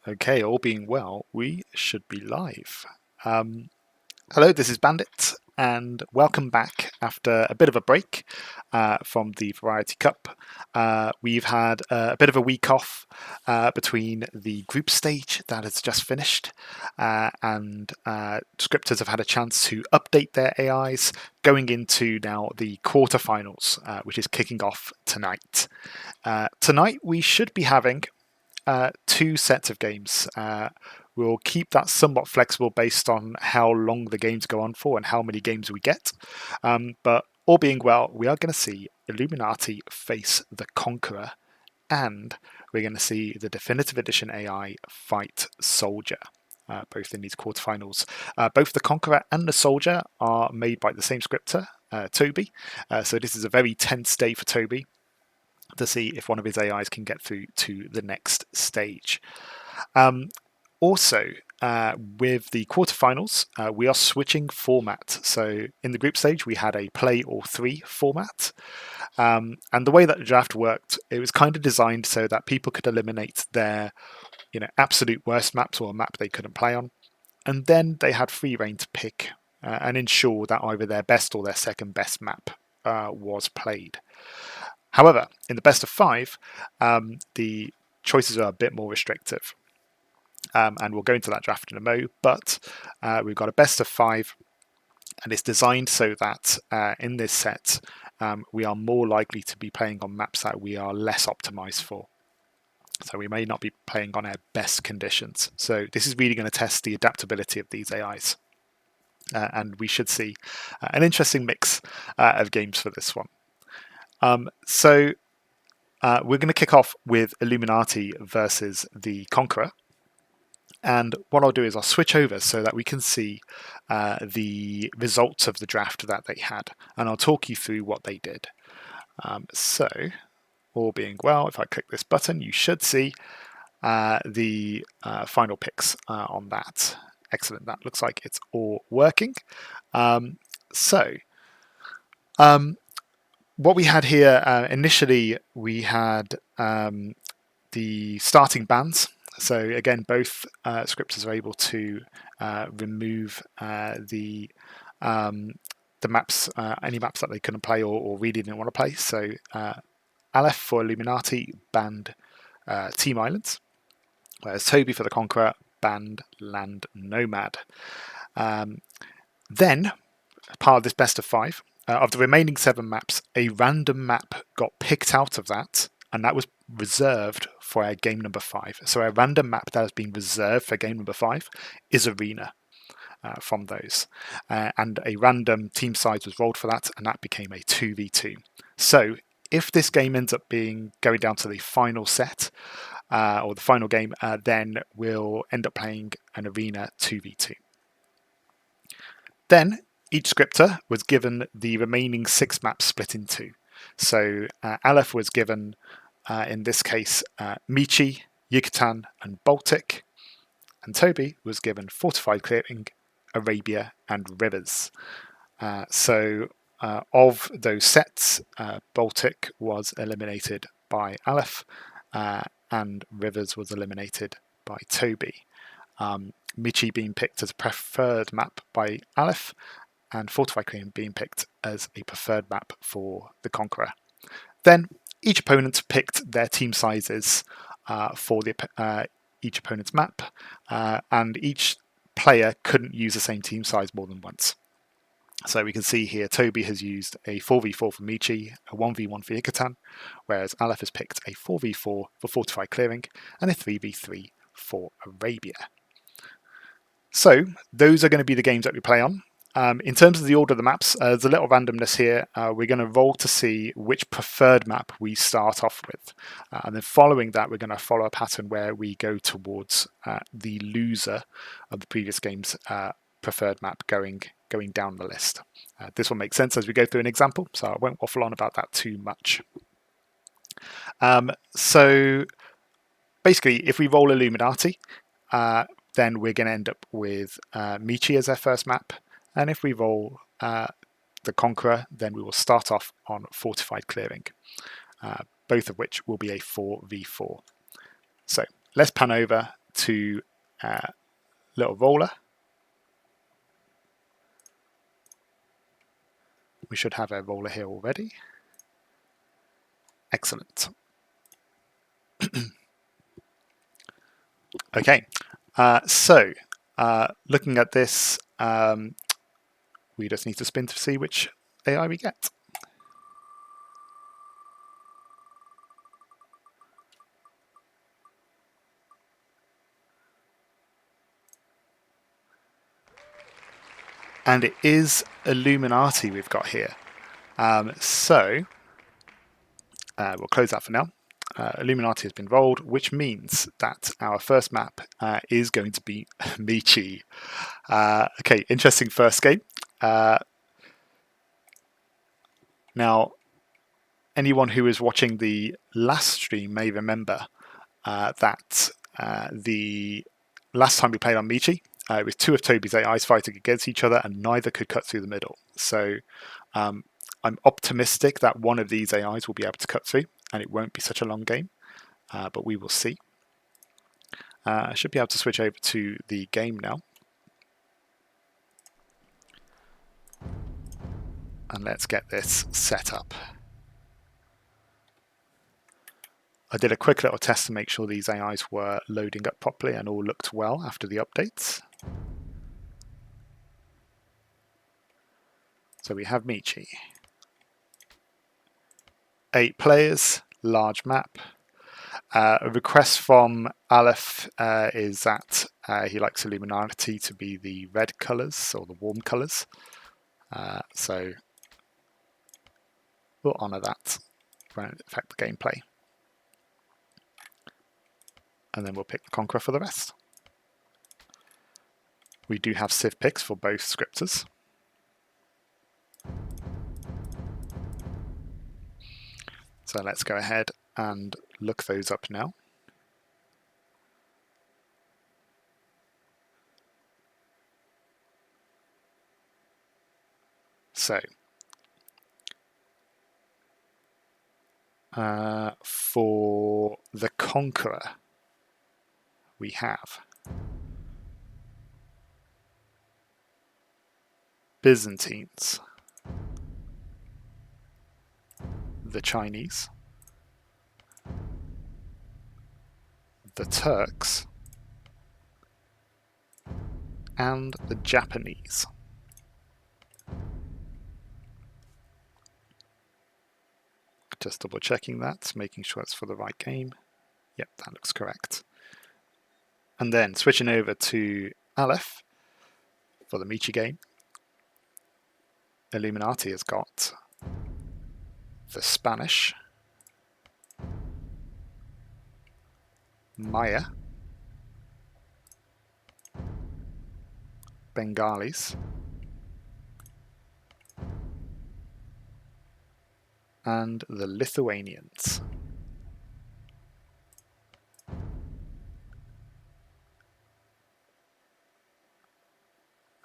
Okay, all being well, we should be live. Hello, this is Bandit, and welcome back after a bit of a break from the Variety Cup. We've had a bit of a week off between the group stage that has just finished, and scripters have had a chance to update their AIs going into now the quarterfinals, which is kicking off tonight. Tonight, we should be having two sets of games. We'll keep that somewhat flexible based on how long the games go on for and how many games we get. But all being well, we are going to see Illuminati face the Conqueror, and we're going to see the Definitive Edition AI fight Soldier. Both in these quarterfinals. Both the Conqueror and the Soldier are made by the same scripter, Toby. So this is a very tense day for Toby to see if one of his AIs can get through to the next stage. Also, with the quarterfinals, we are switching format. So in the group stage, we had a play or three format. And the way that the draft worked, it was kind of designed so that people could eliminate their absolute worst maps or a map they couldn't play on. And then they had free reign to pick and ensure that either their best or their second best map was played. However, in the best of five, the choices are a bit more restrictive. And we'll go into that draft in a mo, but we've got a best of five, and it's designed so that in this set, we are more likely to be playing on maps that we are less optimized for. So we may not be playing on our best conditions. So this is really going to test the adaptability of these AIs. And we should see an interesting mix of games for this one. So we're going to kick off with Illuminati versus the Conqueror. And what I'll do is I'll switch over so that we can see the results of the draft that they had. And I'll talk you through what they did. So, all being well, if I click this button, you should see the final picks on that. Excellent. That looks like it's all working. What we had here, initially we had the starting bans. So again, both scripters are able to remove the maps, any maps that they couldn't play or really didn't want to play. So Aleph for Illuminati banned Team Islands, whereas Toby for the Conqueror banned Land Nomad. Then, part of this best of five, of the remaining 7 maps, a random map got picked out of that, and that was reserved for our game number 5. So a random map that has been reserved for game number 5 is Arena from those. And a random team size was rolled for that, and that became a 2v2. So if this game ends up going down to the final set, or the final game, then we'll end up playing an Arena 2v2. Then each scripter was given the remaining 6 maps split in 2. So Aleph was given, in this case, Michi, Yucatan, and Baltic. And Toby was given Fortified Clearing, Arabia, and Rivers. Of those sets, Baltic was eliminated by Aleph, and Rivers was eliminated by Toby. Michi being picked as a preferred map by Aleph, and Fortified Clearing being picked as a preferred map for the Conqueror. Then each opponent picked their team sizes for each opponent's map, and each player couldn't use the same team size more than once. So we can see here Toby has used a 4v4 for Michi, a 1v1 for Yucatan, whereas Aleph has picked a 4v4 for Fortified Clearing and a 3v3 for Arabia. So those are going to be the games that we play on. In terms of the order of the maps, there's a little randomness here. We're going to roll to see which preferred map we start off with. And then following that, we're going to follow a pattern where we go towards the loser of the previous game's preferred map going down the list. This will make sense as we go through an example, so I won't waffle on about that too much. So basically, if we roll Illuminati, then we're going to end up with Michi as our first map. And if we roll the Conqueror, then we will start off on Fortified Clearing, both of which will be a 4v4. So let's pan over to little roller. We should have a roller here already. Excellent. Okay, so looking at this, we just need to spin to see which AI we get. And it is Illuminati we've got here. So we'll close that for now. Illuminati has been rolled, which means that our first map is going to be Michi. Okay, interesting first game. Now, anyone who was watching the last stream may remember that the last time we played on Michi, it was two of Toby's AIs fighting against each other, and neither could cut through the middle. So I'm optimistic that one of these AIs will be able to cut through, and it won't be such a long game, but we will see. I should be able to switch over to the game now. And let's get this set up. I did a quick little test to make sure these AIs were loading up properly and all looked well after the updates. So we have Michi. 8 players, large map. A request from Aleph is that he likes Illuminati to be the red colours or the warm colours. So we'll honour that, won't affect the gameplay. And then we'll pick the Conqueror for the rest. We do have Civ picks for both scripters. So let's go ahead and look those up now. So for the Conqueror, we have Byzantines, the Chinese, the Turks, and the Japanese. Just double checking that, making sure it's for the right game. Yep, that looks correct. And then switching over to Aleph for the Michi game. Illuminati has got the Spanish, Maya, Bengalis, and the Lithuanians.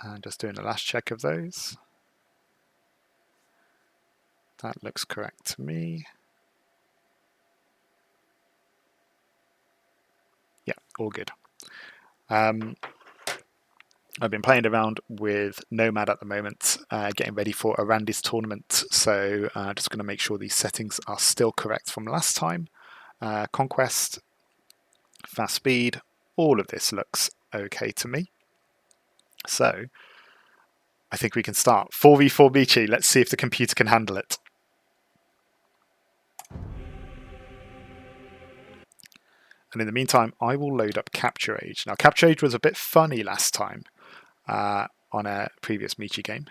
And just doing the last check of those. That looks correct to me. Yeah, all good. I've been playing around with Nomad at the moment, getting ready for Arandi's tournament. So just going to make sure these settings are still correct from last time. Conquest, fast speed, all of this looks okay to me. So I think we can start. 4v4 Michi, let's see if the computer can handle it. And in the meantime, I will load up Capture Age. Now, Capture Age was a bit funny last time on a previous Michi game.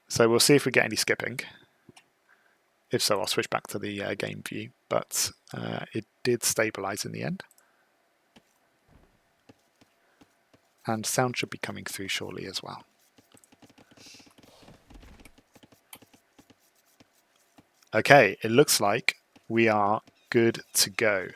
So we'll see if we get any skipping. If so, I'll switch back to the game view. But it did stabilize in the end. And sound should be coming through shortly as well. Okay, it looks like we are good to go.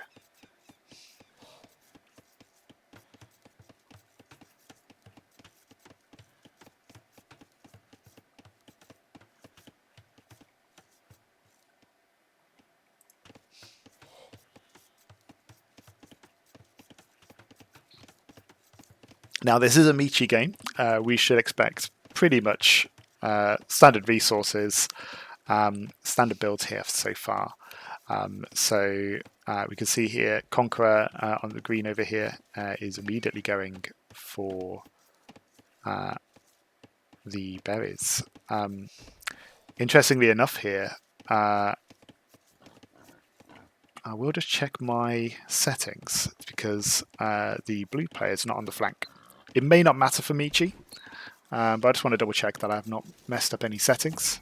Now, this is a Michi game. We should expect pretty much standard resources, standard builds here so far. So we can see here Conqueror on the green over here is immediately going for the berries. Interestingly enough here, I will just check my settings because the blue player is not on the flank. It may not matter for Michi, but I just want to double check that I have not messed up any settings.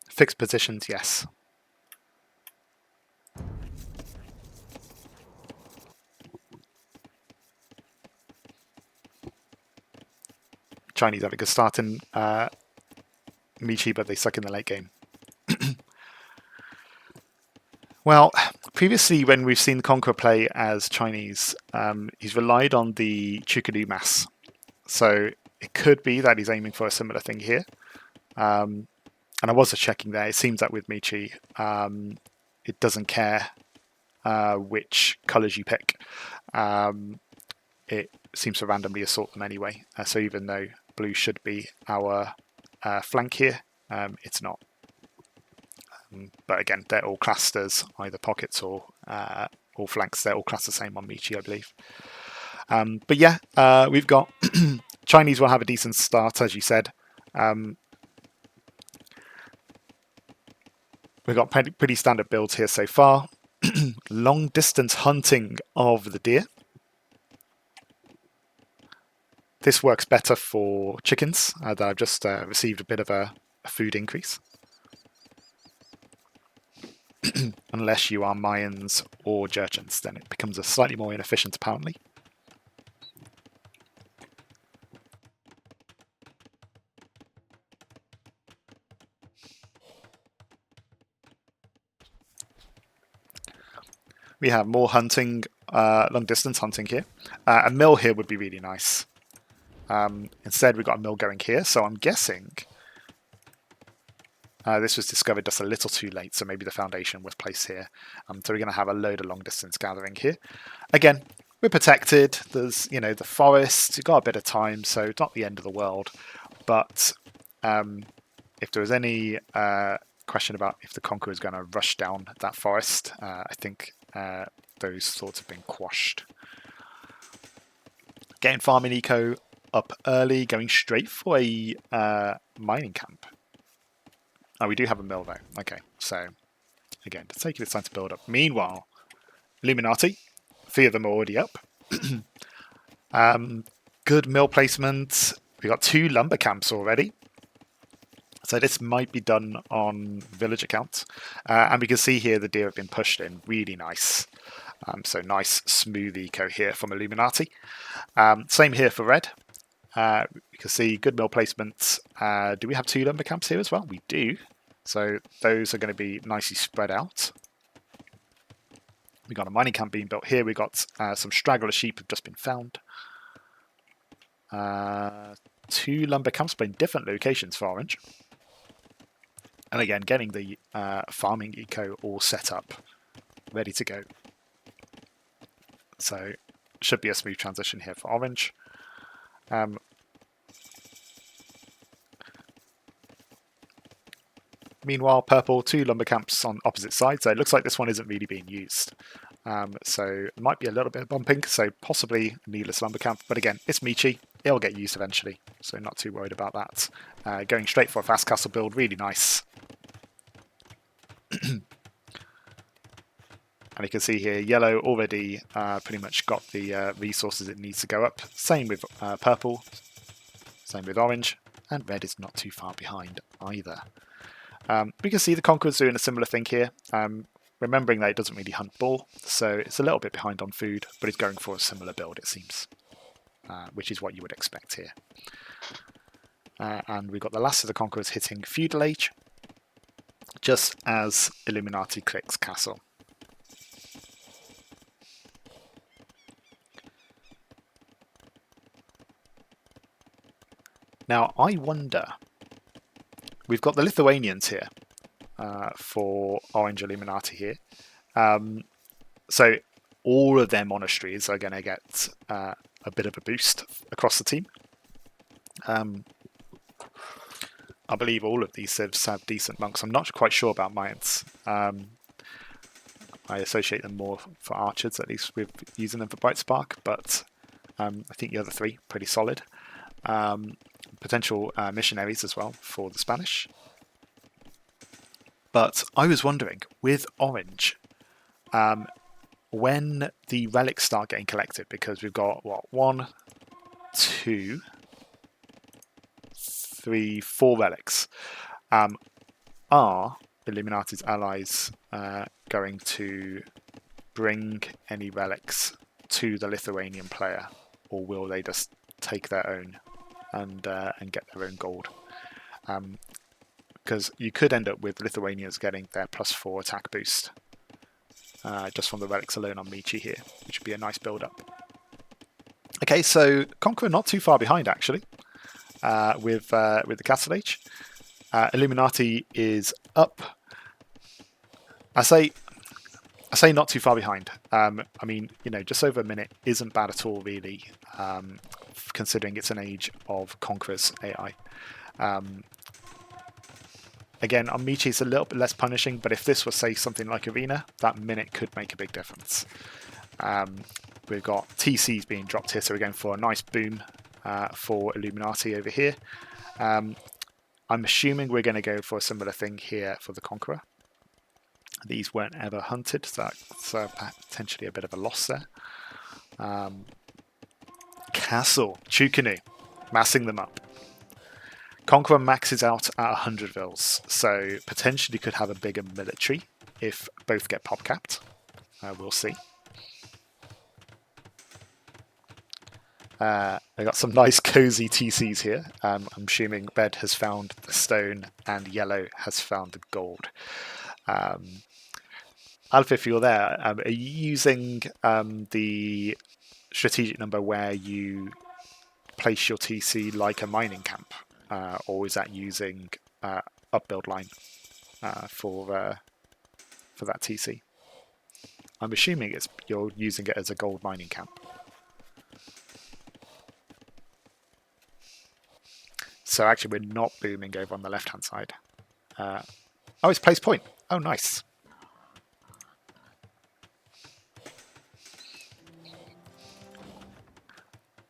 Fixed positions, yes. Chinese have a good start in Michi, but they suck in the late game. Well, previously when we've seen Conqueror play as Chinese, he's relied on the Chukadu mass. So it could be that he's aiming for a similar thing here. And I was just checking there. It seems that with Michi, it doesn't care which colours you pick. It seems to randomly assort them anyway. So even though blue should be our flank here, it's not. But again, they're all classed as either pockets or flanks. They're all classed the same on Michi, I believe. But yeah, we've got Chinese will have a decent start, as you said. We've got pretty standard builds here so far. Long distance hunting of the deer. This works better for chickens that I've just received a bit of a food increase. Unless you are Mayans or Jurchens, then it becomes a slightly more inefficient apparently. We have more hunting, long distance hunting here. A mill here would be really nice. Instead, we've got a mill going here, so I'm guessing this was discovered just a little too late, so maybe the foundation was placed here. So we're going to have a load of long distance gathering here. Again, we're protected. There's, the forest. You've got a bit of time, so it's not the end of the world. But if there was any question about if the Conqueror is going to rush down that forest, I think those thoughts have been quashed. Getting farming eco up early, going straight for a mining camp. Oh, we do have a mill though. Okay, so again, it's taking its time to build up. Meanwhile, Illuminati, 3 of them are already up. Good mill placement. We've got 2 lumber camps already. So this might be done on village accounts. And we can see here the deer have been pushed in. Really nice. So nice, smooth eco here from Illuminati. Same here for red. You can see good mill placement. Do we have 2 lumber camps here as well? We do. So those are going to be nicely spread out. We've got a mining camp being built here. We've got some straggler sheep have just been found. 2 lumber camps, but in different locations for orange. And again, getting the farming eco all set up, ready to go. So should be a smooth transition here for orange. Meanwhile, purple, 2 lumber camps on opposite sides. So it looks like this one isn't really being used. So it might be a little bit of bumping, so possibly needless lumber camp. But again, it's Michi. It'll get used eventually, so not too worried about that. Going straight for a fast castle build, really nice. And you can see here, yellow already pretty much got the resources it needs to go up. Same with purple, same with orange, and red is not too far behind either. We can see the Conqueror's doing a similar thing here. Remembering that it doesn't really hunt bull, so it's a little bit behind on food, but it's going for a similar build, it seems, which is what you would expect here. And we've got the last of the Conquerors hitting feudal age, just as Illuminati clicks castle. Now, I wonder, we've got the Lithuanians here, for Orange Illuminati here. So all of their monasteries are going to get a bit of a boost across the team. I believe all of these civs have decent monks. I'm not quite sure about Mayans. I associate them more for archers, at least with using them for Bright Spark, but I think the other three pretty solid. Potential missionaries as well for the Spanish. But I was wondering, with Orange, when the relics start getting collected, because we've got, what, 1, 2, 3, 4 relics, are Illuminati's allies going to bring any relics to the Lithuanian player, or will they just take their own and get their own gold? Because you could end up with Lithuanians getting their +4 attack boost just from the relics alone on Michi here, which would be a nice build-up. Okay, so Conqueror not too far behind actually with the Castle Age. Illuminati is up. I say not too far behind. I mean, just over a minute isn't bad at all, really, considering it's an age of Conqueror's AI. Again, on Michi it's a little bit less punishing, but if this was, say, something like Arena, that minute could make a big difference. We've got TCs being dropped here, so we're going for a nice boom for Illuminati over here. I'm assuming we're going to go for a similar thing here for the Conqueror. These weren't ever hunted, so that's potentially a bit of a loss there. Castle, Chukunu, massing them up. Conqueror maxes out at 100 vils, so potentially could have a bigger military if both get pop capped. We'll see. I got some nice cozy TCs here. I'm assuming red has found the stone and yellow has found the gold. Alpha, if you're there, are you using the strategic number where you place your TC like a mining camp? Or is that using upbuild line for that TC? I'm assuming you're using it as a gold mining camp. So actually we're not booming over on the left hand side. Oh, it's place point. Oh, nice.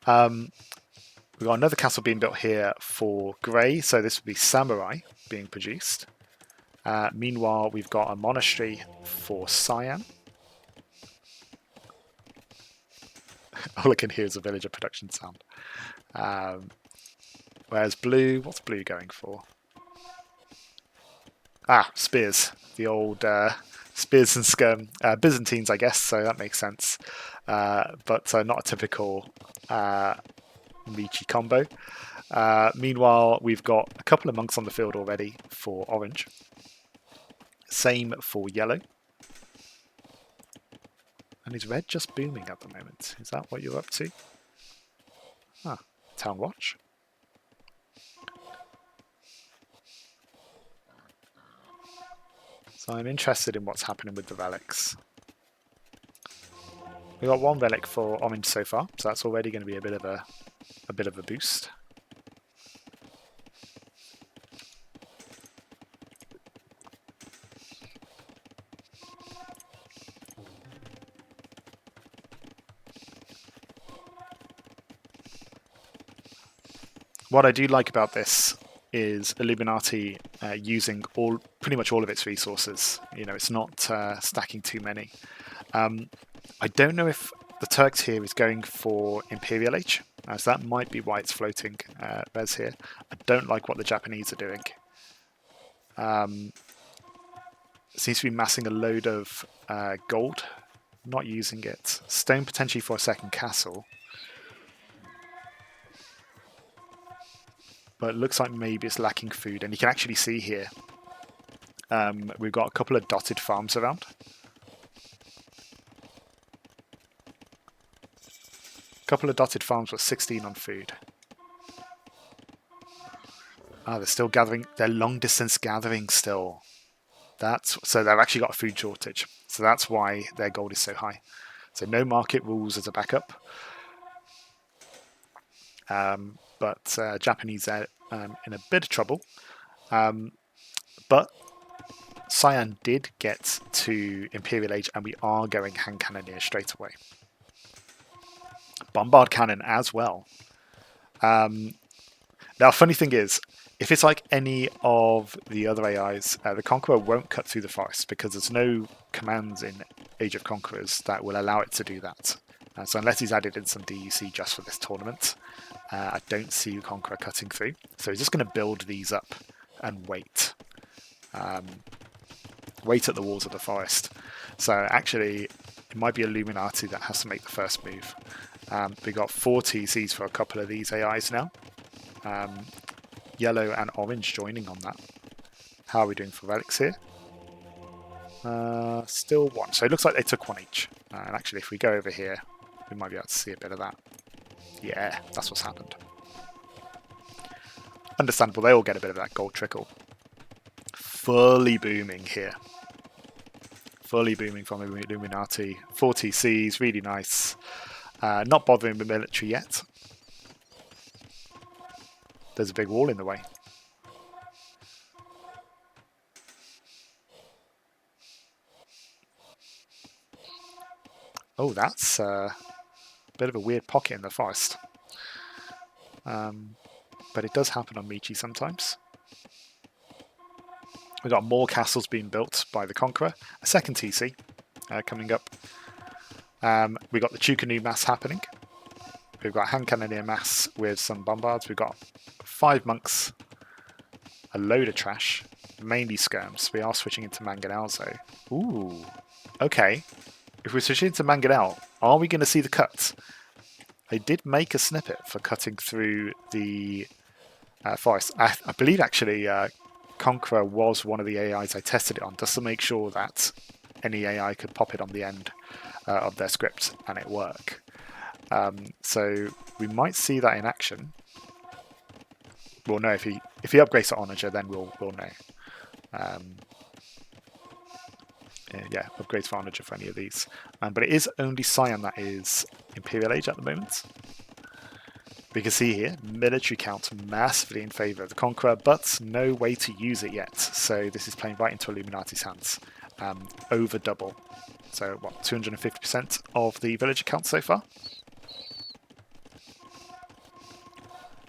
We've got another castle being built here for Grey, so this will be Samurai being produced. Meanwhile, we've got a monastery for Cyan. All I can hear is a villager production sound. Whereas blue, what's blue going for? Ah, spears. The old spears and scum. Byzantines, I guess, so that makes sense. But not a typical Michi combo. Meanwhile, we've got a couple of monks on the field already for orange. Same for yellow. And is red just booming at the moment? Is that what you're up to? Ah, Town Watch. So I'm interested in what's happening with the relics. We've got one relic for orange so far, so that's already going to be a bit of a boost. What I do like about this is Illuminati using pretty much all of its resources. It's not stacking too many. I don't know if the Turks here is going for Imperial Age, as that might be why it's floating res here. I don't like what the Japanese are doing. It seems to be massing a load of gold, not using it. Stone potentially for a second castle. But it looks like maybe it's lacking food, and you can actually see here we've got a couple of dotted farms around. A couple of dotted farms with 16 on food. Ah, they're still gathering. They're long distance gathering still. So they've actually got a food shortage. So that's why their gold is so high. So no market rules as a backup. But Japanese are in a bit of trouble. But Cyan did get to Imperial Age, and we are going hand cannoneer straight away. Bombard cannon as well. Now, funny thing is, if it's like any of the other AIs, the Conqueror won't cut through the forest because there's no commands in Age of Conquerors that will allow it to do that. So unless he's added in some DUC just for this tournament, I don't see the Conqueror cutting through. So he's just going to build these up and wait. Wait at the walls of the forest. So actually, it might be Illuminati that has to make the first move. We got 4 TCs for a couple of these AIs now. Yellow and orange joining on that. How are we doing for relics here? Still 1. So it looks like they took 1 each. And actually, if we go over here, we might be able to see a bit of that. Yeah, that's what's happened. Understandable, they all get a bit of that gold trickle. Fully booming here. Fully booming from Illuminati. 4 TCs, really nice. Not bothering the military yet. There's a big wall in the way. Oh, that's a bit of a weird pocket in the forest. But it does happen on Michi sometimes. We've got more castles being built by the Conqueror. A second TC coming up. We've got the Chukanu mass happening. We've got hand cannoneer mass with some bombards. We've got 5 monks, a load of trash, mainly skirms. We are switching into Mangonels though. Ooh, okay. If we're switching into Mangonel, are we going to see the cuts? I did make a snippet for cutting through the forest. I believe actually Conqueror was one of the AIs I tested it on just to make sure that any AI could pop it on the end of their script and it work. So we might see that in action. We'll know if he upgrades to Onager, then we'll know. Yeah, upgrades for Onager for any of these. But it is only Cyan that is Imperial Age at the moment. We can see here, military count massively in favour of the Conqueror, but no way to use it yet. So this is playing right into Illuminati's hands. Over double. So what, 250% of the villager count so far?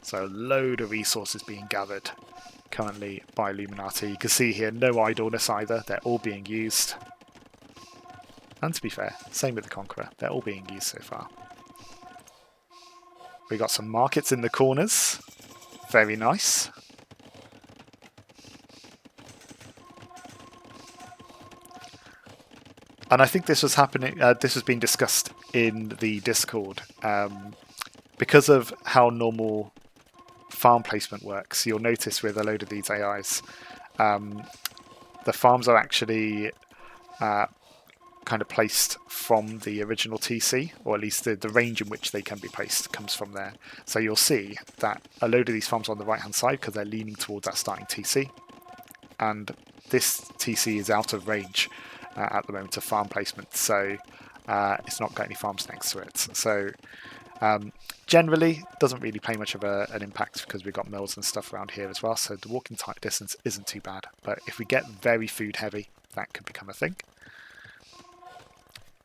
So a load of resources being gathered currently by Illuminati. You can see here, no idleness either. They're all being used. And to be fair, same with the Conqueror. They're all being used so far. We got some markets in the corners. Very nice. And I think this was happening. This was being discussed in the Discord because of how normal farm placement works. You'll notice with a load of these AIs, the farms are actually kind of placed from the original TC, or at least the range in which they can be placed comes from there. So you'll see that a load of these farms are on the right hand side because they're leaning towards that starting TC, and this TC is out of range at the moment of farm placement, so it's not got any farms next to it. So generally doesn't really play much of an impact because we've got mills and stuff around here as well, so the walking time distance isn't too bad. But if we get very food heavy, that could become a thing.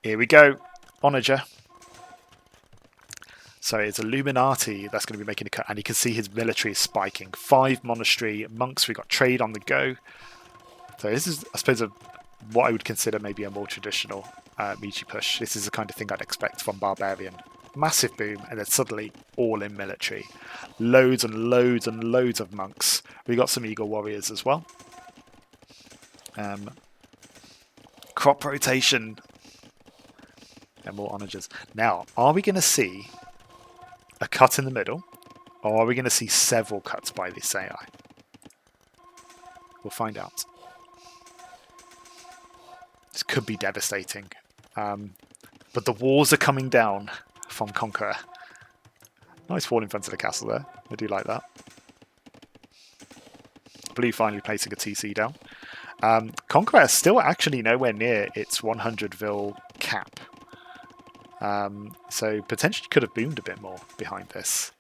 Here we go, Onager. So it's Illuminati that's going to be making a cut, and you can see his military is spiking. 5 monastery monks, we got trade on the go. So this is, I suppose, what I would consider maybe a more traditional Michi push. This is the kind of thing I'd expect from Barbarian. Massive boom, and then suddenly all in military. Loads and loads and loads of monks. We got some Eagle Warriors as well. Crop rotation. And more onagers. Now, are we going to see a cut in the middle, or are we going to see several cuts by this AI? We'll find out. This could be devastating. But the walls are coming down from Conqueror. Nice wall in front of the castle there. I do like that. Blue finally placing a TC down. Conqueror is still actually nowhere near its 100 vil cap. So potentially could have boomed a bit more behind this.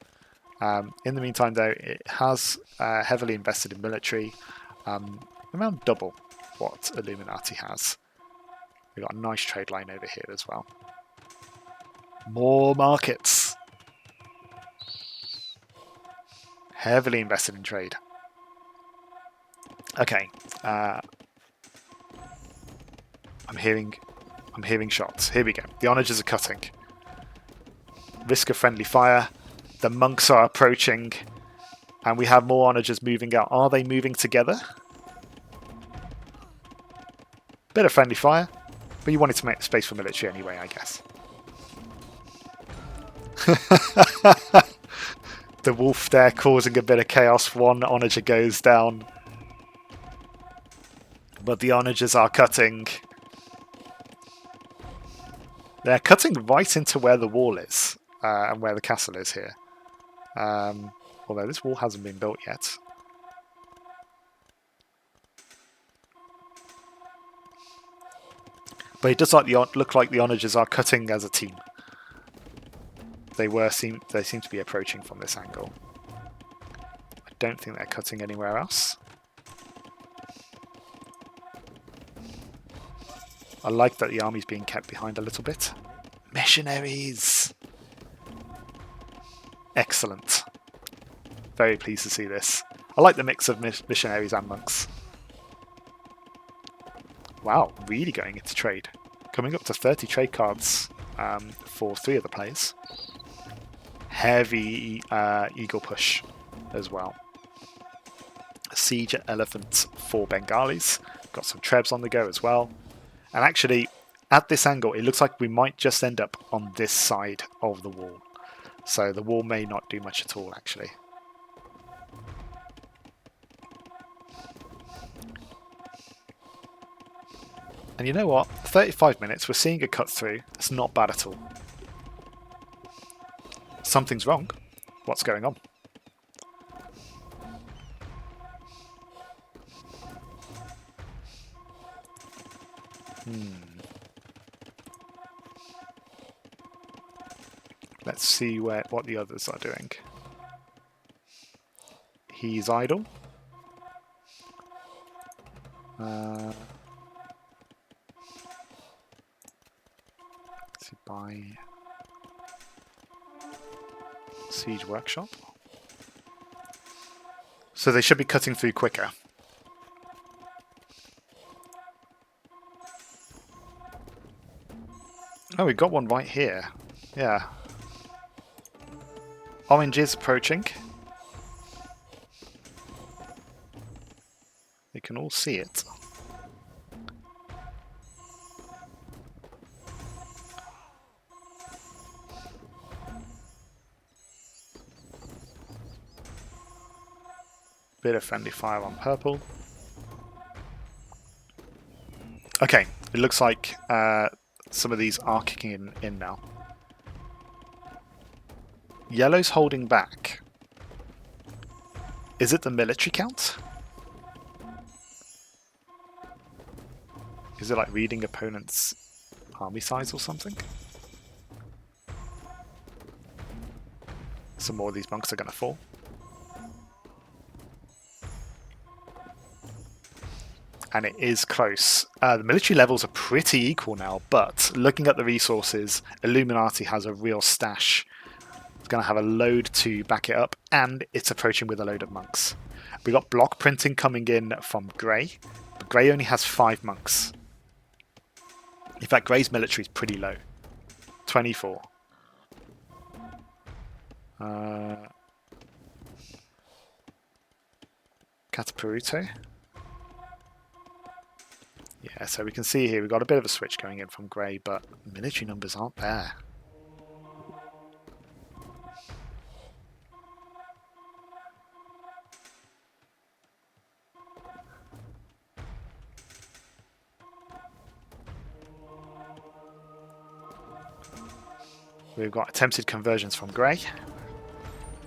In the meantime, though, it has heavily invested in military, around double what Illuminati has. We've got a nice trade line over here as well. More markets. Heavily invested in trade. Okay. I'm hearing shots. Here we go. The onagers are cutting. Risk of friendly fire. The monks are approaching. And we have more onagers moving out. Are they moving together? Bit of friendly fire. But you wanted to make space for military anyway, I guess. The wolf there causing a bit of chaos. One onager goes down. But the onagers are cutting. They're cutting right into where the wall is. And where the castle is here. Although this wall hasn't been built yet. But it does look like the onagers are cutting as a team. They seem to be approaching from this angle. I don't think they're cutting anywhere else. I like that the army's being kept behind a little bit. Missionaries! Excellent. Very pleased to see this. I like the mix of missionaries and monks. Wow, really going into trade. Coming up to 30 trade cards for 3 of the players. Heavy eagle push as well. Siege elephant for Bengalis. Got some trebs on the go as well. And actually, at this angle, it looks like we might just end up on this side of the wall. So the wall may not do much at all, actually. And you know what? 35 minutes, we're seeing a cut through. It's not bad at all. Something's wrong. What's going on? Let's see what the others are doing. He's idle. Let's see, buy siege workshop. So they should be cutting through quicker. Oh, we got one right here. Yeah. Orange is approaching. They can all see it. Bit of friendly fire on purple. Okay, it looks like some of these are kicking in now. Yellow's holding back. Is it the military count? Is it like reading opponent's army size or something? Some more of these monks are going to fall. And it is close. The military levels are pretty equal now, but looking at the resources, Illuminati has a real stash. It's going to have a load to back it up, and it's approaching with a load of monks. We got block printing coming in from Grey, but Grey only has 5 monks. In fact, Grey's military is pretty low. 24. Catapuruto. Yeah, so we can see here we've got a bit of a switch going in from Grey, but military numbers aren't there. We've got attempted conversions from Grey.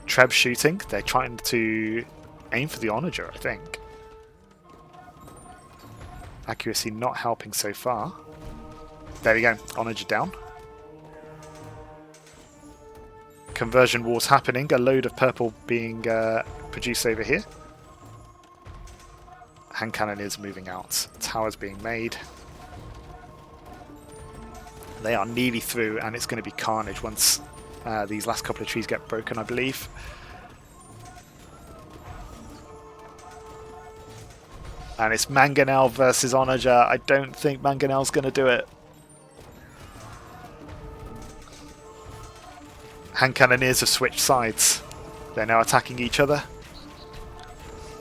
Treb shooting. They're trying to aim for the onager, I think. Accuracy not helping so far. There we go, onager down. Conversion wars happening, a load of purple being produced over here. Hand cannoneers moving out, towers being made. They are nearly through, and it's going to be carnage once these last couple of trees get broken, I believe. And it's Mangonel versus Onager. I don't think Mangonel's going to do it. Hand cannoneers have switched sides. They're now attacking each other.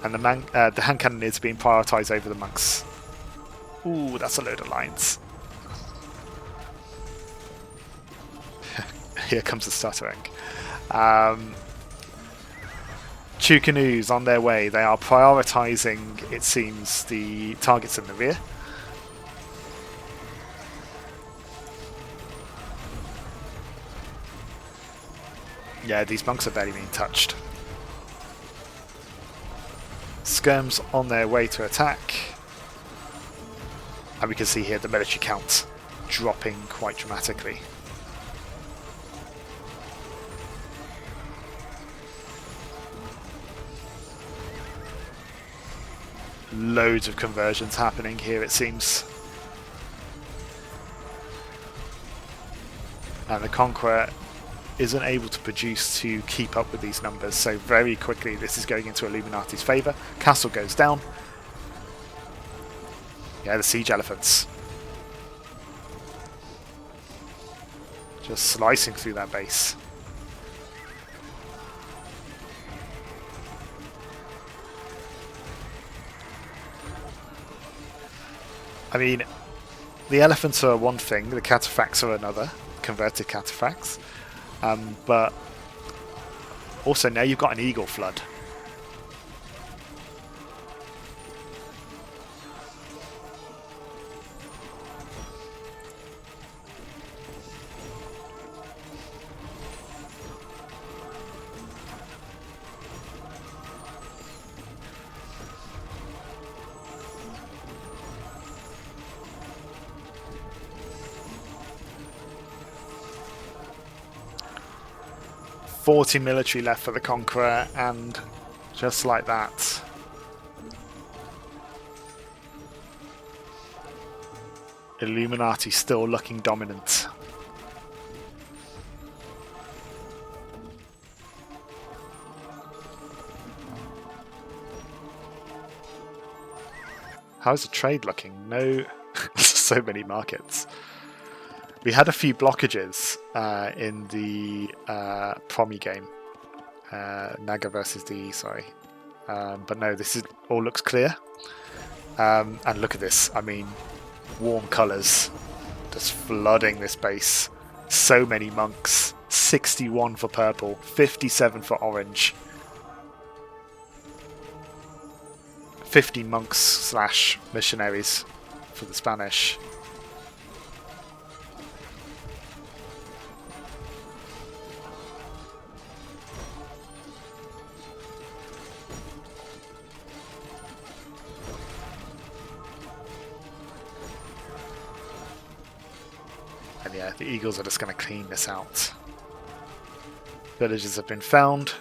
And the hand cannoneers are being prioritised over the monks. Ooh, that's a load of lines. Here comes the stuttering. Chukanoos on their way. They are prioritising, it seems, the targets in the rear. Yeah, these monks are barely being touched. Skirms on their way to attack. And we can see here the military count dropping quite dramatically. Loads of conversions happening here, it seems. And the Conqueror isn't able to produce to keep up with these numbers, so very quickly this is going into Illuminati's favour. Castle goes down. Yeah, the siege elephants. Just slicing through that base. I mean, the elephants are one thing, the cataphracts are another, converted cataphracts. But also now you've got an eagle flood. $40 military left for the Conqueror, and just like that, Illuminati still looking dominant. How's the trade looking? No, so many markets. We had a few blockages in the Promi game, Naga versus DE, sorry. But no, this is all looks clear. And look at this, I mean, warm colours, just flooding this base. So many monks, 61 for purple, 57 for orange. 50 monks / missionaries for the Spanish. And yeah, the Eagles are just going to clean this out. Villages have been found.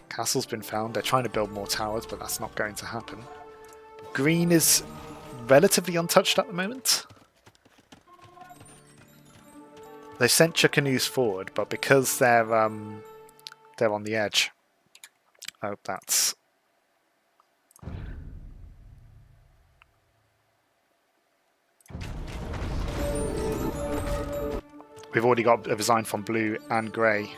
Castle's been found. They're trying to build more towers, but that's not going to happen. Green is relatively untouched at the moment. They sent Chukanoos forward, but because they're on the edge. I hope that's... We've already got a design from blue and grey.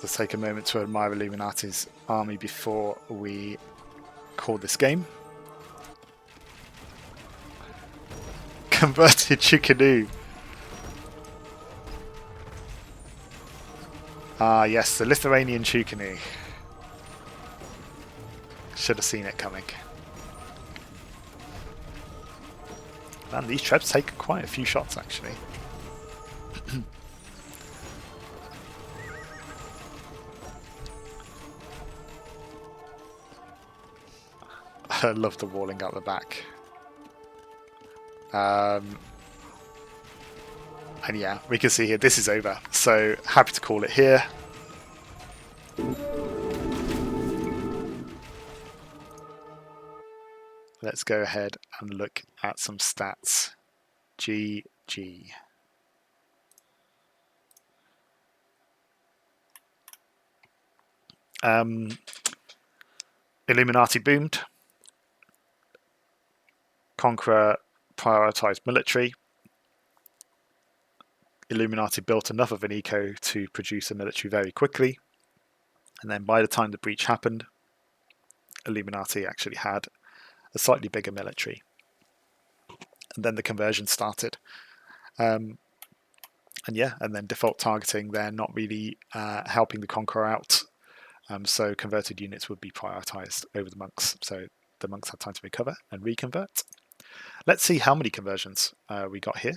Let's take a moment to admire Illuminati's army before we call this game. Converted Chukanoo. Ah yes, the Lithuanian Chukanoo. Should have seen it coming. Man, these trebs take quite a few shots actually. I love the walling out the back. And yeah, we can see here this is over. So happy to call it here. Let's go ahead and look at some stats. GG. Illuminati boomed. Conqueror prioritized military. Illuminati built enough of an eco to produce a military very quickly. And then by the time the breach happened, Illuminati actually had a slightly bigger military. And then the conversion started. And then default targeting, they're not really helping the Conqueror out. So converted units would be prioritized over the monks. So the monks had time to recover and reconvert. Let's see how many conversions we got here.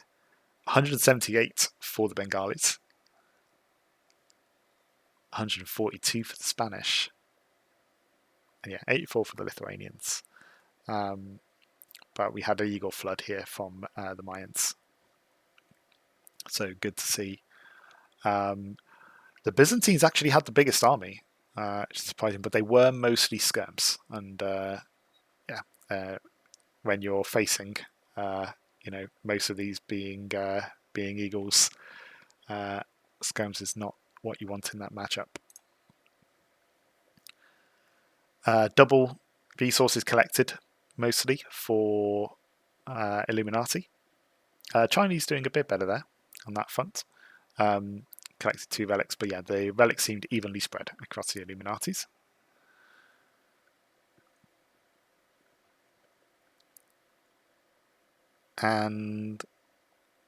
178 for the Bengalis. 142 for the Spanish. And yeah, 84 for the Lithuanians. But we had an eagle flood here from the Mayans. So good to see. The Byzantines actually had the biggest army, which is surprising, but they were mostly skirms. And when you're facing, most of these being eagles, skirms is not what you want in that matchup. Double resources collected, mostly for Illuminati. Chinese doing a bit better there on that front. Collected 2 relics, but yeah, the relics seemed evenly spread across the Illuminatis. And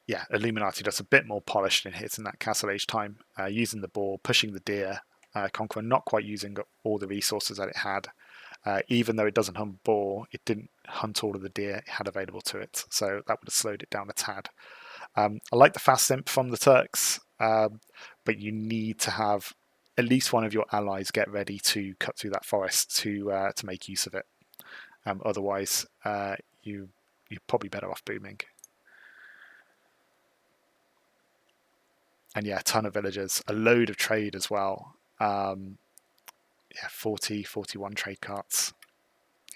yeah, Illuminati does a bit more polished in hitting that Castle Age time, using the boar, pushing the deer. Conqueror not quite using all the resources that it had. Even though it doesn't hunt boar, it didn't hunt all of the deer it had available to it, so that would have slowed it down a tad. I like the fast imp from the Turks, but you need to have at least one of your allies get ready to cut through that forest to make use of it. Otherwise, you're probably better off booming. And yeah, a ton of villagers, a load of trade as well. 41 trade carts.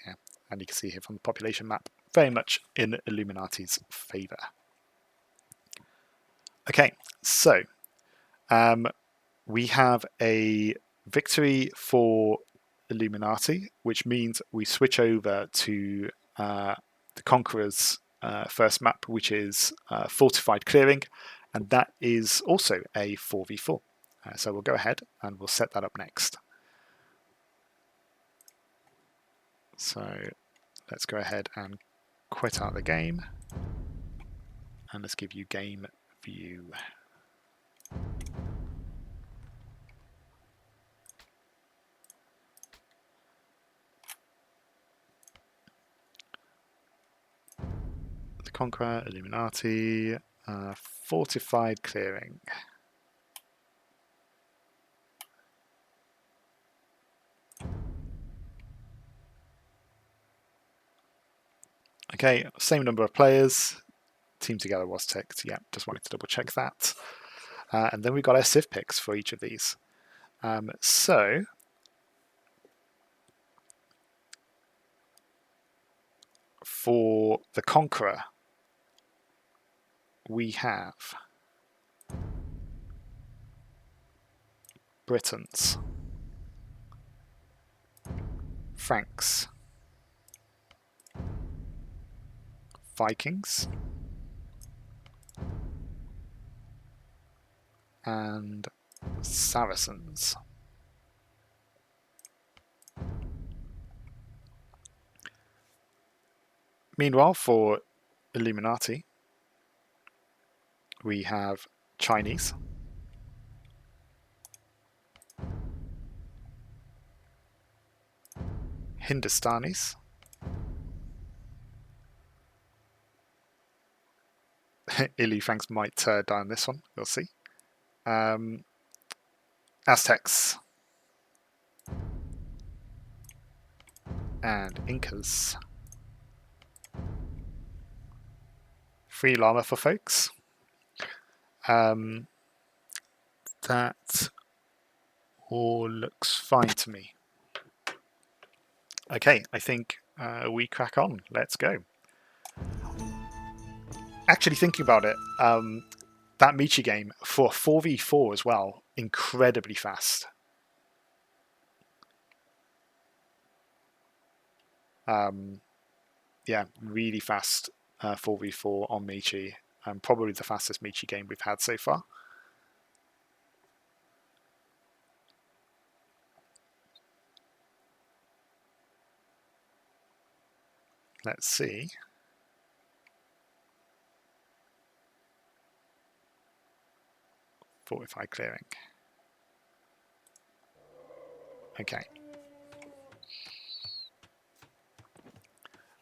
Yeah, and you can see here from the population map, very much in Illuminati's favour. Okay, so we have a victory for Illuminati, which means we switch over to the Conqueror's first map, which is Fortified Clearing, and that is also a 4v4. So we'll go ahead and we'll set that up next. So let's go ahead and quit out the game, and let's give you game view. The Conqueror, Illuminati, Fortified Clearing. Okay, same number of players. Team together was ticked. Yeah, just wanted to double check that. And then we've got our civ picks for each of these. So for the Conqueror, we have Britons, Franks, Vikings, and Saracens. Meanwhile, for Illuminati, we have Chinese, Hindustanis, Illy Franks might die on this one, we'll see. Aztecs, and Incas. Free llama for folks. That all looks fine to me. Okay, I think we crack on. Let's go. Actually, thinking about it, that Michi game for 4v4 as well, incredibly fast. Yeah, really fast 4v4 on Michi. Probably the fastest Michi game we've had so far. Let's see. Fortified clearing. Okay.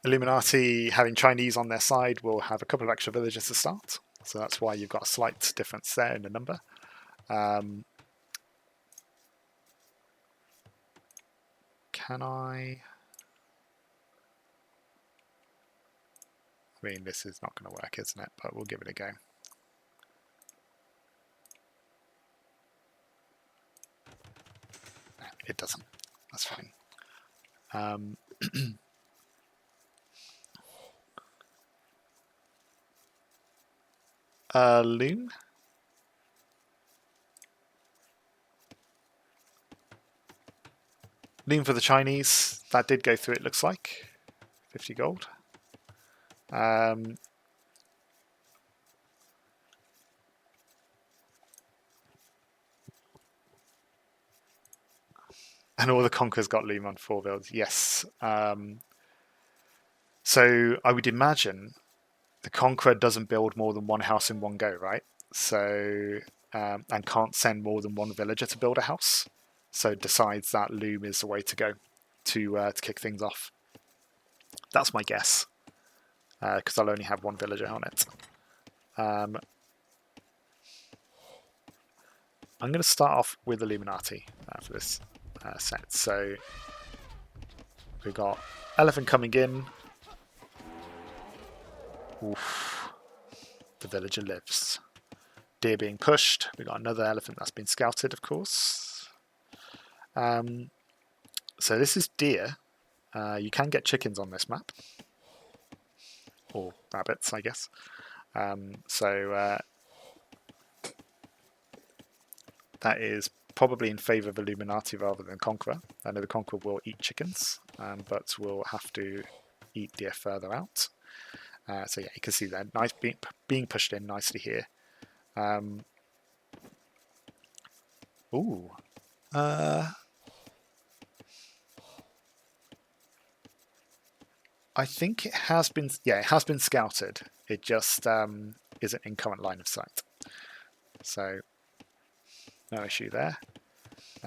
Illuminati, having Chinese on their side, will have a couple of extra villages to start. So that's why you've got a slight difference there in the number. Can I mean, this is not going to work, isn't it? But we'll give it a go. No, it doesn't. That's fine. Loom. Loom for the Chinese. That did go through, it looks like. 50 gold. And all the Conquerors got Loom on 4 builds. Yes. So I would imagine the Conqueror doesn't build more than one house in one go, right? So and can't send more than one villager to build a house. So decides that Loom is the way to go to kick things off. That's my guess, because I'll only have one villager on it. I'm going to start off with Illuminati for this set. So we've got elephant coming in. Oof. The villager lives. Deer being pushed. We've got another elephant that's been scouted, of course. So this is deer. You can get chickens on this map. Or rabbits, I guess. That is probably in favour of Illuminati rather than Conqueror. I know the Conqueror will eat chickens, but will have to eat deer further out. So yeah, you can see that nice being pushed in nicely here. I think it has been, yeah, it has been scouted. It just isn't in current line of sight. So no issue there.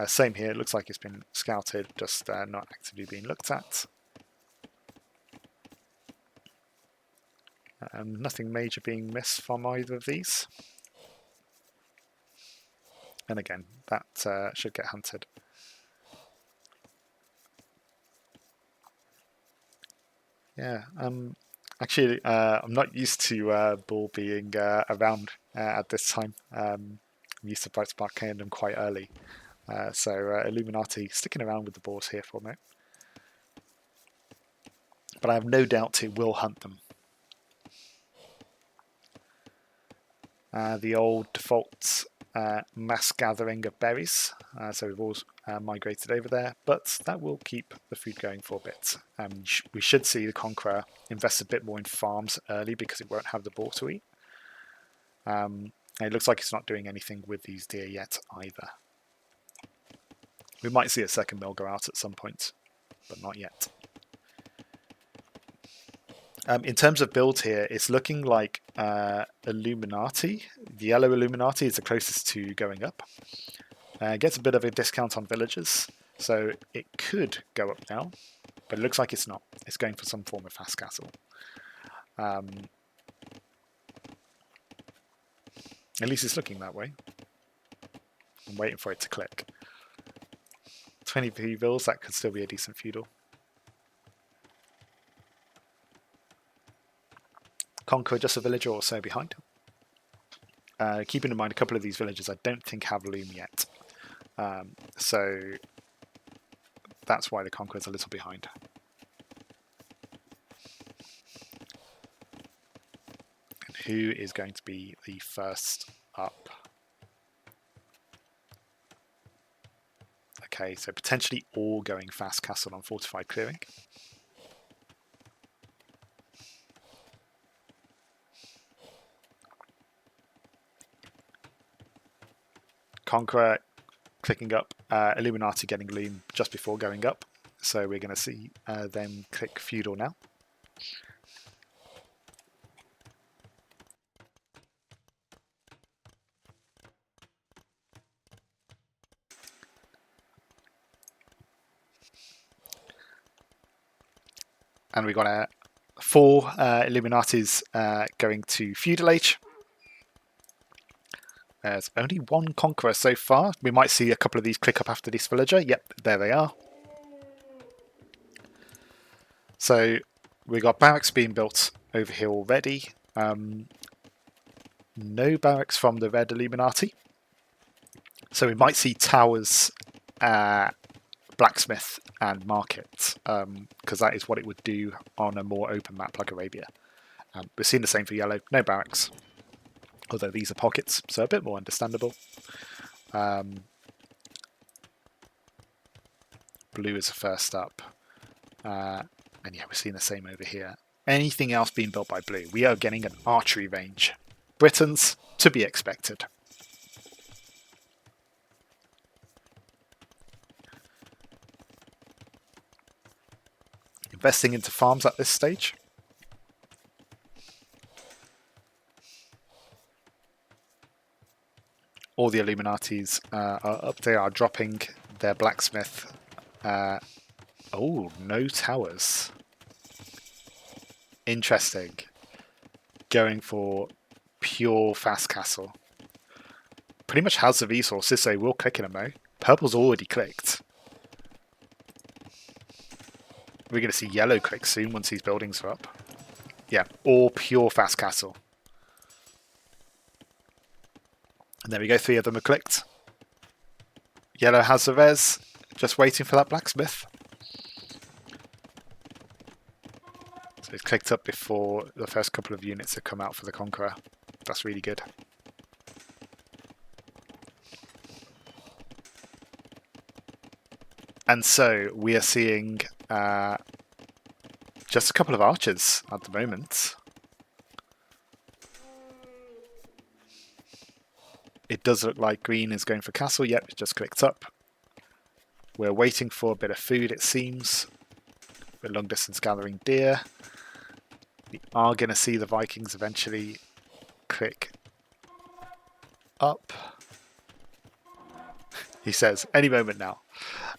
Same here, it looks like it's been scouted, just not actively being looked at. Nothing major being missed from either of these. And again, that should get hunted. Yeah, actually, I'm not used to Bull being around at this time. I'm used to Bright Spark killing them quite early. So Illuminati sticking around with the boars here for a minute. But I have no doubt it will hunt them. The old default mass gathering of berries. So we've all migrated over there, but that will keep the food going for a bit. We should see the Conqueror invest a bit more in farms early because it won't have the boar to eat. It looks like it's not doing anything with these deer yet either. We might see a second mill go out at some point, but not yet. In terms of build here, it's looking like Illuminati. The yellow Illuminati is the closest to going up. Gets a bit of a discount on villagers, so it could go up now, but it looks like it's not. It's going for some form of fast castle. At least it's looking that way. I'm waiting for it to click. 20 bills, that could still be a decent feudal. Conqueror just a villager or so behind. Keeping in mind a couple of these villages I don't think have loom yet. So that's why the Conqueror's a little behind. And who is going to be the first up? Okay, so potentially all going fast castle on fortified clearing. Conqueror clicking up, Illuminati getting loom just before going up. So we're going to see them click feudal now. And we got 4 Illuminatis going to feudal age. There's only 1 Conqueror so far. We might see a couple of these click up after this villager. Yep, there they are. So we got barracks being built over here already. No barracks from the red Illuminati. So we might see towers, blacksmith and market, because that is what it would do on a more open map like Arabia. We're seeing the same for yellow. No barracks. Although these are pockets, so a bit more understandable. Blue is the first up. And yeah, we're seeing the same over here. Anything else being built by blue? We are getting an archery range. Britons, to be expected. Investing into farms at this stage. All the Illuminatis are up. They are dropping their blacksmith. Oh, no towers. Interesting. Going for pure fast castle. Pretty much has the resources, so we'll click in a mo. Purple's already clicked. We're going to see yellow click soon once these buildings are up. Yeah, all pure fast castle. And there we go, 3 of them are clicked. Yellow has the res, just waiting for that blacksmith. So it's clicked up before the first couple of units have come out for the Conqueror. That's really good. And so we are seeing just a couple of archers at the moment. It does look like green is going for castle. Yep, it just clicked up. We're waiting for a bit of food, it seems. We're long distance gathering deer. We are going to see the Vikings eventually click up. He says, any moment now.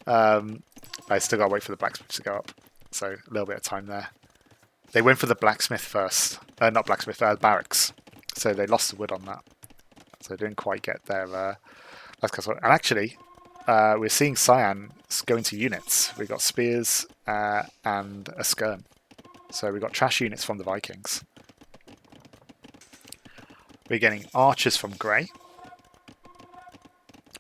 I still got to wait for the blacksmith to go up. So a little bit of time there. They went for the blacksmith first. Not blacksmith, barracks. So they lost the wood on that. So they didn't quite get their last castle. And actually, we're seeing Cyan go into units. We've got spears and a skirm. So we've got trash units from the Vikings. We're getting archers from Grey.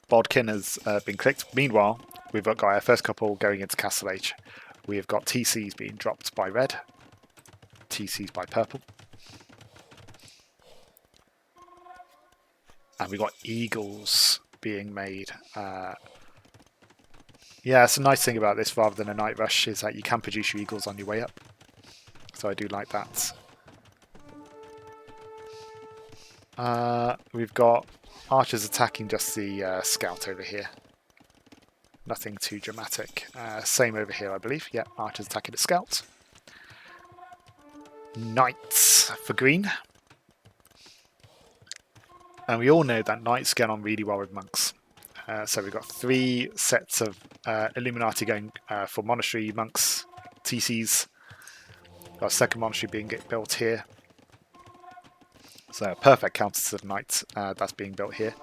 Bodkin has been clicked. Meanwhile, we've got our first couple going into Castle Age. We have got TCs being dropped by red. TCs by purple. And we've got eagles being made. Yeah, it's a nice thing about this rather than a night rush is that you can produce your eagles on your way up. So I do like that. We've got archers attacking just the scout over here. Nothing too dramatic. Same over here, I believe. Yeah, archers attacking the scout. Knights for green. And we all know that knights get on really well with monks. So we've got 3 sets of Illuminati going for monastery monks, TCs. Got a second monastery being built here. So perfect counter to the knights that's being built here.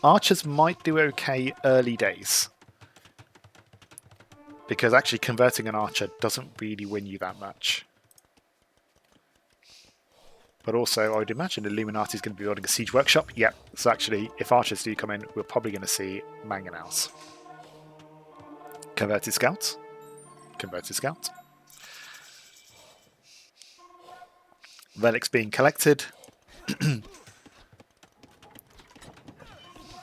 Archers might do okay early days. Because actually converting an archer doesn't really win you that much. But also, I would imagine Illuminati is going to be building a siege workshop. Yep. So actually, if archers do come in, we're probably going to see mangonels. Converted scouts. Converted scout. Relics being collected.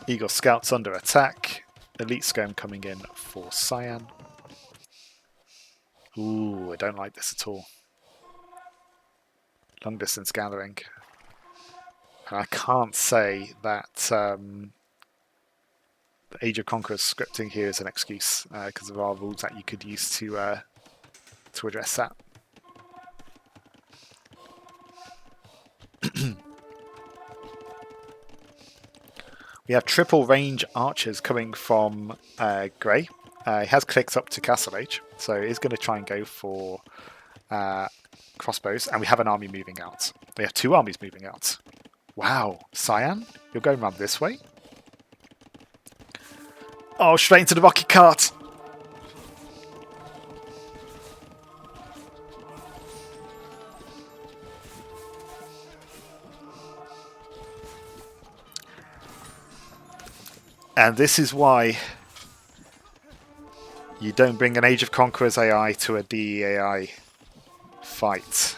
Eagle scouts under attack. Elite scum coming in for Cyan. Ooh, I don't like this at all. Long distance gathering. And I can't say that the Age of Conqueror scripting here is an excuse because there are rules that you could use to address that. We have triple range archers coming from Grey. He has clicked up to Castle Age, so he's going to try and go for crossbows, and we have an army moving out. We have 2 armies moving out. Wow, Cyan, you're going around this way? Oh, straight into the rocket cart! And this is why you don't bring an Age of Conquerors AI to a DEAI fight.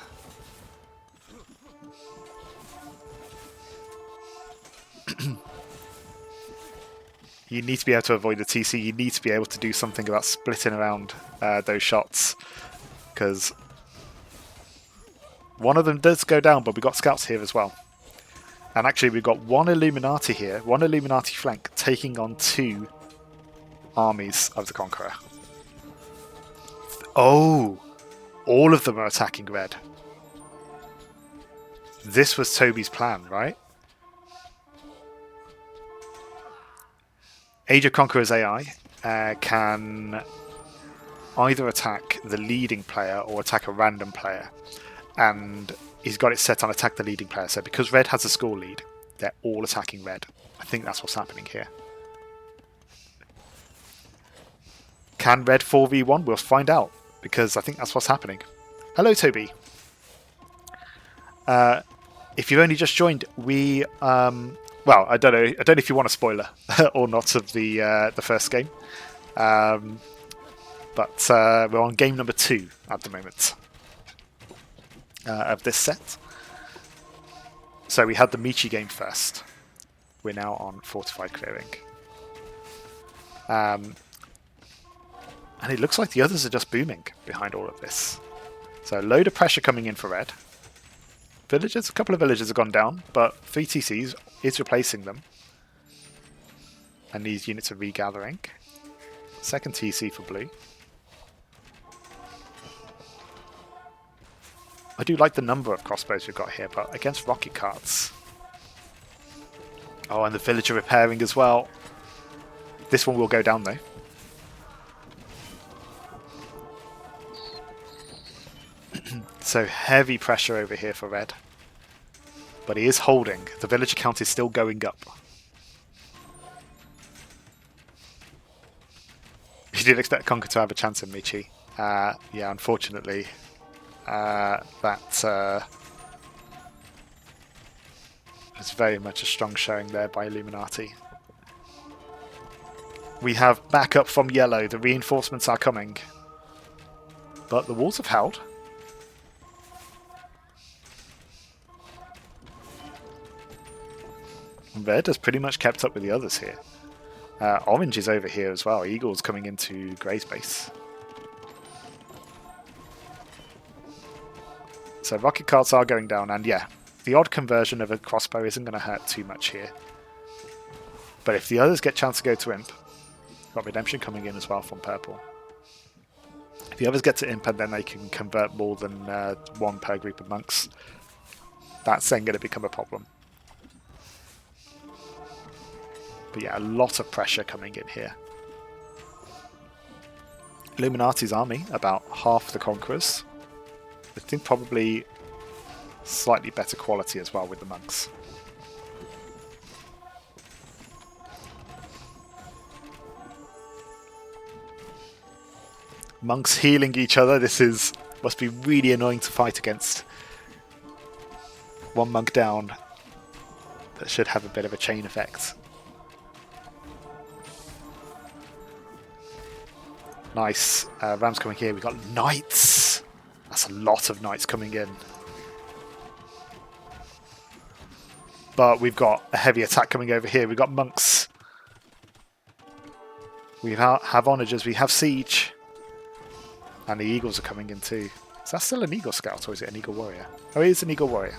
You need to be able to avoid the TC. You need to be able to do something about splitting around those shots, because one of them does go down, but we've got scouts here as well. And actually, we've got 1 Illuminati here, 1 Illuminati flank taking on 2 armies of the Conqueror. Oh, all of them are attacking red. This was Toby's plan, right? Age of Conqueror's AI can either attack the leading player or attack a random player. And he's got it set on attack the leading player. So because red has a score lead, they're all attacking red. I think that's what's happening here. Can red 4v1? We'll find out, because I think that's what's happening. Hello, Toby. If you've only just joined, we... well, I don't know if you want a spoiler or not of the first game. But we're on game number 2 at the moment. Of this set. So we had the Michi game first. We're now on Fortified Clearing. And it looks like the others are just booming behind all of this. So a load of pressure coming in for red. Villagers, a couple of villagers have gone down, but 3 TCs is replacing them. And these units are regathering. Second TC for blue. I do like the number of crossbows we've got here, but against rocket carts. Oh, and the villager repairing as well. This one will go down though. So heavy pressure over here for red. But he is holding. The villager count is still going up. You did expect Conqueror to have a chance in Michi. Yeah, unfortunately. That was very much a strong showing there by Illuminati. We have backup from yellow. The reinforcements are coming. But the walls have held. Red has pretty much kept up with the others here. Orange is over here as well. Eagle's coming into Grey's base. So rocket carts are going down, and yeah, the odd conversion of a crossbow isn't going to hurt too much here. But if the others get a chance to go to Imp, got Redemption coming in as well from purple. If the others get to Imp and then they can convert more than 1 per group of monks, that's then going to become a problem. But yeah, a lot of pressure coming in here. Illuminati's army, about half the Conquerors. I think probably slightly better quality as well with the monks. Monks healing each other. This must be really annoying to fight against. One monk down. That should have a bit of a chain effect. Nice. Rams coming here. We've got knights. That's a lot of knights coming in. But we've got a heavy attack coming over here. We've got monks. We have onagers. We have siege. And the eagles are coming in too. Is that still an eagle scout or is it an eagle warrior? Oh, it is an eagle warrior.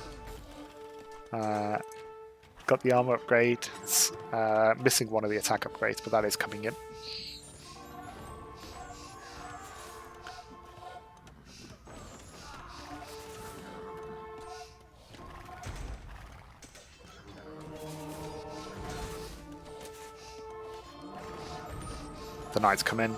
Got the armor upgrade. It's missing one of the attack upgrades, but that is coming in. The knights come in.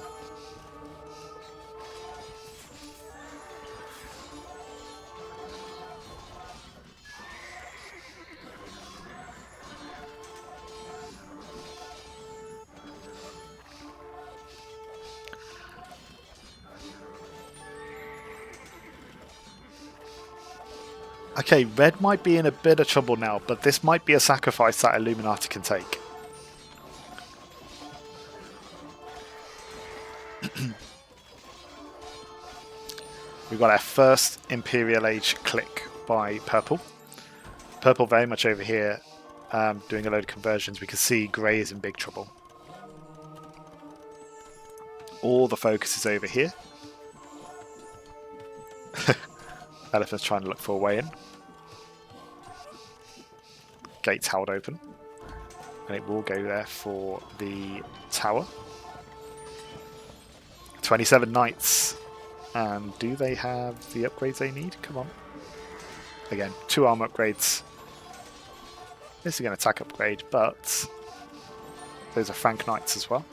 Okay, red might be in a bit of trouble now, but this might be a sacrifice that Illuminati can take. We've got our first Imperial Age click by purple. Purple very much over here doing a load of conversions. We can see grey is in big trouble. All the focus is over here. Elephant's trying to look for a way in. Gates held open. And it will go there for the tower. 27 knights. And do they have the upgrades they need? Come on. Again, 2 armor upgrades. This is an attack upgrade, but those are Frank knights as well.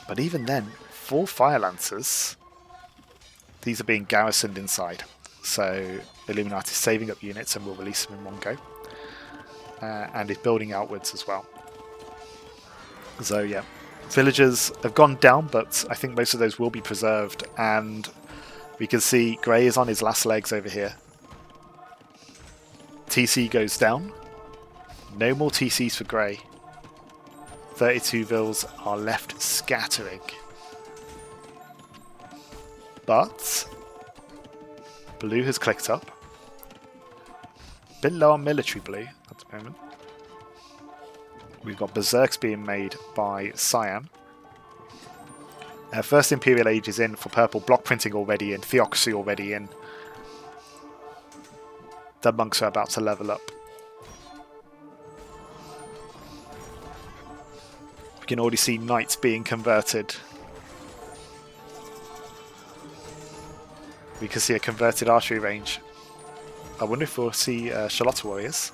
But even then, 4 fire lancers. These are being garrisoned inside. So Illuminati is saving up units and will release them in one go. And is building outwards as well. So yeah. Villagers have gone down, but I think most of those will be preserved, and we can see Grey is on his last legs over here. TC goes down. No more TCs for Grey. 32 vills are left scattering. But Blue has clicked up. Bit low on military Blue at the moment. We've got Berserks being made by Cyan. First Imperial Age is in for purple. Block printing already in. Theocracy already in. The monks are about to level up. We can already see knights being converted. We can see a converted archery range. I wonder if we'll see Charlotte warriors.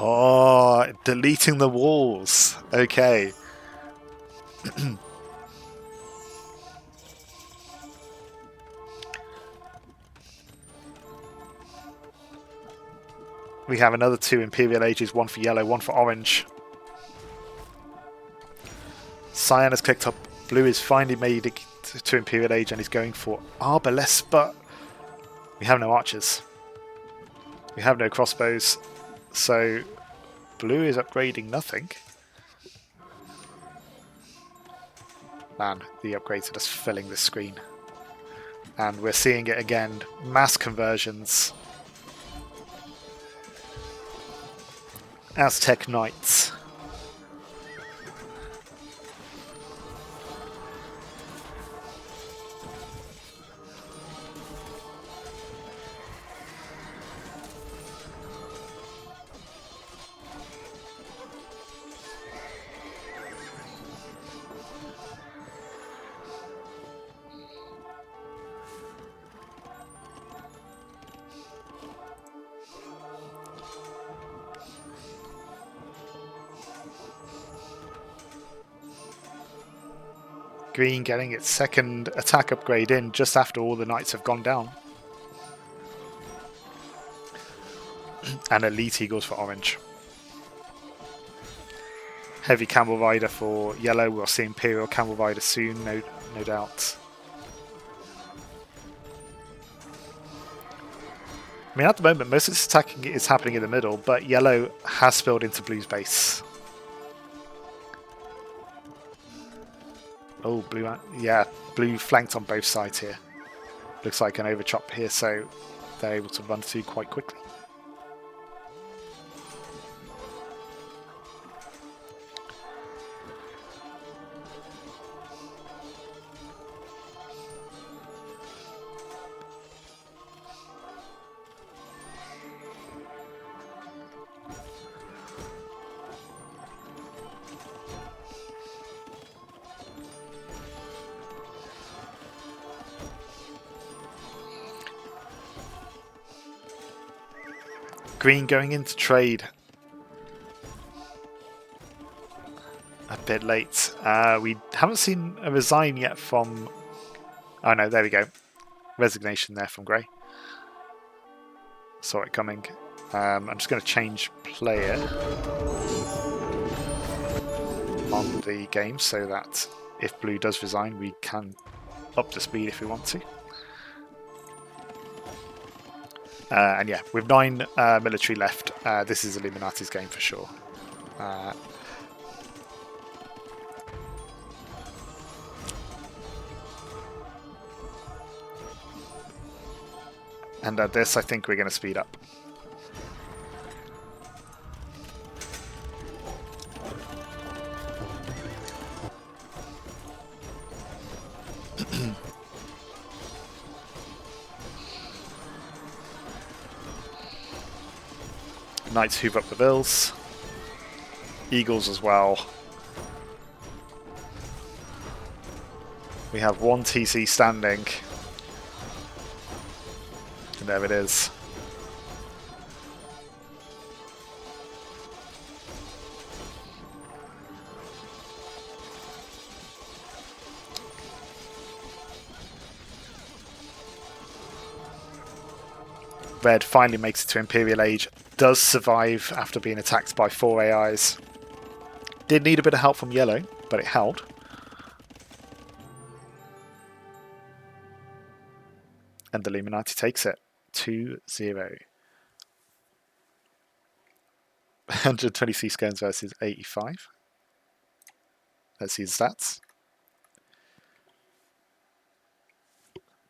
Oh, deleting the walls. Okay. We have another 2 Imperial Ages, one for yellow, one for orange. Cyan has clicked up. Blue is finally made it to Imperial Age and is going for Arbalest, but we have no archers. We have no crossbows. So Blue is upgrading nothing. Man, the upgrades are just filling the screen. And we're seeing it again. Mass conversions. Aztec Knights. Green getting its second attack upgrade in just after all the knights have gone down. And Elite Eagles for orange. Heavy Camel Rider for yellow. We'll see Imperial Camel Rider soon, no doubt. I mean, at the moment, most of this attacking is happening in the middle, but yellow has spilled into blue's base. Oh, blue, yeah, blue flanked on both sides here. Looks like an overchop here, so they're able to run through quite quickly. Green going into trade. A bit late. We haven't seen a resign yet from... Oh no, there we go. Resignation there from Grey. Saw it coming. I'm just going to change player on the game so that if blue does resign, we can up the speed if we want to. And yeah, with 9 military left, this is Illuminati's game for sure. And at this, I think we're going to speed up. Knights hoover up the vills. Eagles as well. We have 1 TC standing. And there it is. Red finally makes it to Imperial Age. Does survive after being attacked by 4 AIs. Did need a bit of help from yellow, but it held. And the Illuminati takes it. 2-0. 120 scones versus 85. Let's see the stats.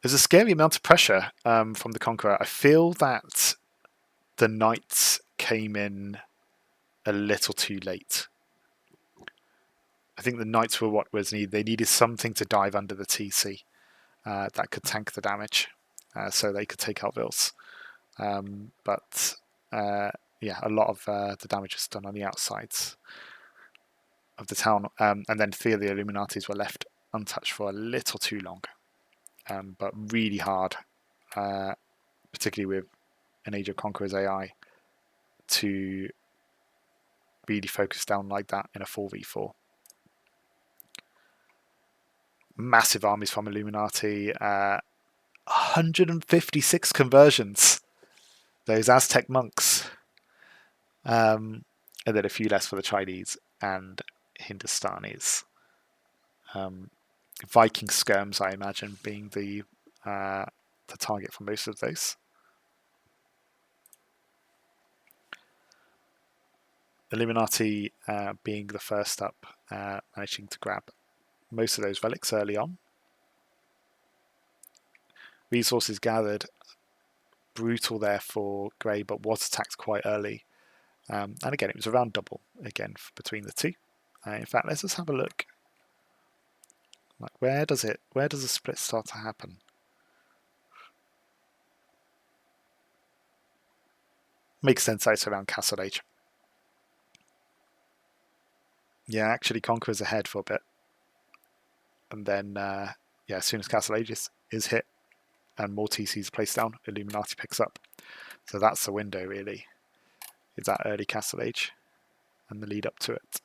There's a scary amount of pressure from the Conqueror. I feel that the Knights came in a little too late. I think the Knights were what was needed. They needed something to dive under the TC that could tank the damage so they could take out Vils. But yeah, a lot of the damage was done on the outsides of the town. And then 3 of the Illuminatis were left untouched for a little too long. But really hard, particularly with an Age of Conqueror's AI, to really focus down like that in a 4v4. Massive armies from Illuminati, 156 conversions, those Aztec monks, and then a few less for the Chinese and Hindustanis. Viking skirms, I imagine, being the target for most of those. Illuminati being the first up, managing to grab most of those relics early on. Resources gathered, brutal there for Grey, but was attacked quite early. And again, it was around double again between the two. In fact, let's just have a look. Like, where does the split start to happen? Makes sense that it's around Castle Age. Yeah, actually Conqueror's ahead for a bit. And then, yeah, as soon as Castle Age is hit and more TCs placed down, Illuminati picks up. So that's the window, really. Is that early Castle Age and the lead up to it.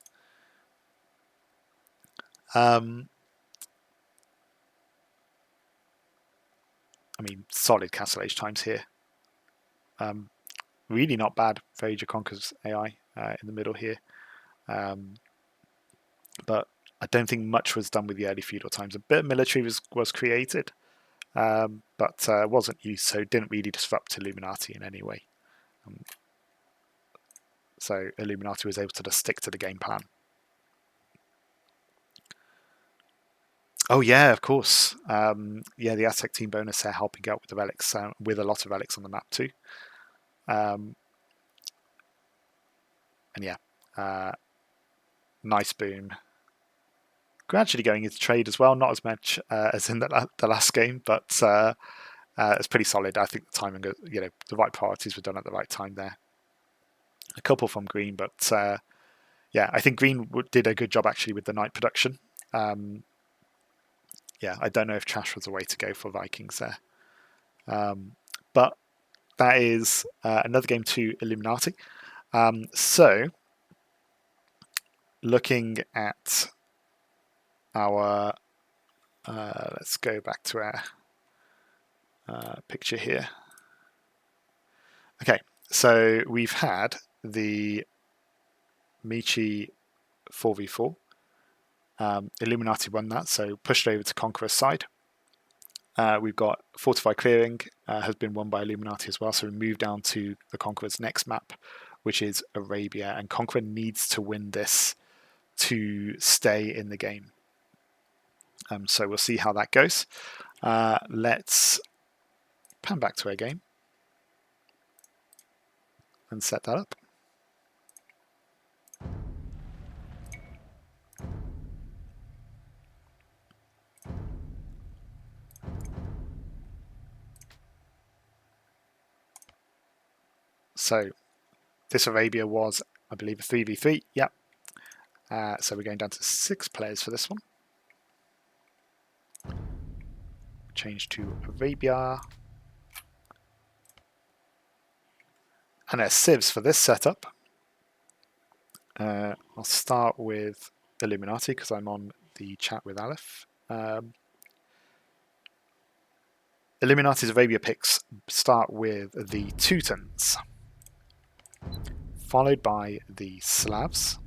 I mean, solid Castle Age times here. really not bad for Age of Conqueror's AI in the middle here. But I don't think much was done with the early feudal times. A bit of military was created, but wasn't used, so didn't really disrupt Illuminati in any way. So Illuminati was able to just stick to the game plan. Oh yeah, of course. Yeah, the Aztec team bonus there helping out with the relics, with a lot of relics on the map too. And yeah, nice boom. Gradually going into trade as well, not as much as in the last game, but it's pretty solid. I think the timing, the right priorities were done at the right time there. A couple from green, but yeah, I think green did a good job actually with the knight production. Yeah, I don't know if trash was the way to go for Vikings there. But that is another game to Illuminati. So, looking at our, let's go back to our picture here. Okay, so we've had the Michi 4v4. Illuminati won that, so pushed over to Conqueror's side. We've got Fortify Clearing has been won by Illuminati as well, so we move down to the Conqueror's next map, which is Arabia, and Conqueror needs to win this to stay in the game. So we'll see how that goes. Let's pan back to our game and set that up. So this Arabia was, I believe, a 3v3. Yep. So we're going down to 6 players for this one. Change to Arabia. And there's civs for this setup. I'll start with Illuminati because I'm on the chat with Aleph. Illuminati's Arabia picks start with the Teutons, followed by the Slavs,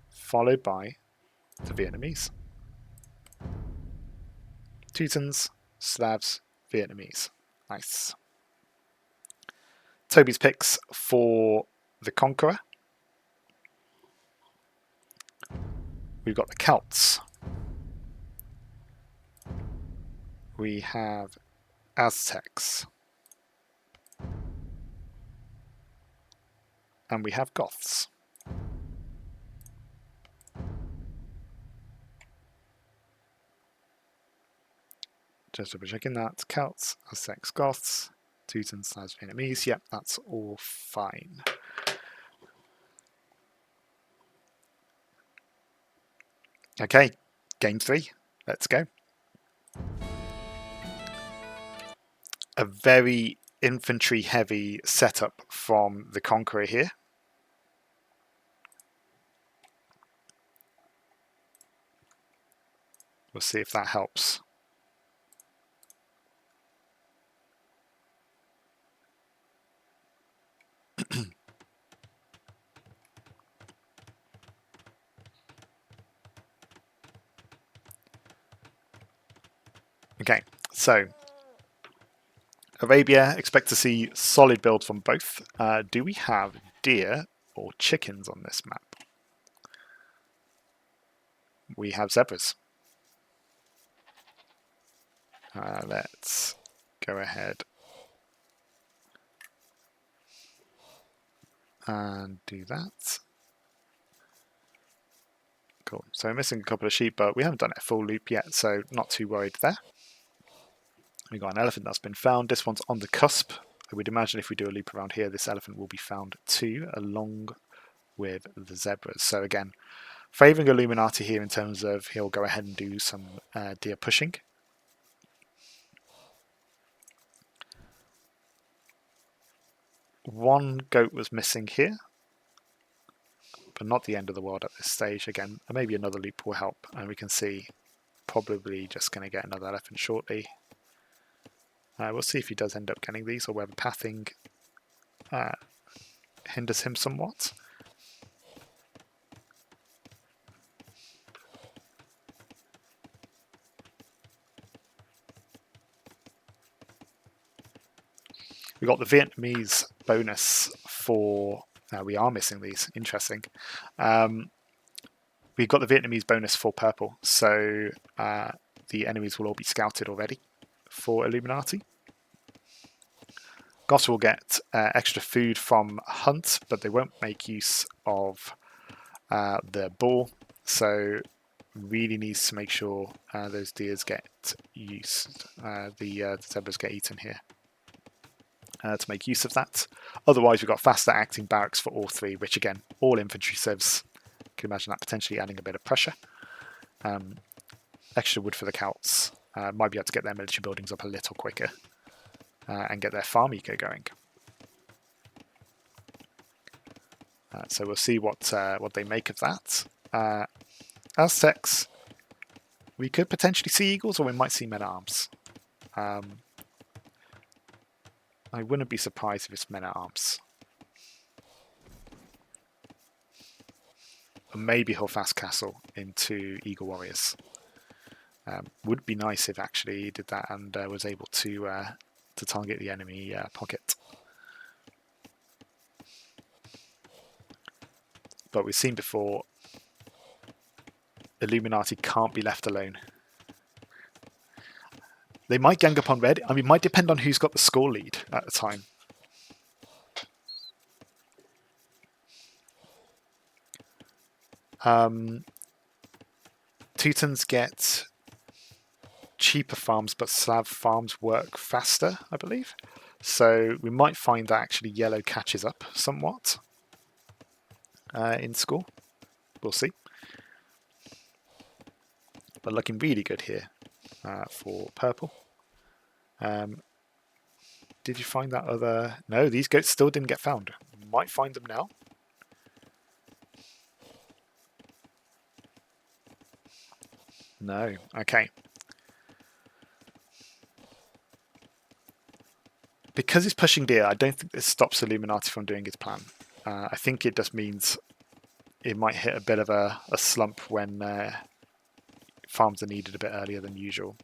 followed by the Vietnamese. Teutons, Slavs, Vietnamese. Nice. Toby's picks for the Conqueror. We've got the Celts. We have Aztecs. And we have Goths. Just double checking that. Celts, Aztecs, Goths, Teutons, Slavs, Vietnamese. Yep, that's all fine. Okay, game 3. Let's go. A very infantry-heavy setup from the Conqueror here. We'll see if that helps. Okay, so Arabia, expect to see solid build from both. Do we have deer or chickens on this map? We have zebras. Let's go ahead and do that. Cool. So we're missing a couple of sheep, but we haven't done a full loop yet, so not too worried there. We've got an elephant that's been found. This one's on the cusp. I would imagine if we do a loop around here, this elephant will be found too, along with the zebras. So again, favouring Illuminati here in terms of he'll go ahead and do some deer pushing. One goat was missing here, but not the end of the world at this stage. Again, maybe another loop will help, and we can see probably just going to get another elephant shortly. We'll see if he does end up getting these or whether pathing hinders him somewhat. We got the Vietnamese bonus for... we are missing these. Interesting. We've got the Vietnamese bonus for purple, so the enemies will all be scouted already for Illuminati. Goths will get extra food from hunt, but they won't make use of the boar, so really needs to make sure those deers get used. The zebras get eaten here to make use of that. Otherwise, we've got faster acting barracks for all three, which again, all infantry civs. You can imagine that potentially adding a bit of pressure. Extra wood for the Celts. Might be able to get their military buildings up a little quicker and get their farm eco going. So we'll see what they make of that. Aztecs, we could potentially see eagles, or we might see men-at-arms. I wouldn't be surprised if it's men-at-arms. Or maybe he'll fast castle into eagle warriors. Would be nice if actually he did that and was able to target the enemy pocket. But we've seen before, Illuminati can't be left alone. They might gang up on red. I mean, it might depend on who's got the score lead at the time. Teutons get cheaper farms, but Slav farms work faster, I believe. So we might find that actually yellow catches up somewhat in score. We'll see. But looking really good here for purple. Did you find that other... No, these goats still didn't get found. Might find them now. No, okay. Because he's pushing deer, I don't think this stops Illuminati from doing his plan. I think it just means it might hit a bit of a slump when farms are needed a bit earlier than usual.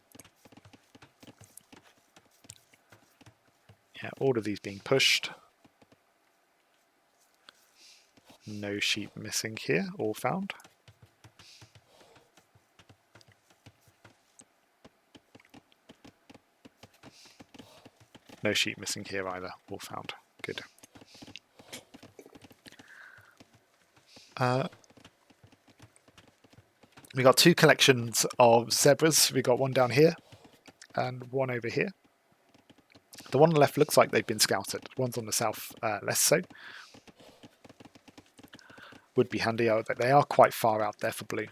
Yeah, all of these being pushed. No sheep missing here, all found. No sheep missing here either, all found. Good. We got two collections of zebras. We got one down here and one over here. The one on the left looks like they've been scouted. One's on the south, less so. Would be handy. They are quite far out there for blue.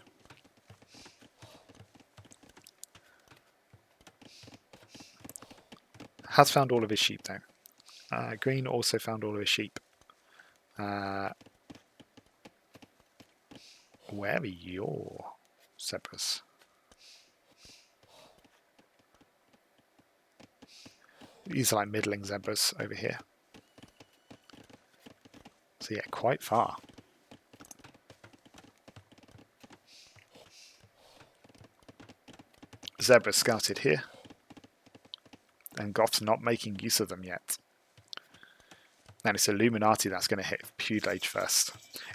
Has found all of his sheep though. Green also found all of his sheep. Where are your zebras? These are like middling zebras over here. So yeah, quite far. Zebras scouted here. And Goths not making use of them yet. And it's Illuminati that's going to hit Feudal Age first.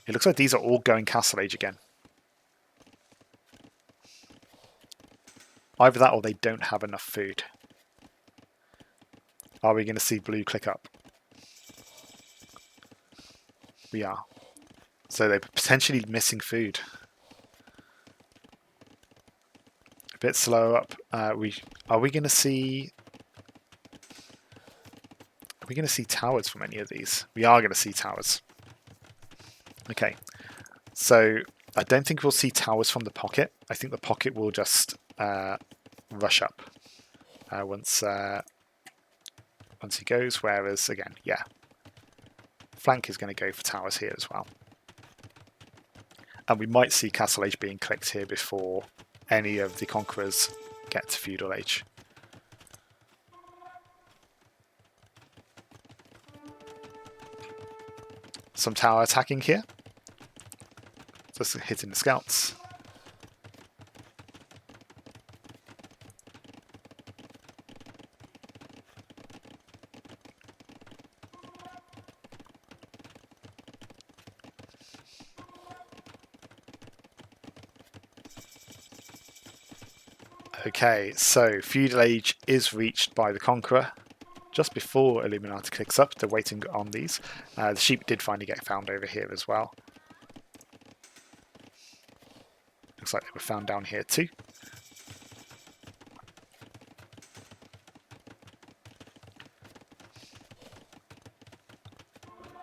It looks like these are all going Castle Age again. Either that or they don't have enough food. Are we going to see blue click up? We are. So they're potentially missing food. A bit slow up. Are we going to see... Are we going to see towers from any of these? We are going to see towers. Okay. So I don't think we'll see towers from the pocket. I think the pocket will just rush up once he goes. Whereas, again, yeah. Flank is going to go for towers here as well. And we might see Castle Age being clicked here before any of the Conquerors get to Feudal Age. some tower attacking here. Just hitting the scouts. Okay, so feudal age is reached by the Conqueror. Just before Illuminati clicks up, they're waiting on these. The sheep did finally get found over here as well. Looks like they were found down here too.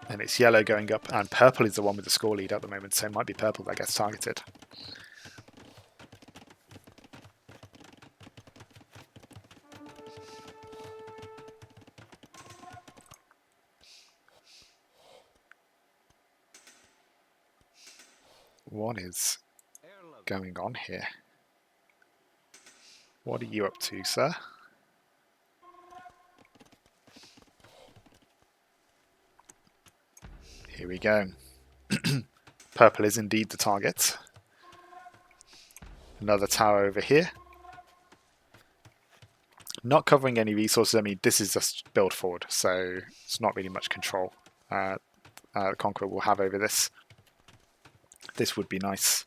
And it's yellow going up, and purple is the one with the score lead at the moment, so it might be purple that gets targeted. What is going on here? What are you up to, sir? Here we go. Purple is indeed the target. Another tower over here. Not covering any resources. I mean, this is just build forward, so it's not really much control the Conqueror will have over this. This would be nice.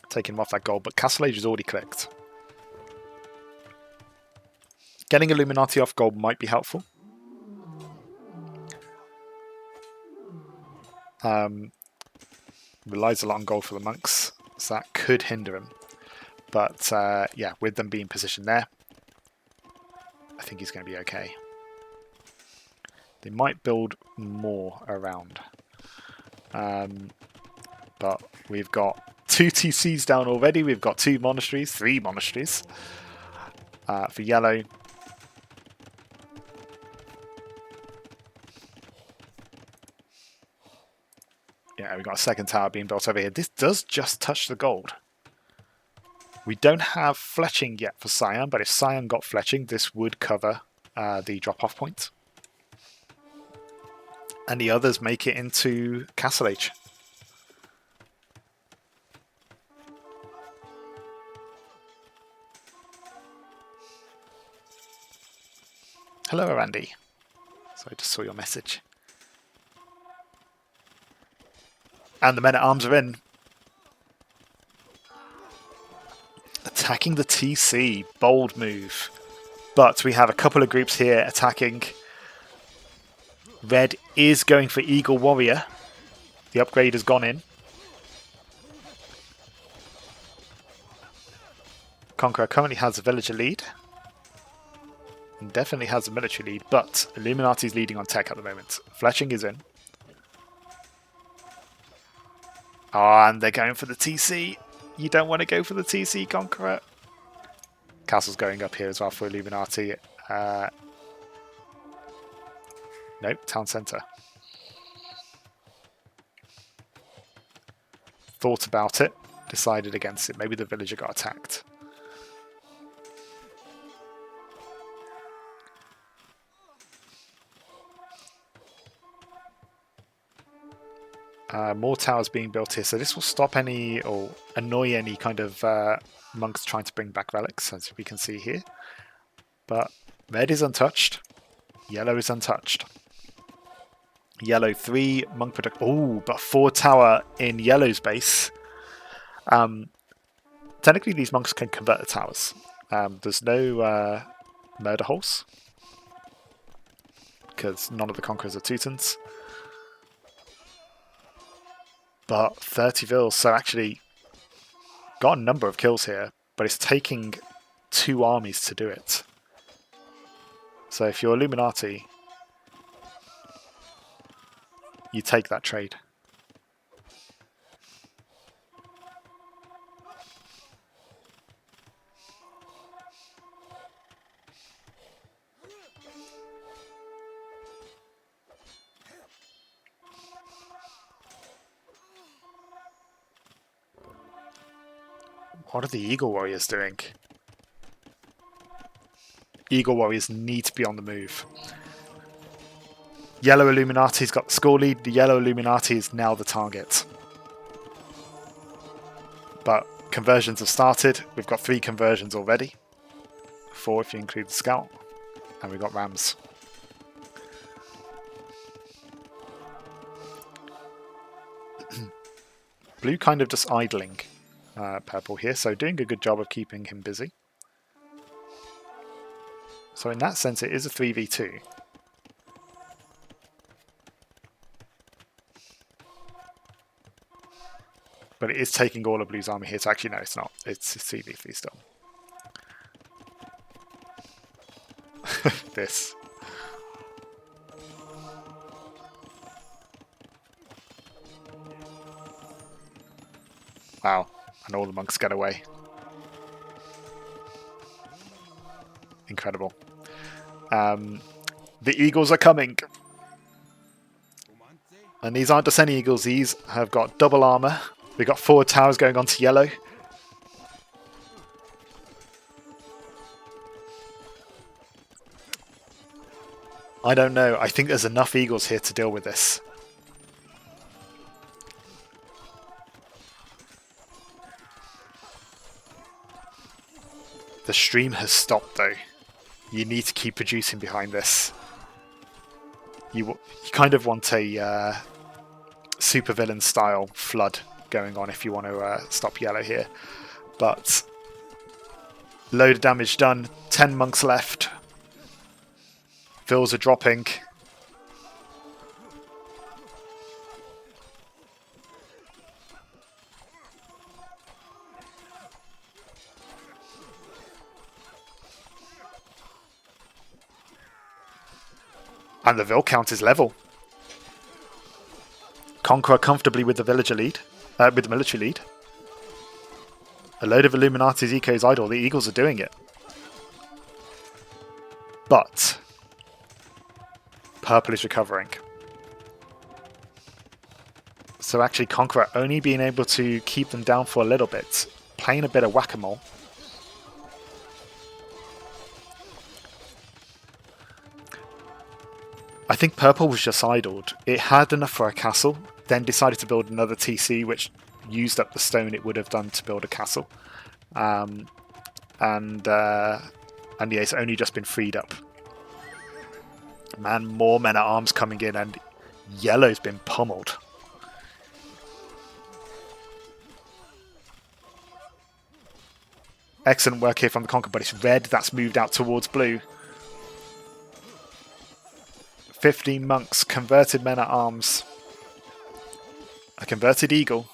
Taking him off that gold, but Castle Age is already clicked. Getting Illuminati off gold might be helpful. Relies a lot on gold for the monks, so that could hinder him. But yeah, with them being positioned there, I think he's going to be okay. They might build more around. But we've got 2 TCs down already. We've got 2 monasteries, 3 monasteries for yellow. Yeah, we've got a second tower being built over here. This does just touch the gold. We don't have fletching yet for Scion, but if Scion got fletching, this would cover the drop-off point. And the others make it into Castle Age. Hello, Randy. So I just saw your message. And the men-at-arms are in. Attacking the TC. Bold move. But we have a couple of groups here attacking. Red is going for Eagle Warrior. The upgrade has gone in. Conqueror currently has a villager lead. And definitely has a military lead, but Illuminati is leading on tech at the moment. Fletching is in. Oh, and they're going for the TC. You don't want to go for the TC, Conqueror. Castle's going up here as well for Illuminati. Nope, town centre. Thought about it, decided against it. Maybe the villager got attacked. More towers being built here, so this will stop any or annoy any kind of monks trying to bring back relics, as we can see here. But red is untouched, yellow is untouched. Yellow 3 monk product. Oh, but 4 tower in yellow's base. Technically, these monks can convert the towers. There's no murder holes because none of the conquerors are Teutons. But 30 vills, so actually got a number of kills here, but it's taking 2 armies to do it. So if you're Illuminati, you take that trade. What are the Eagle Warriors doing? Eagle Warriors need to be on the move. Yellow Illuminati's got the score lead. The yellow Illuminati is now the target. But conversions have started. We've got 3 conversions already. 4 if you include the scout. And we've got rams. Blue kind of just idling purple here, so doing a good job of keeping him busy. So in that sense, it is a 3v2. But it is taking all of Blue's army here, so actually no, it's not. It's a 3v3 still. This. Wow, and all the monks get away. Incredible. The eagles are coming. And these aren't just any eagles, these have got double armor. We've got 4 towers going on to yellow. I don't know. I think there's enough eagles here to deal with this. The stream has stopped though. You need to keep producing behind this. You kind of want a supervillain style flood going on if you want to stop yellow here. But load of damage done. 10 monks left. Vills are dropping. And the Vill count is level. Conqueror comfortably with the villager lead, with the military lead. A load of Illuminati's eco's idle. The eagles are doing it. But purple is recovering. So actually Conqueror only being able to keep them down for a little bit. Playing a bit of whack-a-mole. I think purple was just idled. It had enough for a castle, then decided to build another TC, which used up the stone it would have done to build a castle. And yeah, it's only just been freed up. Man, more men at arms coming in, and yellow's been pummeled. Excellent work here from the Conqueror, but it's red that's moved out towards blue. 15 monks, converted men at arms. A converted eagle.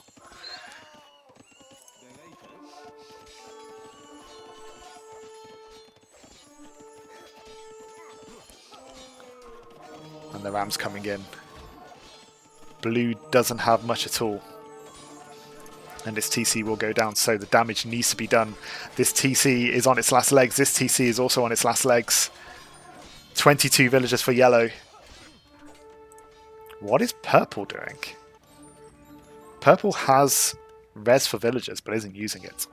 And the rams coming in. Blue doesn't have much at all. And this TC will go down, so the damage needs to be done. This TC is on its last legs. This TC is also on its last legs. 22 villagers for yellow. What is purple doing? Purple has res for villagers, but isn't using it.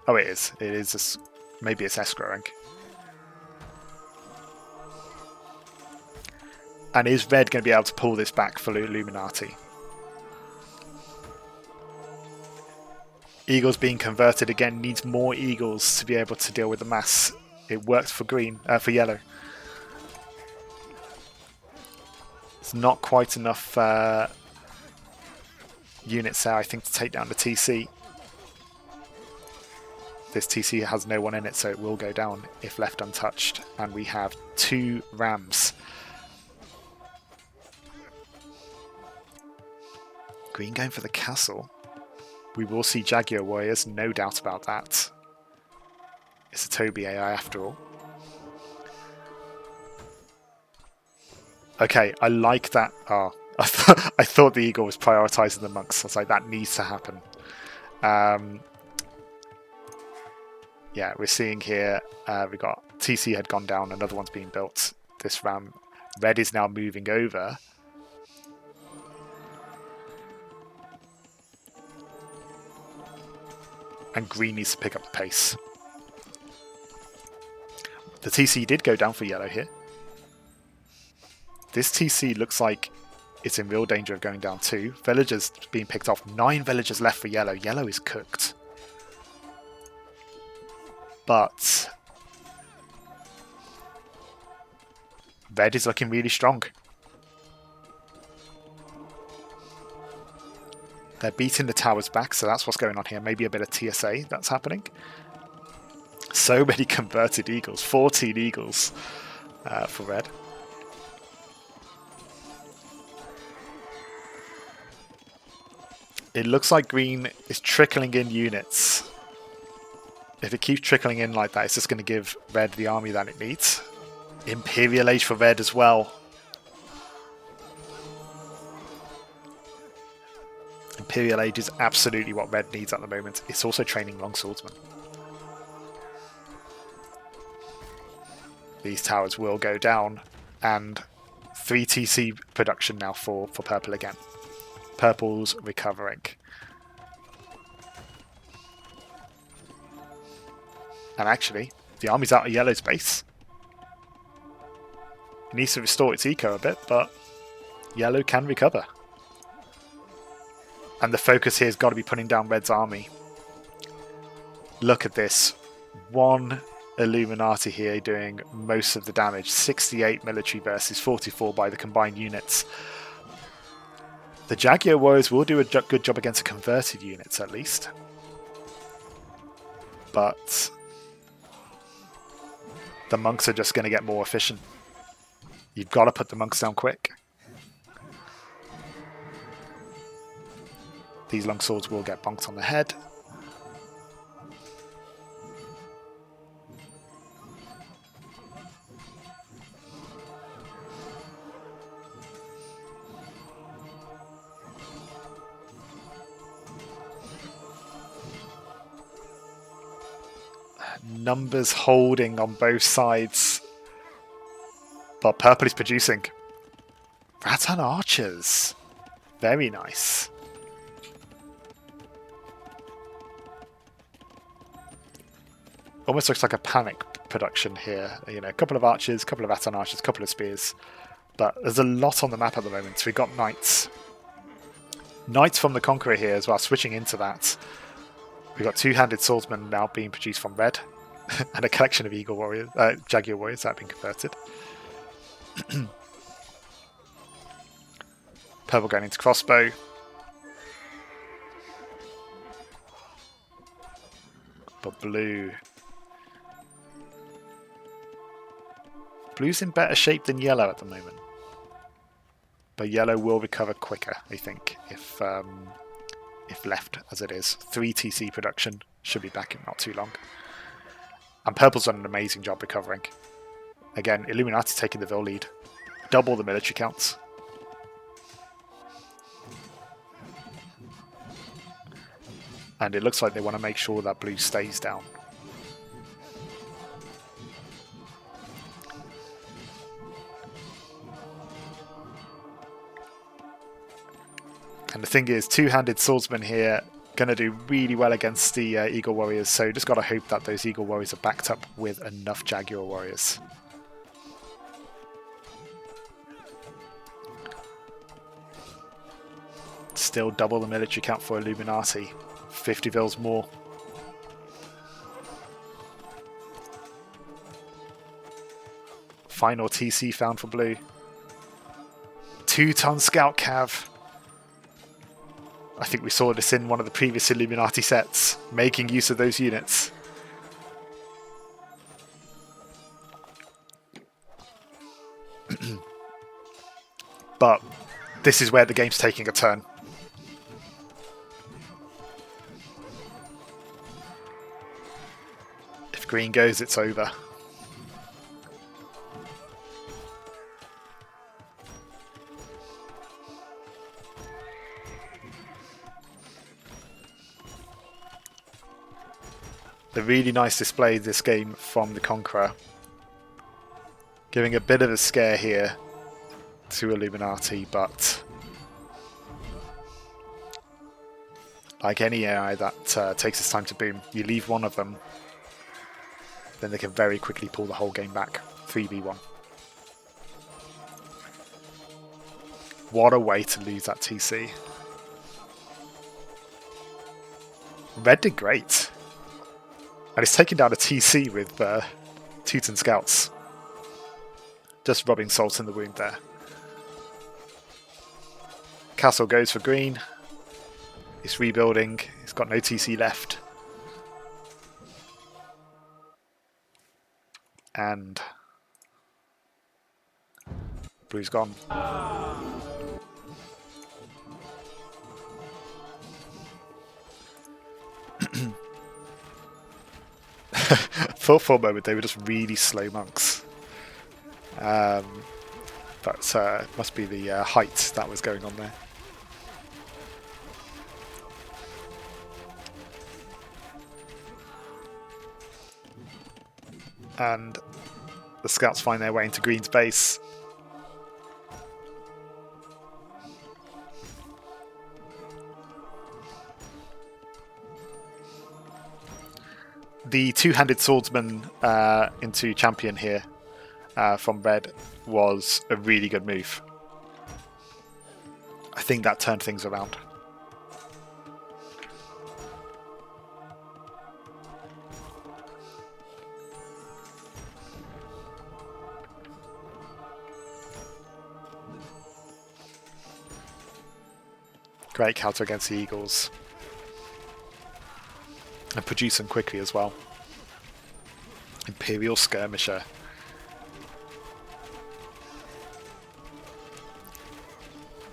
Oh, it is. It is just, maybe it's escrowing. And is red going to be able to pull this back for Illuminati? Eagles being converted again needs more eagles to be able to deal with the mass. It worked for green, for yellow. It's not quite enough units there, I think, to take down the TC. This TC has no one in it, so it will go down if left untouched. And we have 2 rams. Green going for the castle. We will see Jaguar warriors, no doubt about that. It's a Toby AI after all. Okay, I like that. Oh, I thought the eagle was prioritizing the monks. I was like, that needs to happen. Yeah, we're seeing here, we got TC had gone down, another one's being built. This ram, red is now moving over. And green needs to pick up the pace. The TC did go down for yellow here. This TC looks like it's in real danger of going down too. Villagers being picked off. 9 villagers left for yellow. Yellow is cooked. But red is looking really strong. They're beating the towers back, so that's what's going on here. Maybe a bit of TSA that's happening. So many converted eagles. 14 eagles for red. It looks like green is trickling in units. If it keeps trickling in like that, it's just going to give red the army that it needs. Imperial Age for red as well. Imperial Age is absolutely what red needs at the moment. It's also training longswordsmen. These towers will go down, and 3 TC production now for purple again. Purple's recovering. And actually, the army's out of yellow's base. It needs to restore its eco a bit, but yellow can recover. And the focus here has got to be putting down red's army. Look at this. 1 Illuminati here doing most of the damage. 68 military versus 44 by the combined units. The Jaguar Warriors will do a good job against the converted units at least. But the monks are just going to get more efficient. You've got to put the monks down quick. These longswords will get bonked on the head. Numbers holding on both sides. But purple is producing. Rattan archers. Very nice. Almost looks like a panic production here. You know, a couple of archers, a couple of Rattan archers, a couple of spears. But there's a lot on the map at the moment. So we've got knights. Knights from the Conqueror here as well, switching into that. We've got 2-handed swordsmen now being produced from red. And a collection of Eagle Warriors, Jaguar Warriors that have been converted. Purple going into crossbow. But blue's in better shape than yellow at the moment. But yellow will recover quicker, I think, if left as it is. 3 TC production should be back in not too long. And purple's done an amazing job recovering. Again, Illuminati taking the Vil lead. Double the military counts. And it looks like they want to make sure that blue stays down. And the thing is, 2-handed swordsmen here going to do really well against the Eagle Warriors, so just got to hope that those Eagle Warriors are backed up with enough Jaguar Warriors. Still double the military count for Illuminati. 50 Vils more. Final TC found for blue. 2-ton scout cav. I think we saw this in one of the previous Illuminati sets, making use of those units. But this is where the game's taking a turn. If green goes, it's over. A really nice display this game from the Conqueror. Giving a bit of a scare here to Illuminati, but like any AI that takes its time to boom, you leave one of them then they can very quickly pull the whole game back. 3v1. What a way to lose that TC. Red did great. And he's taking down a TC with Teuton Scouts. Just rubbing salt in the wound there. Castle goes for green. He's rebuilding. He's got no TC left. And blue's gone. For a moment, they were just really slow monks. But must be the height that was going on there. And the scouts find their way into green's base. The two-handed swordsman into champion here from red was a really good move. I think that turned things around. Great counter against the Eagles. And produce them quickly as well. Imperial Skirmisher.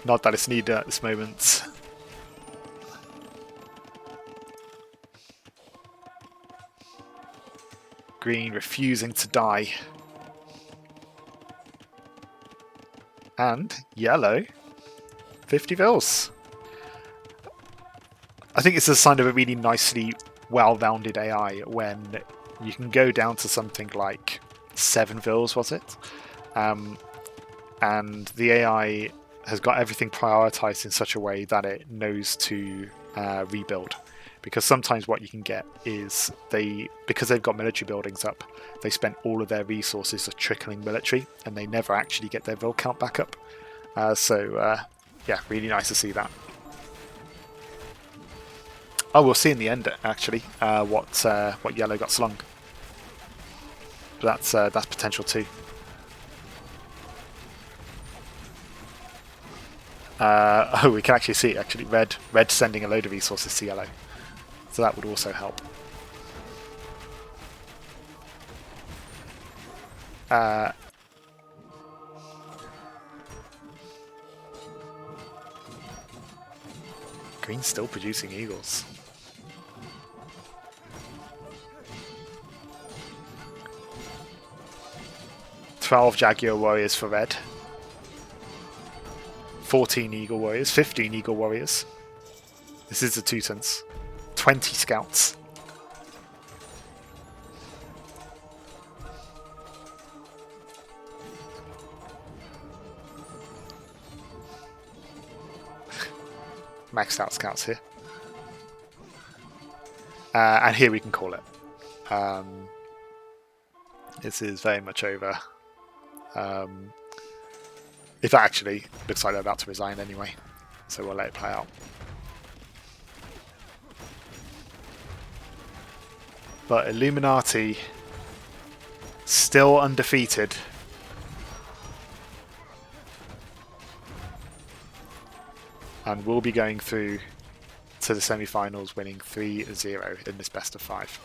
Not that it's needed at this moment. Green refusing to die. And yellow, 50 vils. I think it's a sign of a really nicely well-rounded AI when you can go down to something like 7 vils, was it? And the AI has got everything prioritized in such a way that it knows to rebuild. Because sometimes what you can get is because they've got military buildings up, they spend all of their resources trickling military, and they never actually get their vil count back up. Yeah, really nice to see that. Oh, we'll see in the end actually what yellow got slung. But that's potential too. Oh, we can actually see it actually. Red sending a load of resources to yellow, so that would also help. Green's still producing eagles. "12 Jaguar warriors for red. 14 eagle warriors, 15 eagle warriors. This is the Teutons. 20 scouts. Maxed out scouts here. And here we can call it. This is very much over. If actually looks like they're about to resign anyway, so we'll let it play out. But Illuminati still undefeated. And will be going through to the semi-finals, winning 3-0 in this best of 5.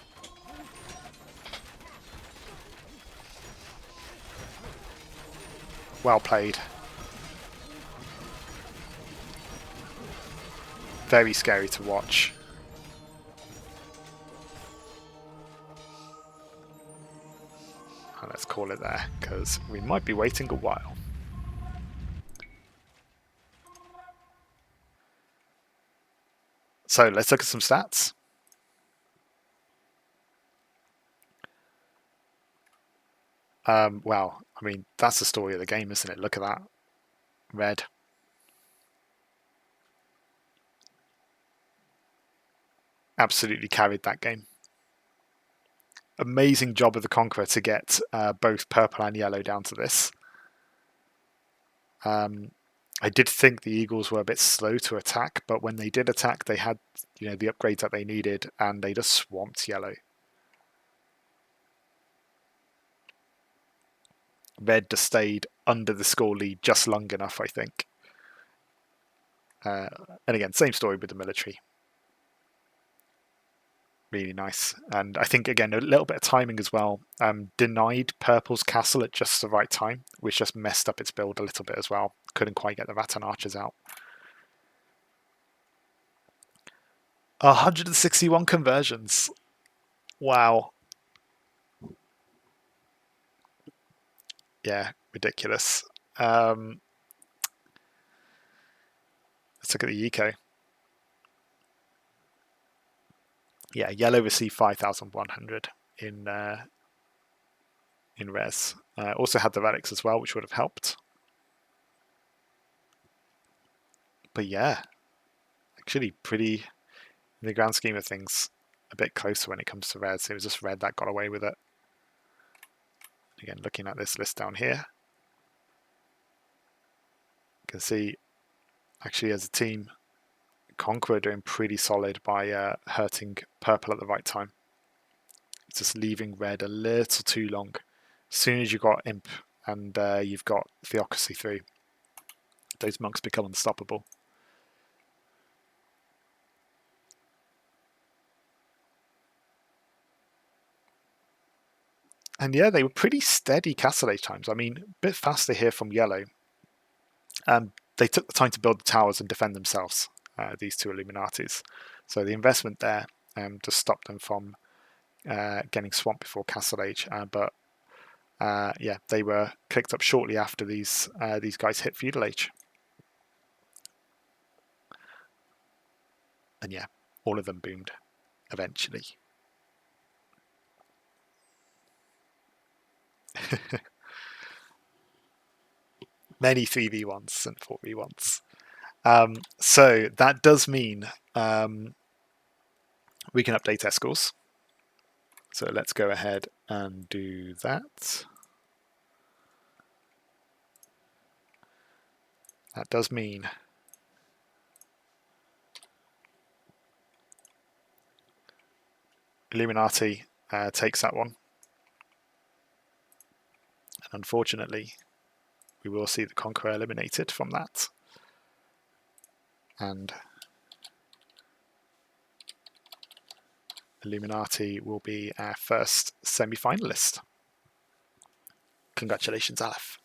Well played. Very scary to watch. And let's call it there, because we might be waiting a while. So let's look at some stats. Well, I mean, that's the story of the game, isn't it? Look at that. Red. Absolutely carried that game. amazing job of the Conqueror to get both purple and yellow down to this. I did think the Eagles were a bit slow to attack, but when they did attack, they had, the upgrades that they needed, and they just swamped yellow. Red just stayed under the score lead just long enough, I think. And again, same story with the military. Really nice. And I think, again, a little bit of timing as well. Denied Purple's castle at just the right time, which just messed up its build a little bit as well. Couldn't quite get the Rattan archers out. 161 conversions. Wow. Yeah, ridiculous. Let's look at the eco. Yeah, yellow received 5,100 in res. Also had the relics as well, which would have helped. But yeah, actually pretty, in the grand scheme of things, a bit closer when it comes to res. It was just red that got away with it. Again, looking at this list down here, you can see actually as a team, Conqueror doing pretty solid by hurting purple at the right time. It's just leaving red a little too long. As soon as you've got Imp and you've got Theocracy through, those monks become unstoppable. And yeah, they were pretty steady castle age times. I mean, a bit faster here from yellow. They took the time to build the towers and defend themselves, these two Illuminatis. So the investment there just stopped them from getting swamped before castle age. But yeah, they were clicked up shortly after these guys hit feudal age. And yeah, all of them boomed eventually. Many 3v1s and 4v1s. So that does mean we can update our scores. So let's go ahead and do that. That does mean Illuminati takes that one. And unfortunately, we will see the Conqueror eliminated from that. And Illuminati will be our first semi-finalist. Congratulations, Aleph.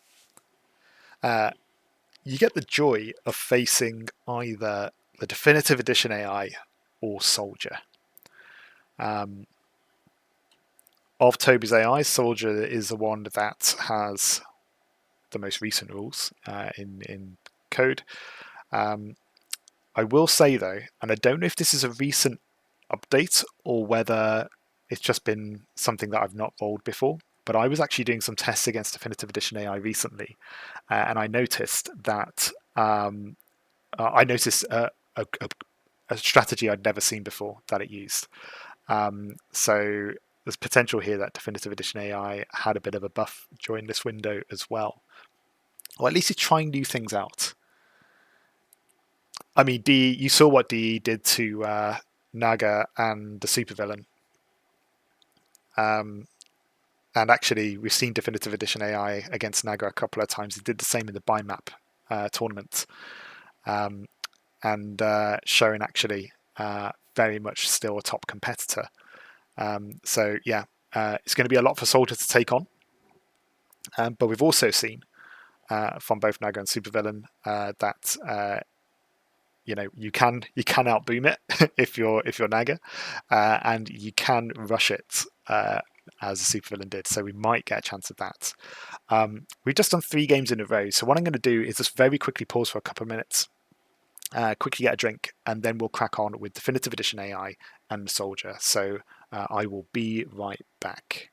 You get the joy of facing either the Definitive Edition AI or Soldier. Of Toby's AI, Soldier is the one that has the most recent rules in code. I will say though, and I don't know if this is a recent update or whether it's just been something that I've not rolled before, but I was actually doing some tests against Definitive Edition AI recently, and I noticed that a strategy I'd never seen before that it used. So there's potential here that Definitive Edition AI had a bit of a buff during this window as well. Or at least he's trying new things out. I mean, you saw what DE did to Naga and the supervillain. And actually, we've seen Definitive Edition AI against Naga a couple of times. It did the same in the Bimap tournament. And showing actually very much still a top competitor. So yeah, it's going to be a lot for Soldier to take on. But we've also seen from both Naga and Supervillain that you can outboom it if you're Naga, and you can rush it as a Supervillain did. So we might get a chance of that. We've just done 3 games in a row. So what I'm going to do is just very quickly pause for a couple of minutes. Quickly get a drink, and then we'll crack on with Definitive Edition AI and Soldier. So I will be right back.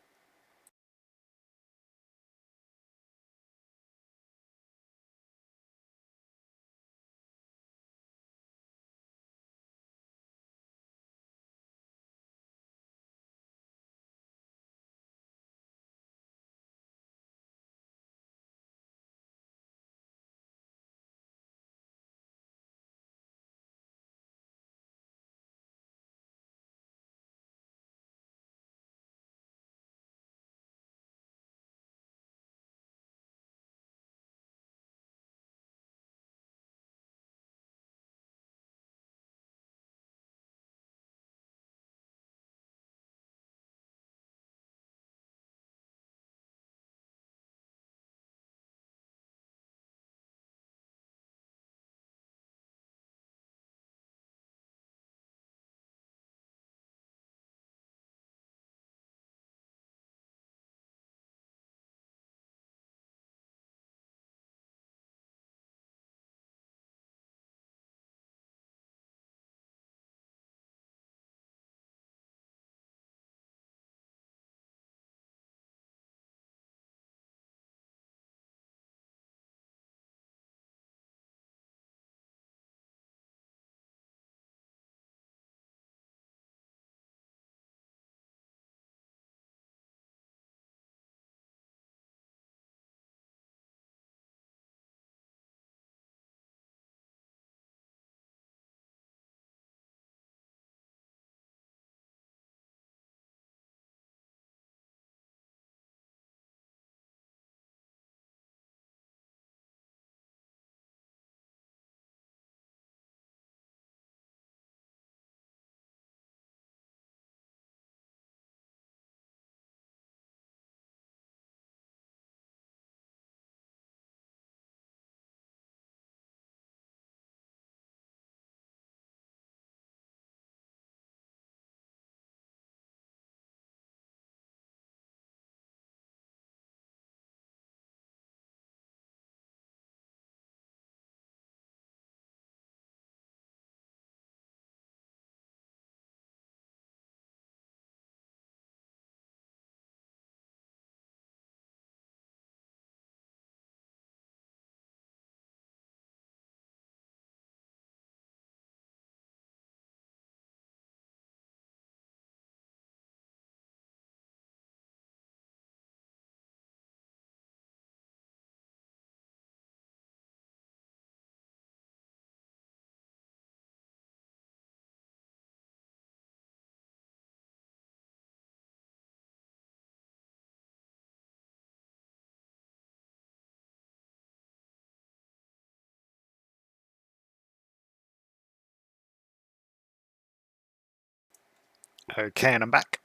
Okay, and I'm back.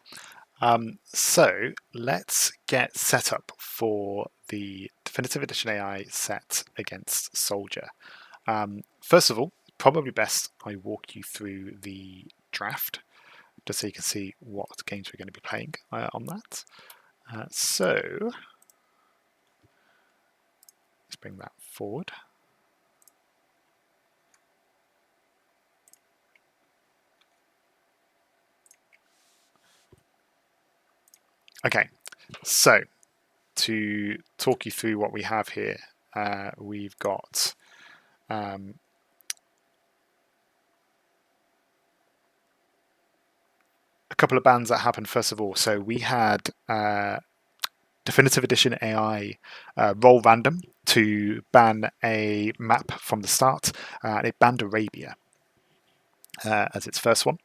So let's get set up for the Definitive Edition AI set against Soldier. First of all, probably best I walk you through the draft just so you can see what games we're going to be playing on that. So let's bring that forward. Okay, so to talk you through what we have here, we've got a couple of bans that happened first of all. So we had Definitive Edition AI roll random to ban a map from the start, and it banned Arabia as its first one.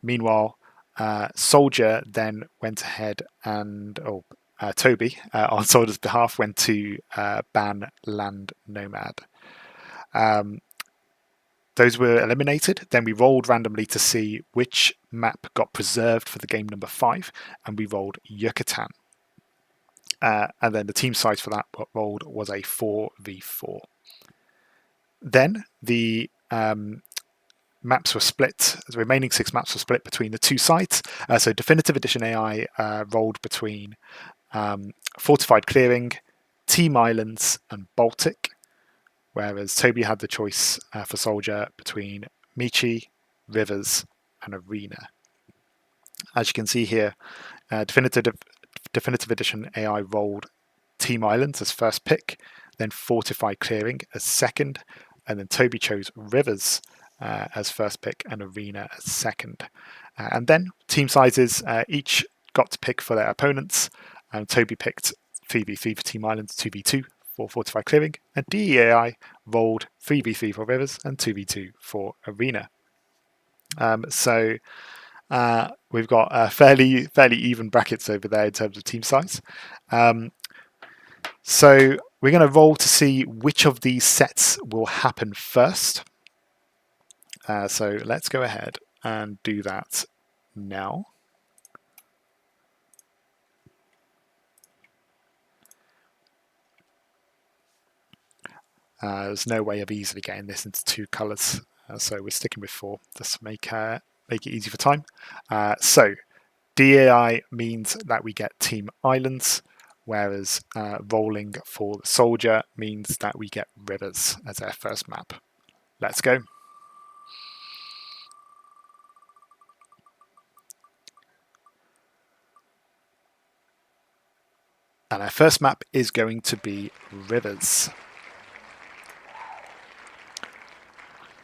Meanwhile, Soldier then went ahead and, Toby, on Soldier's behalf, went to ban Land Nomad. Those were eliminated. Then we rolled randomly to see which map got preserved for the game number 5, and we rolled Yucatan. And then the team size for that rolled was a 4v4. Then the maps were split. The remaining 6 maps were split between the two sides. So Definitive Edition AI rolled between Fortified Clearing, Team Islands, and Baltic, whereas Toby had the choice for Soldier between Michi, Rivers, and Arena. As you can see here, Definitive Edition AI rolled Team Islands as first pick, then Fortified Clearing as second, and then Toby chose Rivers as first pick and Arena as second. And then team sizes each got to pick for their opponents. Toby picked 3v3 for Team Islands, 2v2 for Fortified Clearing, and DEAI rolled 3v3 for Rivers and 2v2 for Arena. So we've got fairly even brackets over there in terms of team size. So we're going to roll to see which of these sets will happen first. So let's go ahead and do that now. There's no way of easily getting this into 2 colours, so we're sticking with 4 just to make it easy for time. So DAI means that we get Team Islands, whereas rolling for the Soldier means that we get Rivers as our first map. Let's go. And our first map is going to be Rivers.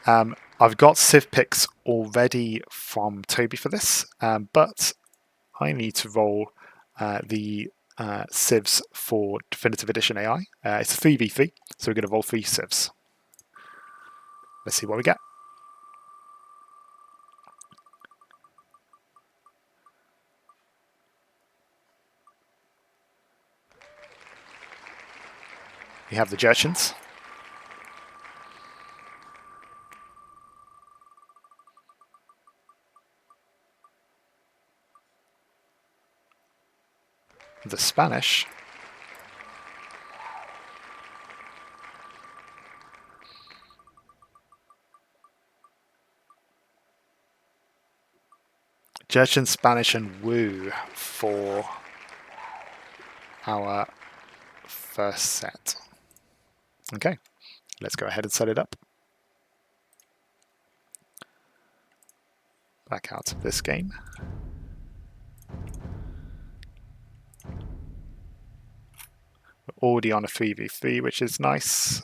I've got Civ picks already from Toby for this, but I need to roll the Civs for Definitive Edition AI. It's a 3v3, so we're going to roll 3 Civs. Let's see what we get. We have the Jerchins. The Spanish. Jerchin, Spanish, and Woo for our first set. Okay, let's go ahead and set it up. Back out of this game. We're already on a 3v3, which is nice.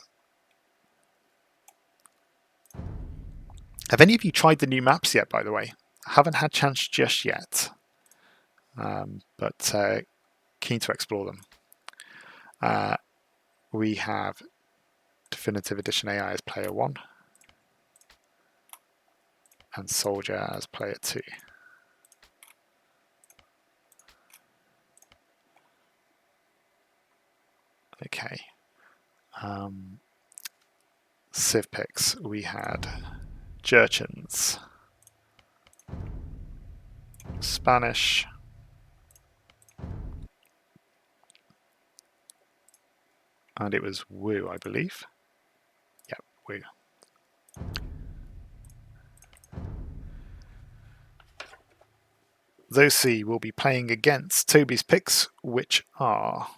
Have any of you tried the new maps yet, by the way? I haven't had a chance just yet, but keen to explore them. We have Definitive Edition AI as player 1 and Soldier as player 2. Okay. Civ picks, we had Jerchins, Spanish. And it was Wu, I believe. Yep, Wu. Those three will be playing against Toby's picks, which are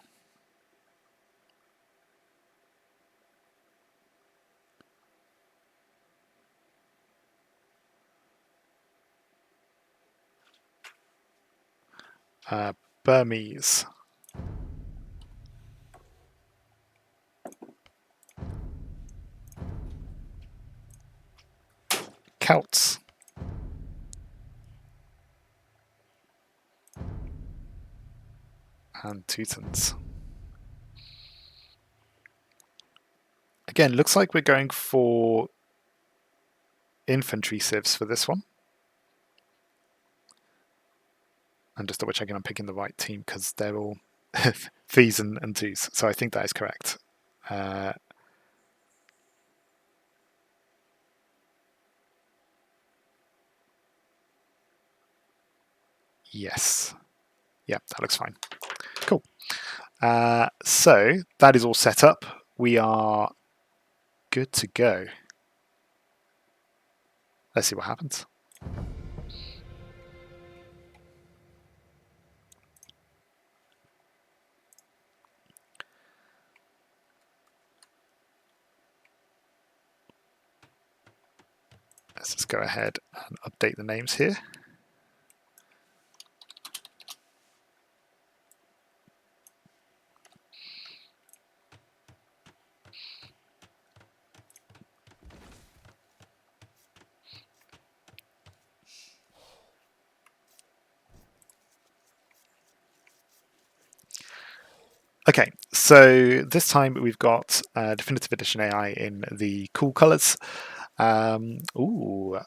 Burmese, Celts, and Teutons. Again, looks like we're going for infantry civs for this one. I'm just double checking I'm picking the right team because they're all threes and twos. So I think that is correct. Yes. Yeah, that looks fine. Cool. So that is all set up. We are good to go. Let's see what happens. Let's just go ahead and update the names here. Okay, so this time we've got Definitive Edition AI in the cool colors. Ooh,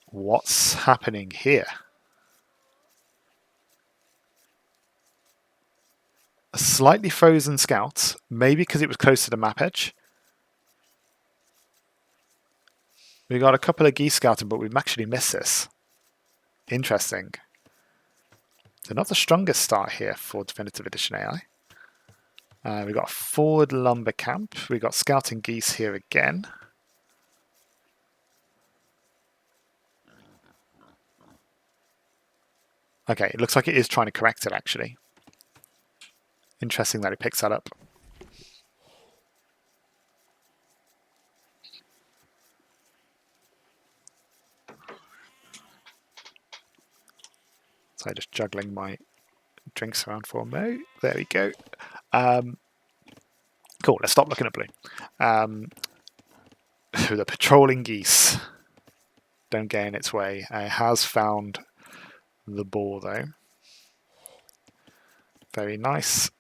what's happening here? A slightly frozen scout, maybe because it was close to the map edge. We got a couple of geese scouting, but we've actually missed this. Interesting. So not the strongest start here for Definitive Edition AI. We've got a forward lumber camp. We've got scouting geese here again. Okay, it looks like it is trying to correct it, actually. Interesting that it picks that up. So just juggling my drinks around for a mo. There we go. Cool, let's stop looking at blue. The patrolling geese don't get in its way. It has found the boar, though. Very nice.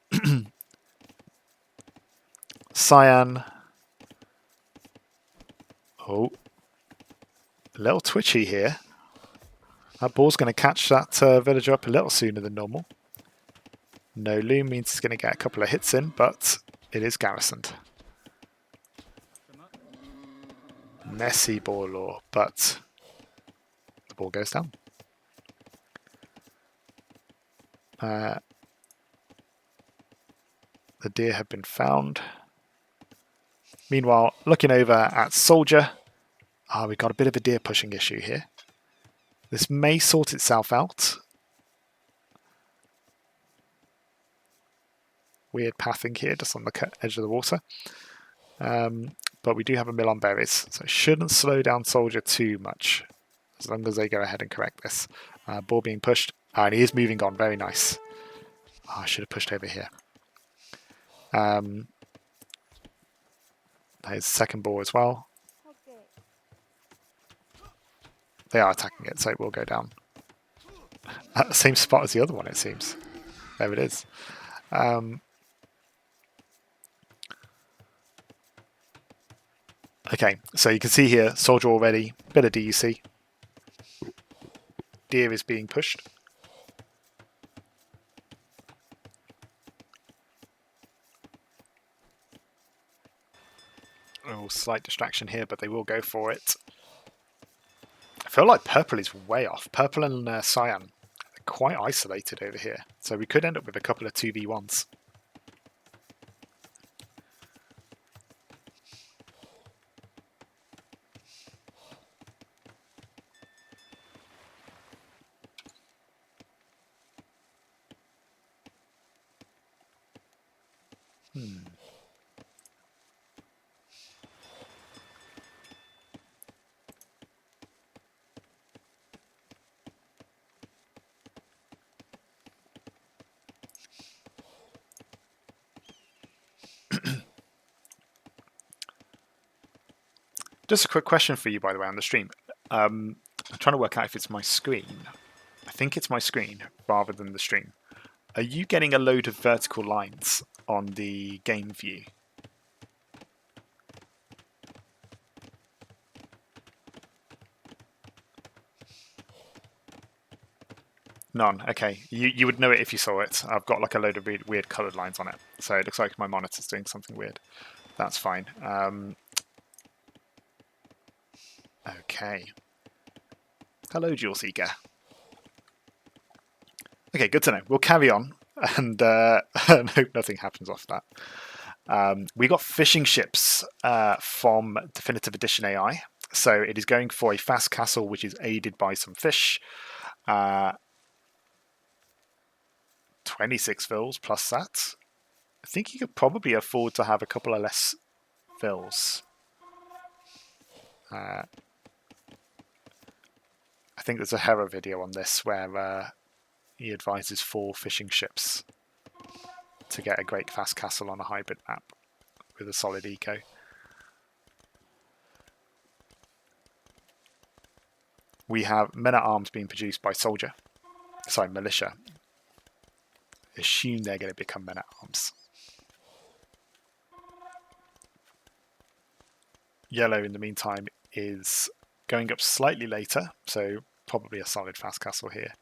Cyan. Oh, a little twitchy here. That boar's going to catch that villager up a little sooner than normal. No loom means it's going to get a couple of hits in, but it is garrisoned. Messy boar law, but the ball goes down. The deer have been found. Meanwhile, looking over at soldier, we've got a bit of a deer pushing issue here. This may sort itself out. Weird pathing here, just on the edge of the water. But we do have a mill on berries, so it shouldn't slow down soldier too much, as long as they go ahead and correct this. Ball being pushed, and he is moving on, very nice. I should have pushed over here. There's second ball as well. They are attacking it, so it will go down. At the same spot as the other one, it seems. There it is. Okay, so you can see here, soldier already, bit of DUC. Deer is being pushed. Oh, slight distraction here, but they will go for it. feel like purple is way off. Purple and cyan are quite isolated over here. So we could end up with a couple of 2v1s. Just a quick question for you, by the way, on the stream. I'm trying to work out if it's my screen. I think it's my screen rather than the stream. Are you getting a load of vertical lines on the game view? None. Okay. You would know it if you saw it. I've got like a load of weird coloured lines on it. So it looks like my monitor's doing something weird. That's fine. Okay. Hello, Jewel Seeker. Okay, good to know. We'll carry on and hope nothing happens off that. We got fishing ships from Definitive Edition AI. So it is going for a fast castle, which is aided by some fish. 26 fills plus that. I think you could probably afford to have a couple of less fills. I think there's a Hera video on this where he advises 4 fishing ships to get a great fast castle on a hybrid map with a solid eco. We have men-at-arms being produced by militia. Assume they're going to become men-at-arms. Yellow, in the meantime, is going up slightly later, so probably a solid fast castle here.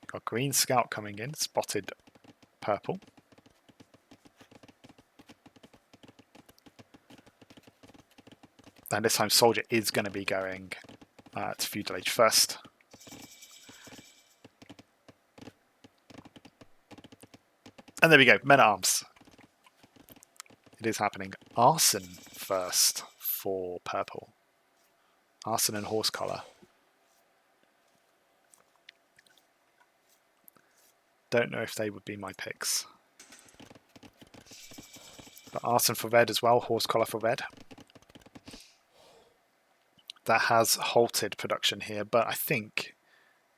Got green scout coming in, spotted purple. And this time soldier is going to be going to feudal age first. And there we go, men-at-arms. It is happening. Arson first for purple. Arson and horse collar. Don't know if they would be my picks. But arson for red as well, horse collar for red. That has halted production here, but I think...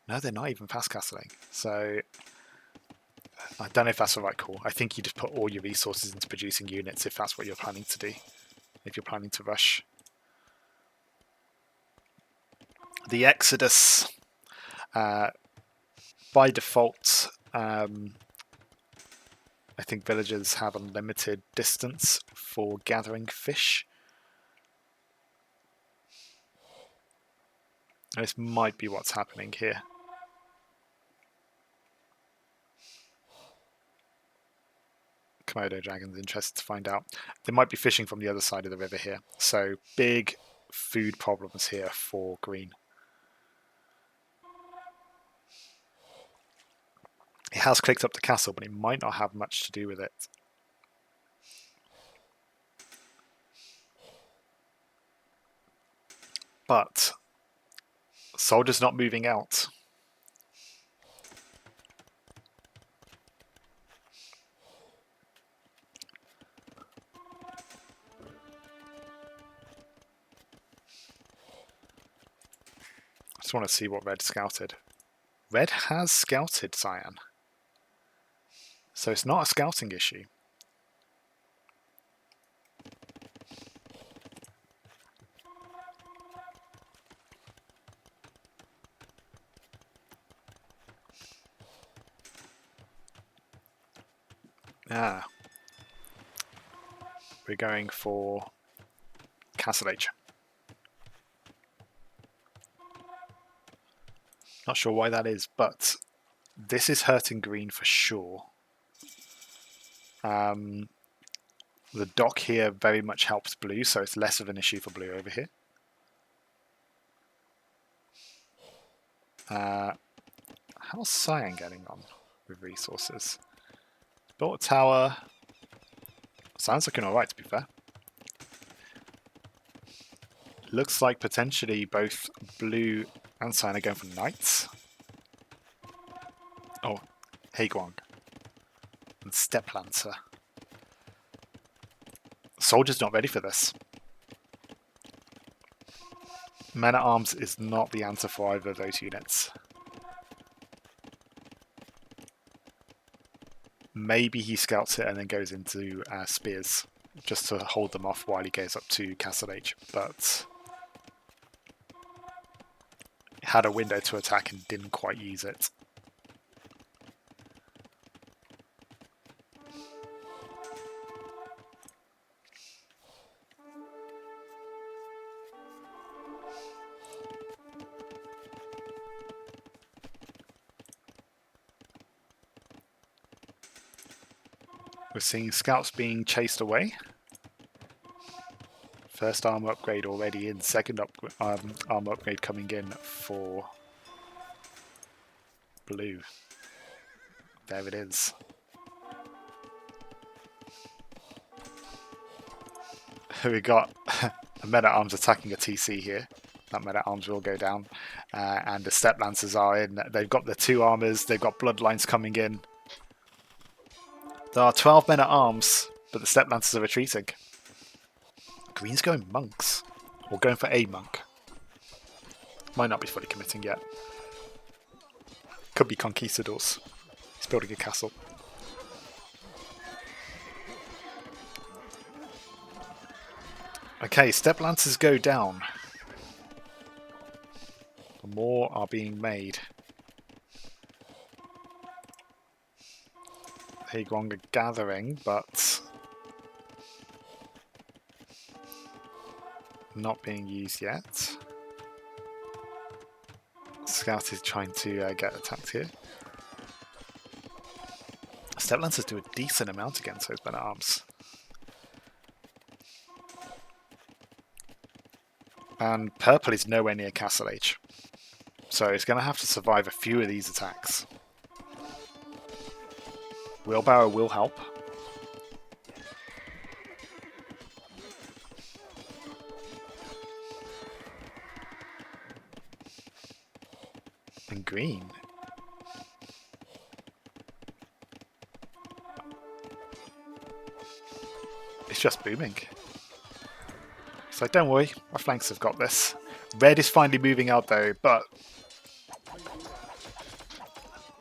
No, they're not even fast castling. So I don't know if that's the right call. I think you just put all your resources into producing units if that's what you're planning to do. If you're planning to rush. The Exodus, by default, I think villagers have unlimited distance for gathering fish. This might be what's happening here. Komodo dragon's interested to find out. They might be fishing from the other side of the river here. So big food problems here for green. It has clicked up the castle, but it might not have much to do with it. But soldiers not moving out. I just want to see what red scouted. Red has scouted cyan. So it's not a scouting issue. We're going for Castle Age. Not sure why that is, but this is hurting green for sure. The dock here very much helps blue, so it's less of an issue for blue over here. How's Cyan getting on with resources? Built a tower. Sounds looking alright, to be fair. Looks like potentially both blue and Cyan are going for knights. Oh, Haeguang. And Step Lancer. Soldier's not ready for this. Men-at-Arms is not the answer for either of those units. Maybe he scouts it and then goes into spears just to hold them off while he goes up to Castle H, but had a window to attack and didn't quite use it. We're seeing scouts being chased away. First armor upgrade already in, second armor upgrade coming in for blue. There it is. We got a men-at-arms attacking a TC here. That men-at-arms will go down. And the Step Lancers are in. They've got the 2 armors, they've got bloodlines coming in. There are 12 men-at-arms, but the Step Lancers are retreating. Green's going monks. Or going for a monk. Might not be fully committing yet. Could be conquistadors. He's building a castle. Okay, Step Lancers go down. More are being made. Haeguang are gathering, but not being used yet. Scout is trying to get attacked here. Step Lancers do a decent amount against those men-at-arms. And purple is nowhere near Castle H. So it's going to have to survive a few of these attacks. Wheelbarrow will help. And green. It's just booming. So don't worry, our flanks have got this. Red is finally moving out though, but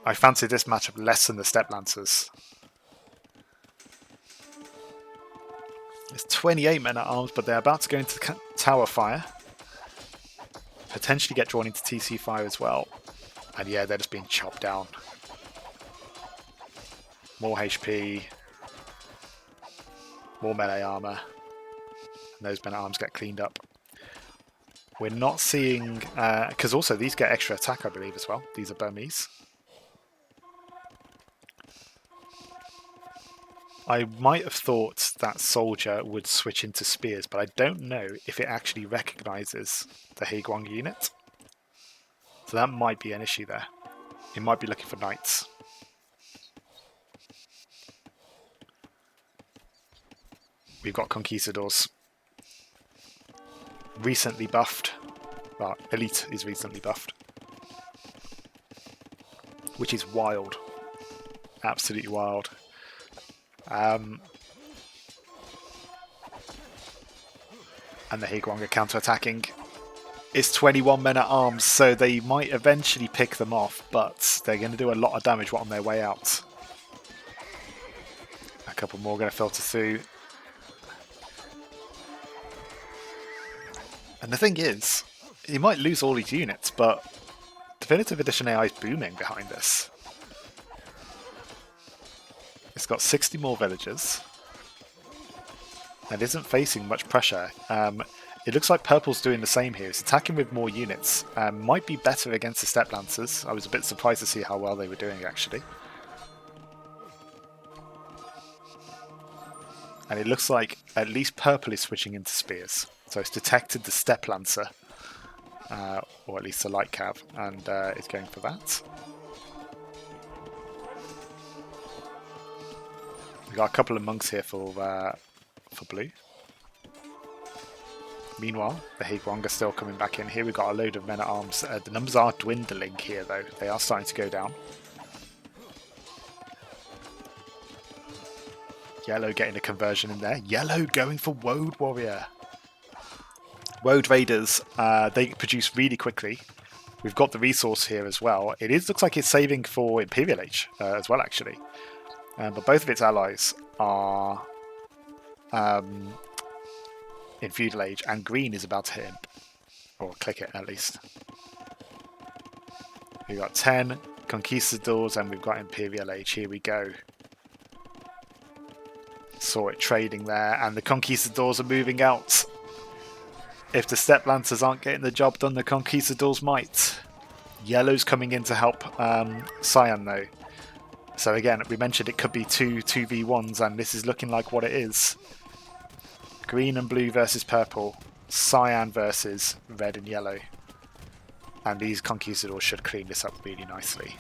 I fancy this matchup less than the Step Lancers. It's 28 men-at-arms, but they're about to go into tower fire. Potentially get drawn into TC fire as well. And yeah, they're just being chopped down. More HP. More melee armor. And those men-at-arms get cleaned up. We're not seeing... because also these get extra attack, I believe, as well. These are Burmese. I might have thought that soldier would switch into spears, but I don't know if it actually recognises the Haeguang unit. So that might be an issue there. It might be looking for knights. We've got conquistadors. Recently buffed. Well, elite is recently buffed. Which is wild. Absolutely wild. And the Haeguang are counter-attacking. It's 21 men-at-arms, so they might eventually pick them off, but they're going to do a lot of damage on their way out. A couple more going to filter through. And the thing is, he might lose all his units, but Definitive Edition AI is booming behind this. It's got 60 more villagers and isn't facing much pressure. It looks like purple's doing the same here. It's attacking with more units. Might be better against the Step Lancers. I was a bit surprised to see how well they were doing, actually. And it looks like at least purple is switching into spears. So it's detected the Step Lancer, or at least the light cav, and it's going for that. We've got a couple of monks here for blue. Meanwhile, the Haegwang are still coming back in. Here we've got a load of men-at-arms. The numbers are dwindling here, though. They are starting to go down. Yellow getting a conversion in there. Yellow going for Woad Warrior. Woad Raiders, they produce really quickly. We've got the resource here as well. It looks like it's saving for Imperial Age as well, actually. But both of its allies are in Feudal Age, and green is about to hit Imp. Or click it, at least. We've got 10 Conquistadors, and we've got Imperial Age. Here we go. Saw it trading there, and the Conquistadors are moving out. If the Step Lancers aren't getting the job done, the Conquistadors might. Yellow's coming in to help Cyan, though. So again, we mentioned it could be 2v1s, and this is looking like what it is. Green and blue versus purple. Cyan versus red and yellow. And these Conquistadors should clean this up really nicely.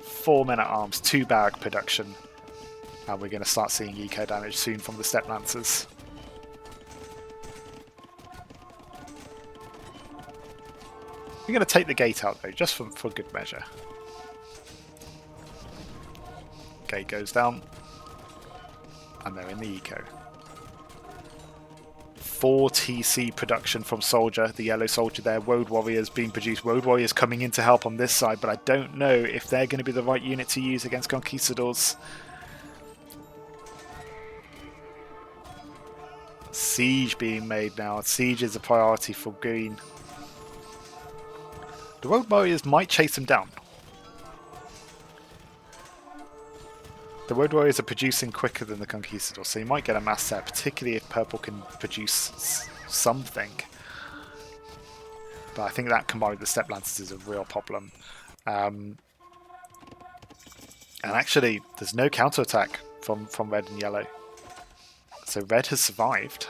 4 men-at-arms, 2 barrack production. And we're going to start seeing eco damage soon from the Step Lancers. We're going to take the gate out, though, just for good measure. Gate goes down. And they're in the eco. 4 TC production from Soldier, the yellow soldier there. Woad Warriors being produced. Woad Warriors coming in to help on this side, but I don't know if they're going to be the right unit to use against Conquistadors. Siege being made now. Siege is a priority for green. The Woad Warriors might chase them down. The Woad Warriors are producing quicker than the Conquistadors, so you might get a mass set, particularly if purple can produce something. But I think that combined with the Step Lancers is a real problem. And actually, there's no counterattack from red and yellow. So red has survived.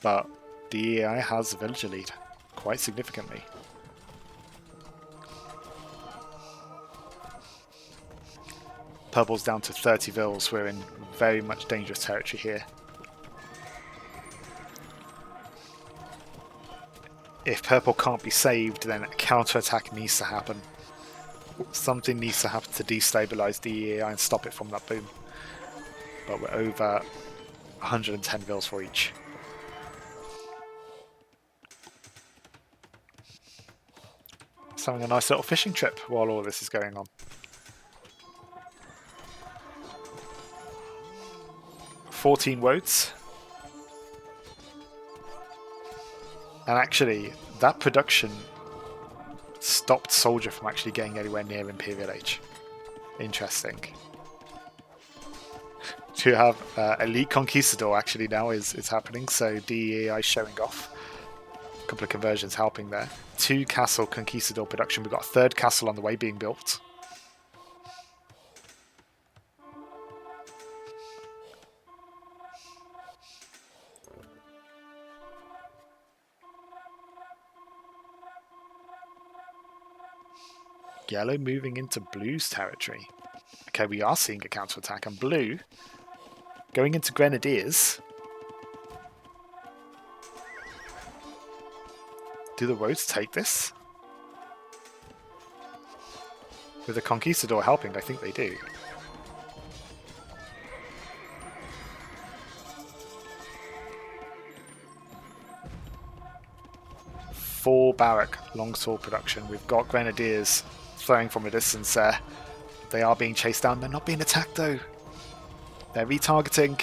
But the EAI has the villager lead quite significantly. Purple's down to 30 vills. We're in very much dangerous territory here. If purple can't be saved, then a counter-attack needs to happen. Something needs to happen to destabilise the EAI and stop it from that boom. But we're over 110 vills for each. It's having a nice little fishing trip while all this is going on. 14 woads. And actually, that production stopped Soldier from actually getting anywhere near Imperial Age. Interesting. To have Elite Conquistador actually now is happening, so DEI showing off. A couple of conversions helping there. 2 castle Conquistador production. We've got a 3rd castle on the way being built. Yellow moving into blue's territory. Okay, we are seeing a counterattack, and blue going into Grenadiers. Do the Woads take this? With the Conquistador helping, I think they do. Four barrack longsword production. We've got Grenadiers throwing from a distance there. They are being chased down. They're not being attacked though. They're retargeting.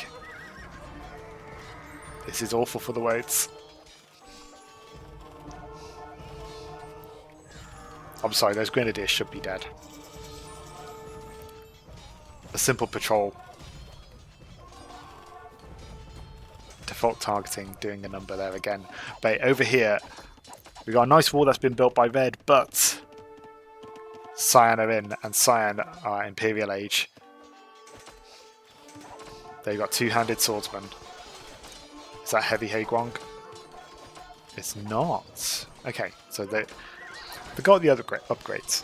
This is awful for the Woads. I'm sorry, those Grenadiers should be dead. A simple patrol. Default targeting, doing a number there again. But over here, we got a nice wall that's been built by red, but Cyan are in, and Cyan are Imperial Age. They got two-handed swordsman. Is that heavy Haegwang? It's not. Okay, so they got the other upgrades.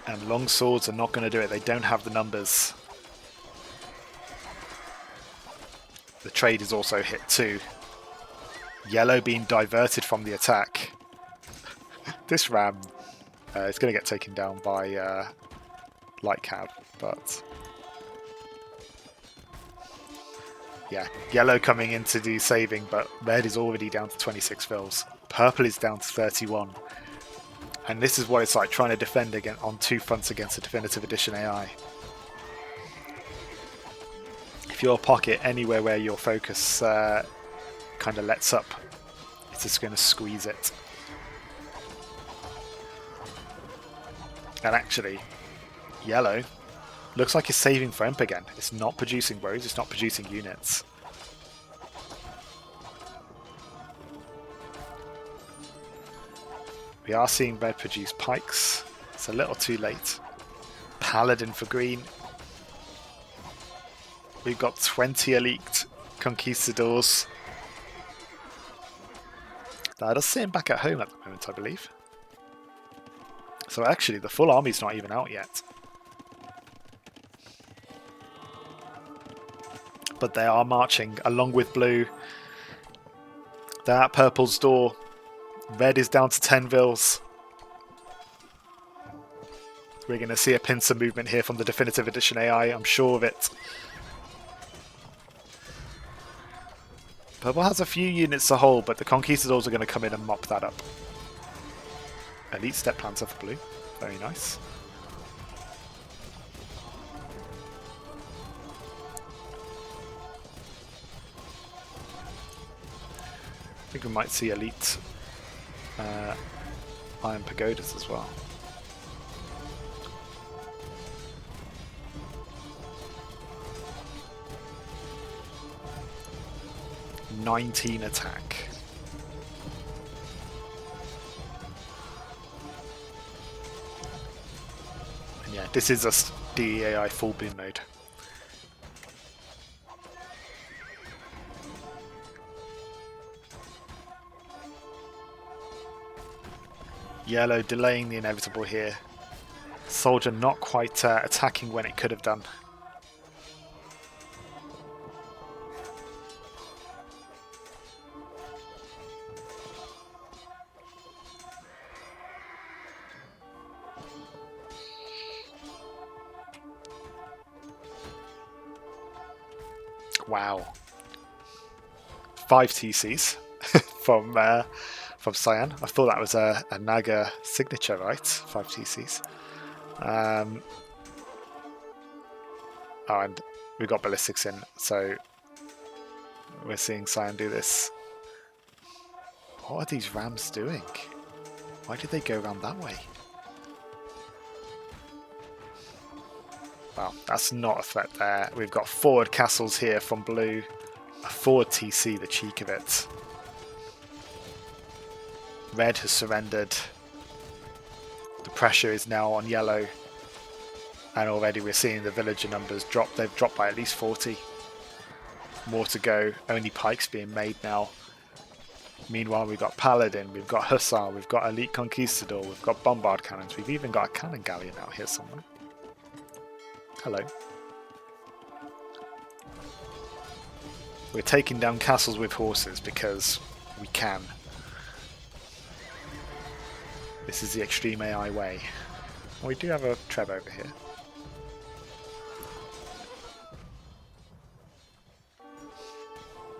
And long swords are not going to do it. They don't have the numbers. The trade is also hit too. Yellow being diverted from the attack. This ram is going to get taken down by light cab, but yeah, yellow coming in to do saving, but red is already down to 26 fills. Purple is down to 31. And this is what it's like trying to defend again on two fronts against a Definitive Edition AI. If your pocket anywhere where your focus kind of lets up, it's just going to squeeze it. And actually, yellow looks like it's saving for imp again. It's not producing rows, it's not producing units. We are seeing red produce pikes. It's a little too late. Paladin for green. We've got 20 elite conquistadors. That is sitting back at home at the moment, I believe. So actually, the full army's not even out yet. But they are marching along with blue. They're at purple's door. Red is down to 10 vills. We're going to see a pincer movement here from the Definitive Edition AI, I'm sure of it. Purple has a few units to hold, but the Conquistadors are going to come in and mop that up. Elite Step Planter for blue. Very nice. I think we might see elite Iron Pagodas as well. (19) attack. And yeah, this is a DEAI full boom mode. Yellow delaying the inevitable here. Soldier not quite attacking when it could have done. Wow. 5 TCs from Cyan. I thought that was a Naga signature, right? 5 TCs. Oh, and we got ballistics in, so we're seeing Cyan do this. What are these rams doing? Why did they go around that way? Well, that's not a threat there. We've got forward castles here from blue. A forward TC, the cheek of it. Red has surrendered. The pressure is now on yellow. And already we're seeing the villager numbers drop. They've dropped by at least 40. More to go. Only pikes being made now. Meanwhile, we've got Paladin, we've got Hussar, we've got Elite Conquistador, we've got Bombard Cannons. We've even got a Cannon Galleon out here somewhere. Hello. We're taking down castles with horses because we can. This is the extreme AI way. Well, we do have a Treb over here.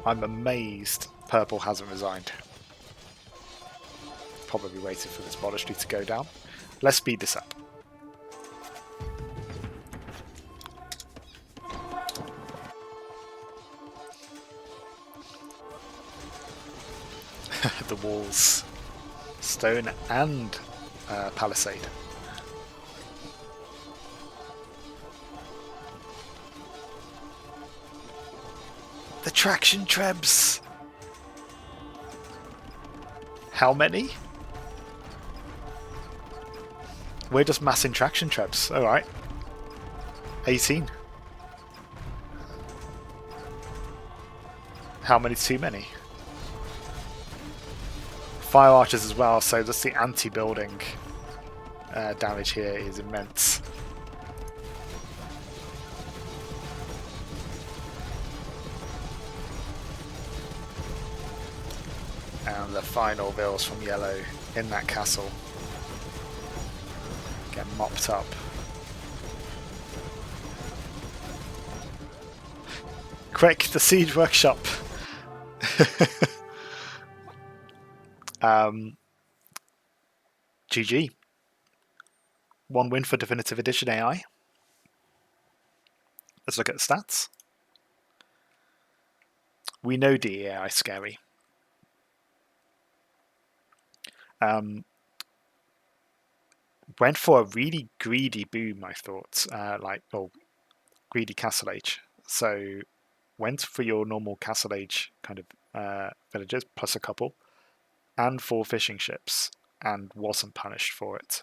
I'm amazed Purple hasn't resigned. Probably waited for this monastery to go down. Let's speed this up. The walls. Stone and palisade. The traction trebs! How many? We're just massing traction trebs, alright. 18. How many too many? Fire archers as well, so just the anti-building damage here is immense. And the final vills from yellow in that castle get mopped up. Quick, the siege workshop. GG. 1 win for Definitive Edition AI. Let's look at the stats. We know DEAI is scary. Went for a really greedy boom, I thought. Greedy Castle Age. So went for your normal Castle Age kind of villagers, plus a couple, and 4 fishing ships, and wasn't punished for it.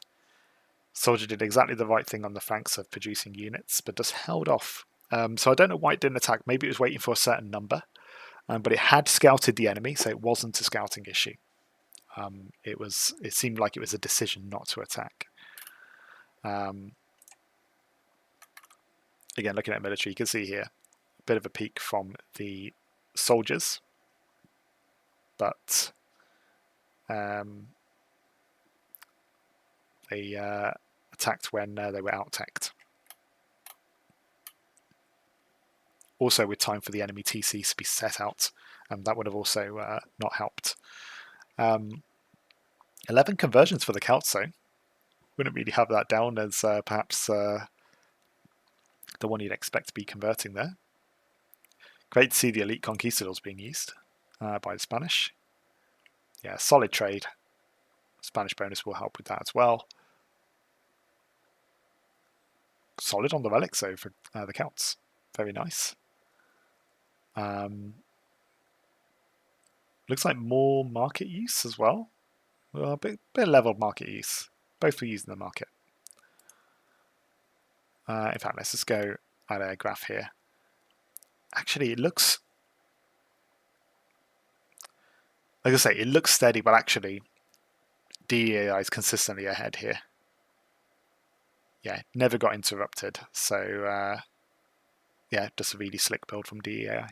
Soldier did exactly the right thing on the flanks of producing units, but just held off. So I don't know why it didn't attack. Maybe it was waiting for a certain number, but it had scouted the enemy, so it wasn't a scouting issue. It seemed like it was a decision not to attack. Again, looking at military, you can see here a bit of a peak from the soldiers, but they attacked when they were out-teched. Also, with time for the enemy TCs to be set out, that would have also not helped. 11 conversions for the Celts, though. Wouldn't really have that down as perhaps the one you'd expect to be converting there. Great to see the elite conquistadors being used by the Spanish. Yeah, solid trade. Spanish bonus will help with that as well. Solid on the relics, though, for the Celts. Very nice. Looks like more market use as well. Well, a bit leveled market use. Both were used in the market. In fact, let's just go at a graph here. Actually, it looks... Like I say, it looks steady, but actually, DEAI is consistently ahead here. Yeah, never got interrupted. So, yeah, just a really slick build from DEAI.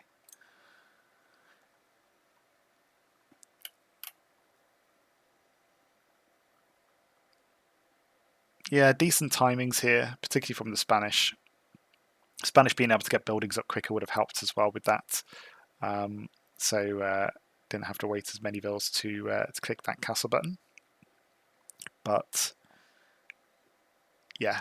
Yeah, decent timings here, particularly from the Spanish. Spanish being able to get buildings up quicker would have helped as well with that. So didn't have to wait as many vills to click that castle button. But yeah,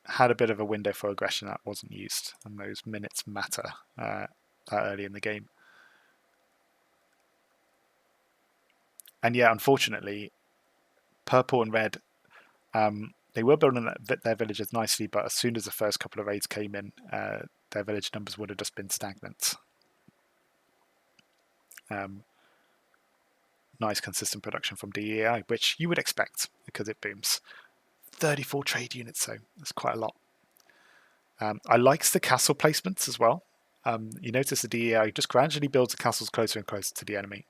had a bit of a window for aggression that wasn't used, and those minutes matter that early in the game. And yeah, unfortunately, purple and red, they were building their villages nicely, but as soon as the first couple of raids came in, their village numbers would have just been stagnant. Nice consistent production from DEI, which you would expect because it booms. 34 trade units, though. That's quite a lot. I likes the castle placements as well. You notice the DEI just gradually builds the castles closer and closer to the enemy.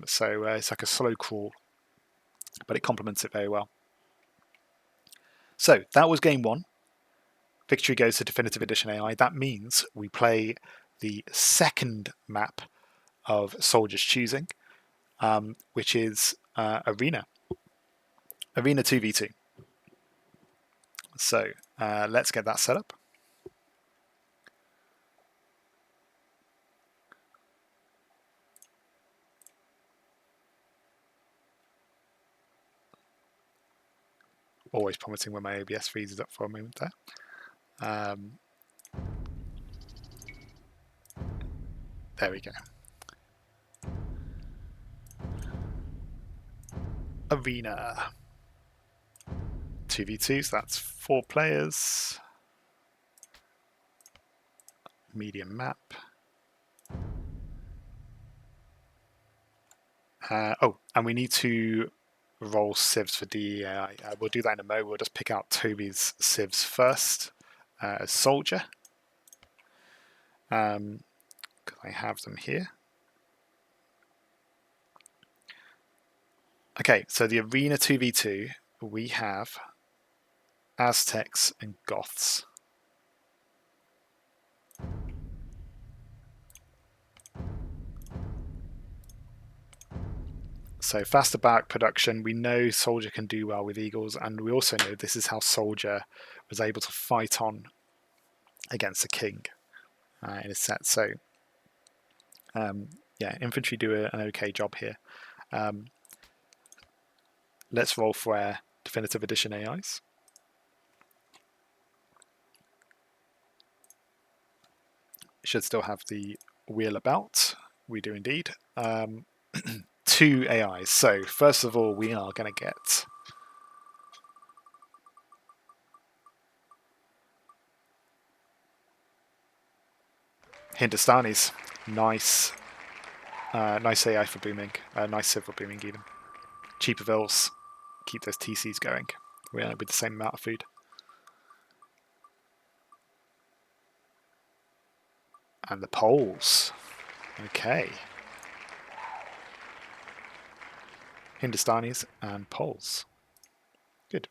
So it's like a slow crawl, but it complements it very well. So that was game 1. Victory goes to Definitive Edition AI. That means we play the second map of Soldiers Choosing, which is Arena. Arena 2v2. So let's get that set up. Always promising when my OBS freezes up for a moment there. There we go. Arena 2v2, so that's 4 players. Medium map. And we need to roll civs for DEAI. We'll do that in a moment. We'll just pick out Toby's civs first as soldier. Because I have them here. Okay, so the Arena 2v2, we have Aztecs and Goths. So faster barrack production, we know Soldier can do well with Eagles, and we also know this is how Soldier was able to fight on against the King in a set. So yeah, infantry do an okay job here. Let's roll for our Definitive Edition AIs. Should still have the wheel about. We do indeed. 2 AIs. So first of all, we are going to get Hindustanis. Nice. Nice AI for booming. Nice civ for booming even. Cheaper vills. Keep those TCs going. We're with the same amount of food. And the Poles. Okay. Hindustanis and Poles. Good.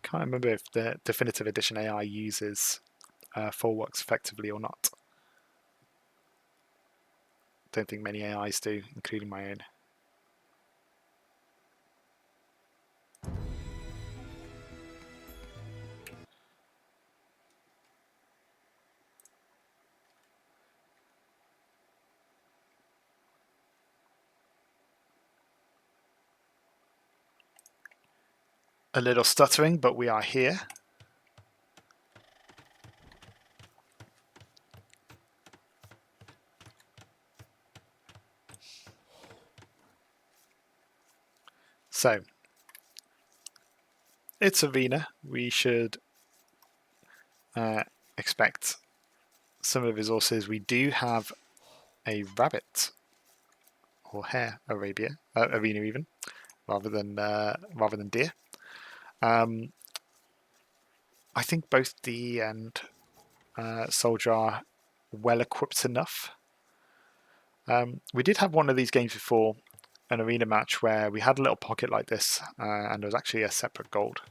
Can't remember if the Definitive Edition AI uses Forworks effectively or not. Don't think many AIs do, including my own. A little stuttering, but we are here. So, it's Arena. We should expect some of the resources. We do have a rabbit or hare arena even, rather than deer. I think both D and Soldier are well equipped enough. We did have one of these games before, an arena match where we had a little pocket like this, and there was actually a separate gold.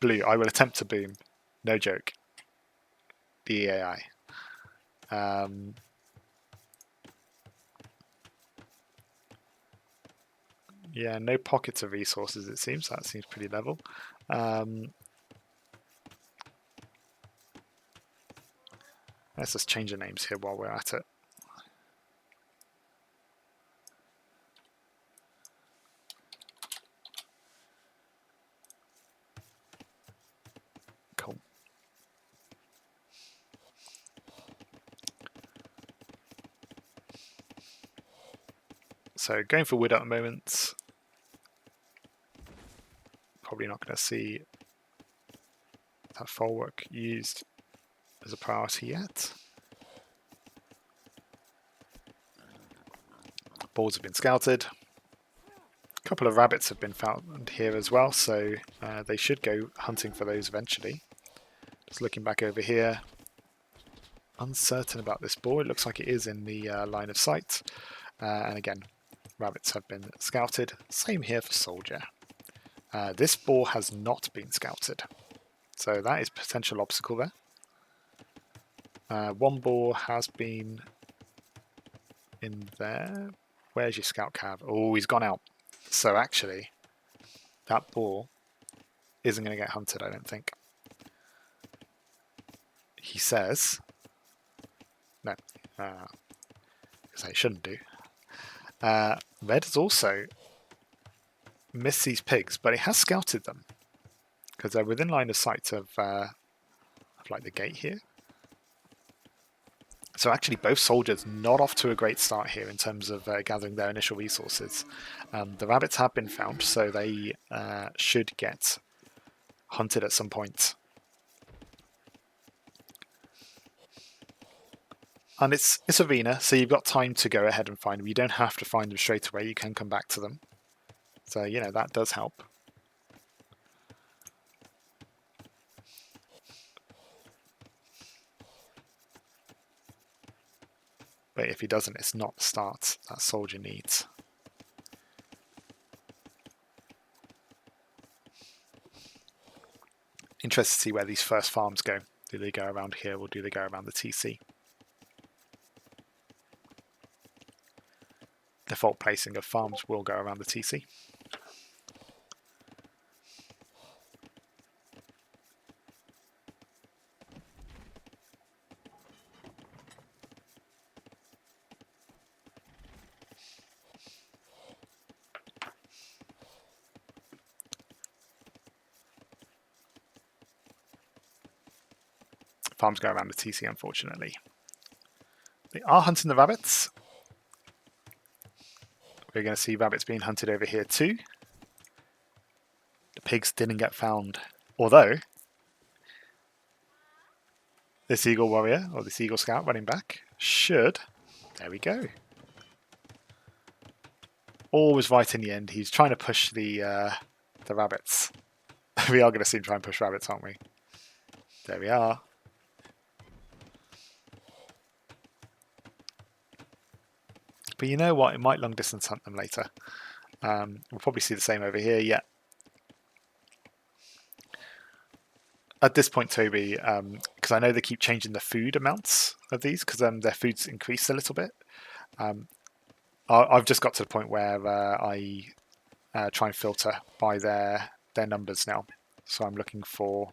Blue, I will attempt to boom. No joke. DEAI. Yeah, no pockets of resources, it seems. That seems pretty level. Let's just change the names here while we're at it. Cool. So going for wood at the moment. Probably not going to see that folwark used as a priority yet. Balls have been scouted. A couple of rabbits have been found here as well, so they should go hunting for those eventually. Just looking back over here. Uncertain about this boar. It looks like it is in the line of sight. And again, rabbits have been scouted. Same here for Soldier. This boar has not been scouted. So that is a potential obstacle there. One boar has been in there. Where's your scout cav? Oh, he's gone out. So actually, that boar isn't going to get hunted, I don't think. He says... No. Because he shouldn't do. Red has also missed these pigs, but he has scouted them. Because they're within line of sight of like the gate here. So actually both soldiers not off to a great start here in terms of gathering their initial resources. The rabbits have been found, so they should get hunted at some point. And it's arena, so you've got time to go ahead and find them. You don't have to find them straight away, you can come back to them. So, you know, that does help. But if he doesn't, it's not the start that soldier needs. Interested to see where these first farms go. Do they go around here or do they go around the TC? Default placing of farms will go around the TC. Farms go around the TC, unfortunately. They are hunting the rabbits. We're going to see rabbits being hunted over here too. The pigs didn't get found. Although, this eagle warrior, or this eagle scout running back, should... There we go. All was right in the end. He's trying to push the rabbits. We are going to see him try and push rabbits, aren't we? There we are. But you know what? It might long distance hunt them later. We'll probably see the same over here. Yeah. At this point, Toby, because I know they keep changing the food amounts of these because their food's increased a little bit. I've just got to the point where I try and filter by their numbers now. So I'm looking for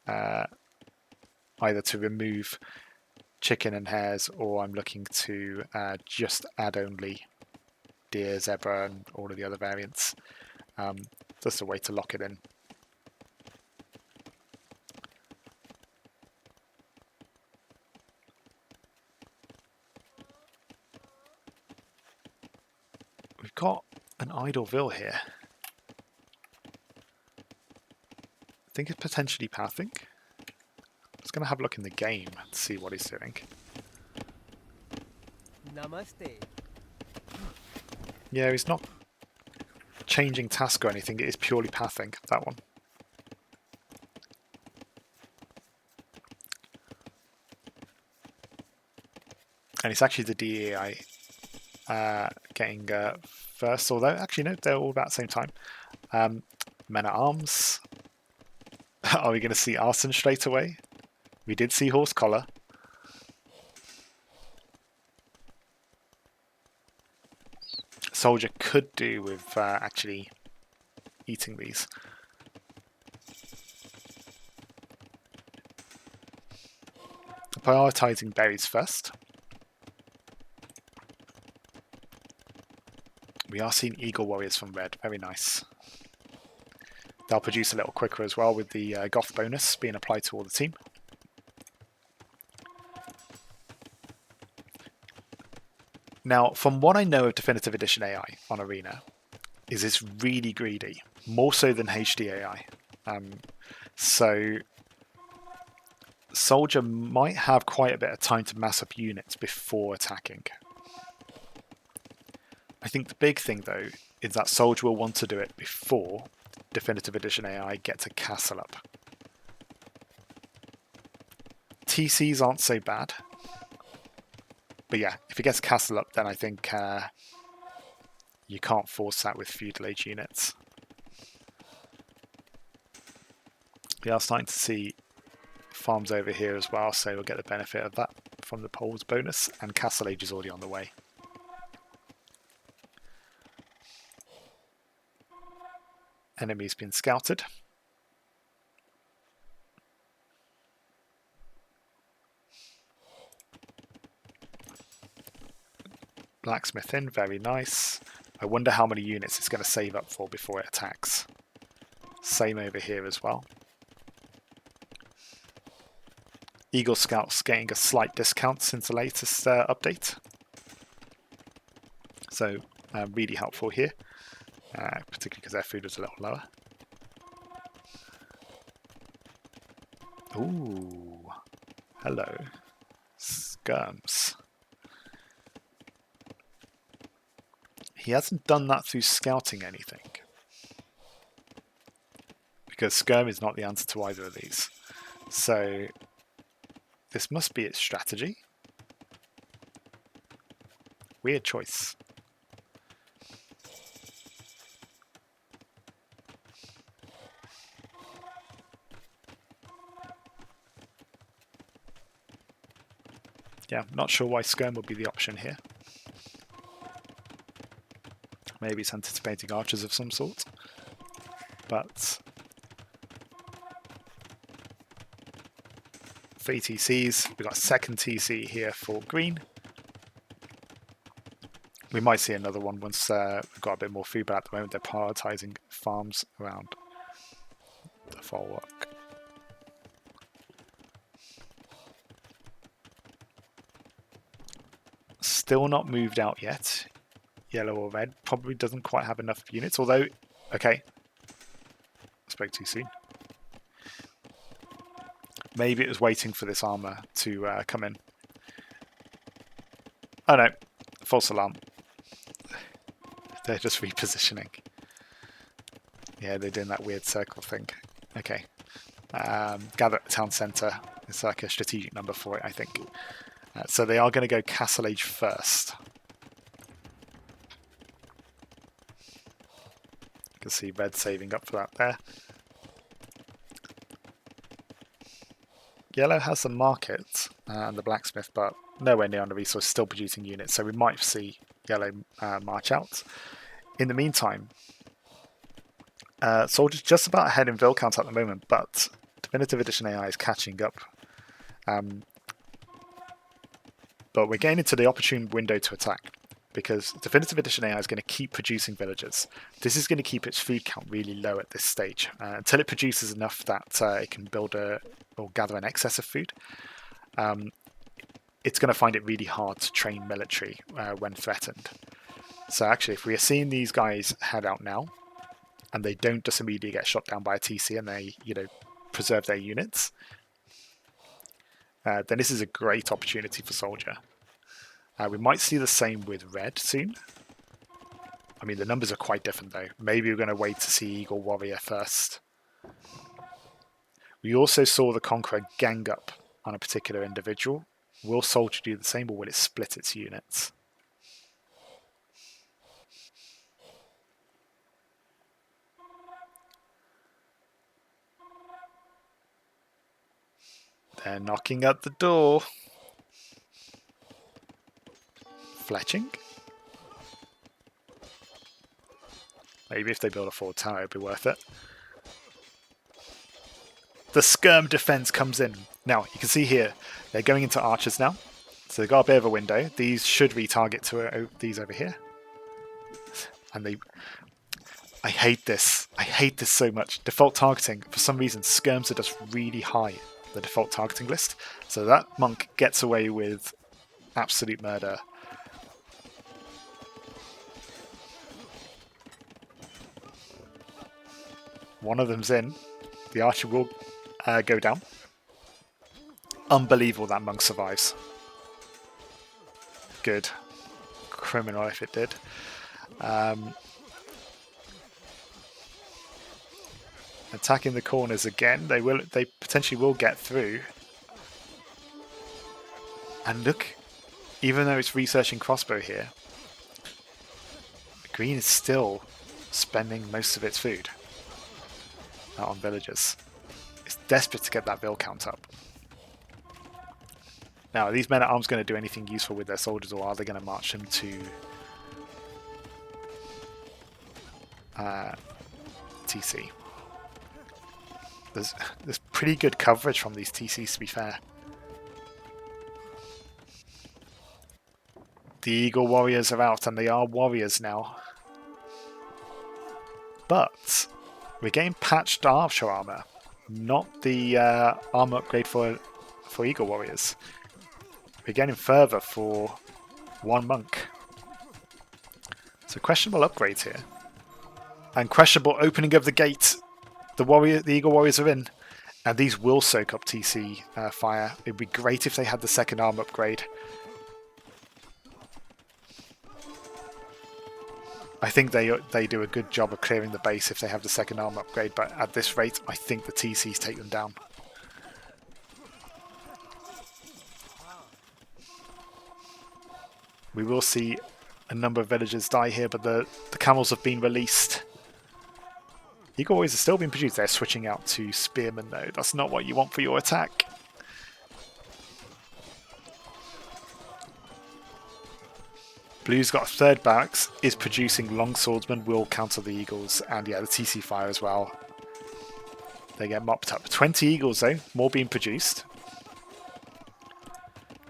either to remove chicken and hares, or I'm looking to just add only deer, zebra, and all of the other variants. Just a way to lock it in. We've got an Idleville here. I think it's potentially pathing. Just going to have a look in the game and see what he's doing. Namaste. Yeah, he's not changing task or anything. It is purely pathing, that one. And it's actually the DEI getting first, although actually no, they're all about the same time. Men at Arms. Are we going to see Arson straight away? We did see Horse Collar. Soldier could do with actually eating these. Prioritizing berries first. We are seeing Eagle Warriors from red. Very nice. They'll produce a little quicker as well with the Goth bonus being applied to all the team. Now, from what I know of Definitive Edition AI on Arena, is it's really greedy, more so than HD AI. So Soldier might have quite a bit of time to mass up units before attacking. I think the big thing, though, is that Soldier will want to do it before Definitive Edition AI gets a castle up. TCs aren't so bad. But yeah, if it gets castle up, then I think you can't force that with feudal age units. We are starting to see farms over here as well, so we'll get the benefit of that from the polls bonus, and castle age is already on the way. Enemy's been scouted. Blacksmith in, very nice. I wonder how many units it's going to save up for before it attacks. Same over here as well. Eagle Scout's getting a slight discount since the latest update. So really helpful here, particularly because their food was a little lower. Ooh, hello. Skirms. He hasn't done that through scouting anything, because Skirm is not the answer to either of these. So this must be its strategy. Weird choice. Yeah, not sure why Skirm would be the option here. Maybe it's anticipating archers of some sort. But 3 TCs, we've got a second TC here for green. We might see another one once we've got a bit more food, but at the moment they're prioritising farms around the folwark. Still not moved out yet. Yellow or red probably doesn't quite have enough units, although, okay, spoke too soon. Maybe it was waiting for this armour to come in. Oh no, false alarm. They're just repositioning. Yeah, they're doing that weird circle thing. Okay. Gather at the town centre. It's like a strategic number for it, I think. So they are going to go Castle Age first. You can see red saving up for that there. Yellow has the market and the blacksmith, but nowhere near on the resource, still producing units. So we might see yellow march out. In the meantime, soldiers just about ahead in Vil count at the moment, but Definitive Edition AI is catching up. But we're getting into the opportune window to attack, because Definitive Edition AI is going to keep producing villagers. This is going to keep its food count really low at this stage, until it produces enough that it can build or gather an excess of food. It's going to find it really hard to train military when threatened. So actually, if we are seeing these guys head out now, and they don't just immediately get shot down by a TC and they, preserve their units, then this is a great opportunity for soldier. We might see the same with red soon. I mean, the numbers are quite different though. Maybe we're going to wait to see Eagle Warrior first. We also saw the Conqueror gang up on a particular individual. Will soldier do the same, or will it split its units? They're knocking at the door. Fletching? Maybe if they build a forward tower, it'd be worth it. The skirm defense comes in. Now, you can see here, they're going into archers now. So they've got a bit of a window. These should retarget to these over here. And I hate this. I hate this so much. Default targeting, for some reason, skirms are just really high, the default targeting list. So that monk gets away with absolute murder. One of them's in. The archer will go down. Unbelievable that monk survives. Good. Criminal if it did. Attacking the corners again. They potentially will get through. And look, even though it's researching crossbow here, green is still spending most of its food on villagers. It's desperate to get that Vil count up. Now, are these men-at-arms going to do anything useful with their soldiers, or are they going to march them to TC? There's pretty good coverage from these TCs, to be fair. The Eagle Warriors are out, and they are warriors now. But we're getting patched archer armor, not the armor upgrade for Eagle Warriors. We're getting further for 1 monk. So questionable upgrades here. And questionable opening of the gate. The Eagle Warriors are in. And these will soak up TC fire. It'd be great if they had the second arm upgrade. I think they do a good job of clearing the base if they have the second arm upgrade, but at this rate, I think the TCs take them down. We will see a number of villagers die here, but the camels have been released. Eagle Warriors are still being produced. They're switching out to Spearmen, though. That's not what you want for your attack. Blue's got a third barracks, is producing long swordsmen, will counter the Eagles, and yeah, the TC fire as well. They get mopped up. 20 Eagles, though, more being produced.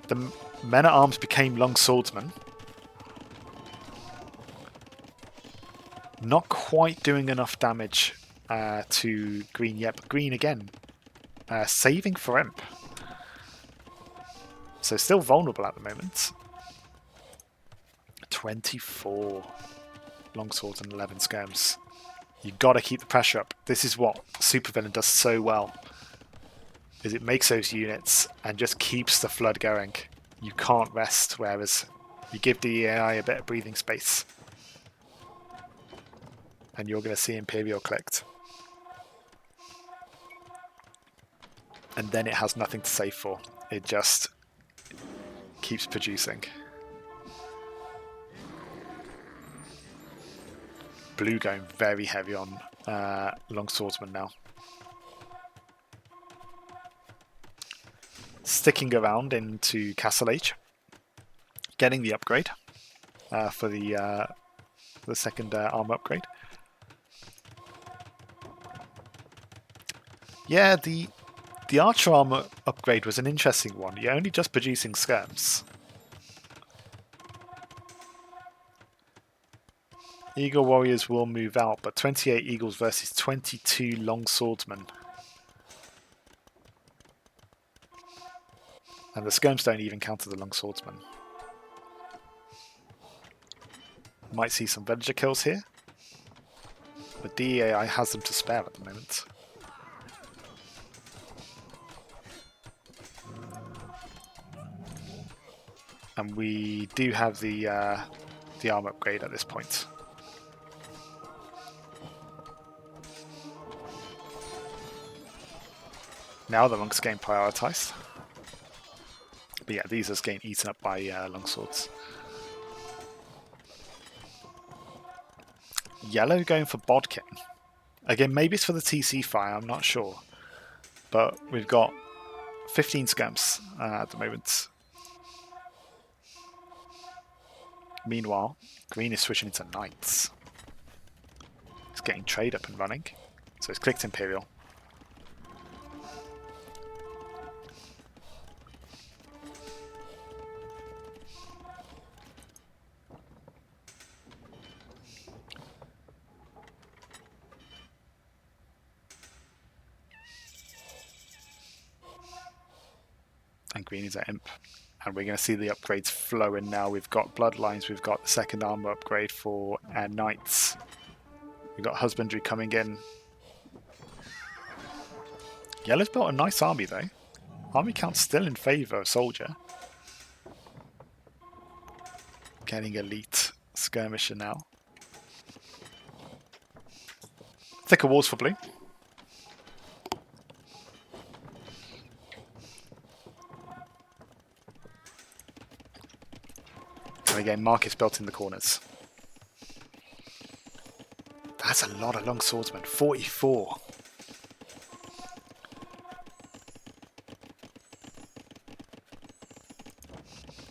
The men-at-arms became long swordsmen. Not quite doing enough damage to Green yet, but Green again. Saving for Imp. So still vulnerable at the moment. 24 longswords and 11 skirms. You've got to keep the pressure up. This is what Supervillain does so well. Is it makes those units and just keeps the flood going. You can't rest, whereas you give the AI a bit of breathing space. And you're going to see Imperial clicked. And then it has nothing to save for. It just keeps producing. Blue going very heavy on long swordsman now. Sticking around into Castle Age. Getting the upgrade for the second armor upgrade. Yeah, the archer armor upgrade was an interesting one. You're only just producing skirms. Eagle Warriors will move out, but 28 Eagles versus 22 long swordsmen. And the skirms don't even counter the long swordsmen. Might see some villager kills here. But DEAI has them to spare at the moment. And we do have the armor upgrade at this point. Now the monks getting prioritised. But yeah, these are getting eaten up by longswords. Yellow going for Bodkin. Again, maybe it's for the TC fire, I'm not sure. But we've got 15 scamps at the moment. Meanwhile, Green is switching into Knights. It's getting trade up and running. So it's clicked Imperial. And Green is at Imp. And we're going to see the upgrades flow in now. We've got Bloodlines, we've got the second armor upgrade for Knights. We've got Husbandry coming in. Yellow's built a nice army though. Army count's still in favour of Soldier. Getting elite skirmisher now. Thicker walls for Blue. And again, Marcus built in the corners. That's a lot of long swordsmen. 44.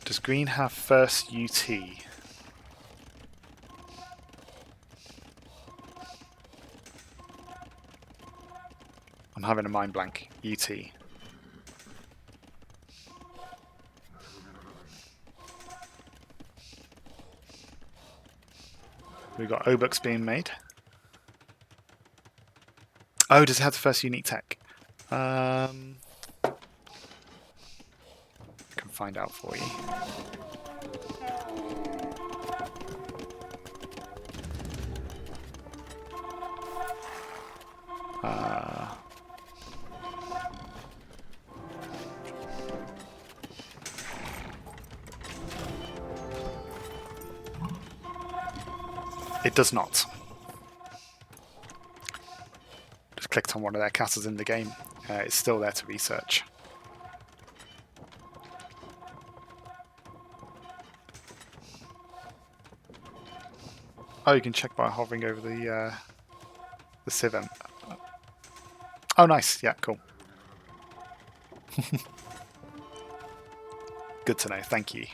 Does Green have first UT? I'm having a mind blank. UT. We've got Obucks being made. Oh, does it have the first unique tech? find out for you. It does not. Just clicked on one of their castles in the game. It's still there to research. Oh, you can check by hovering over the civ end. Oh, nice. Yeah, cool. Good to know. Thank you.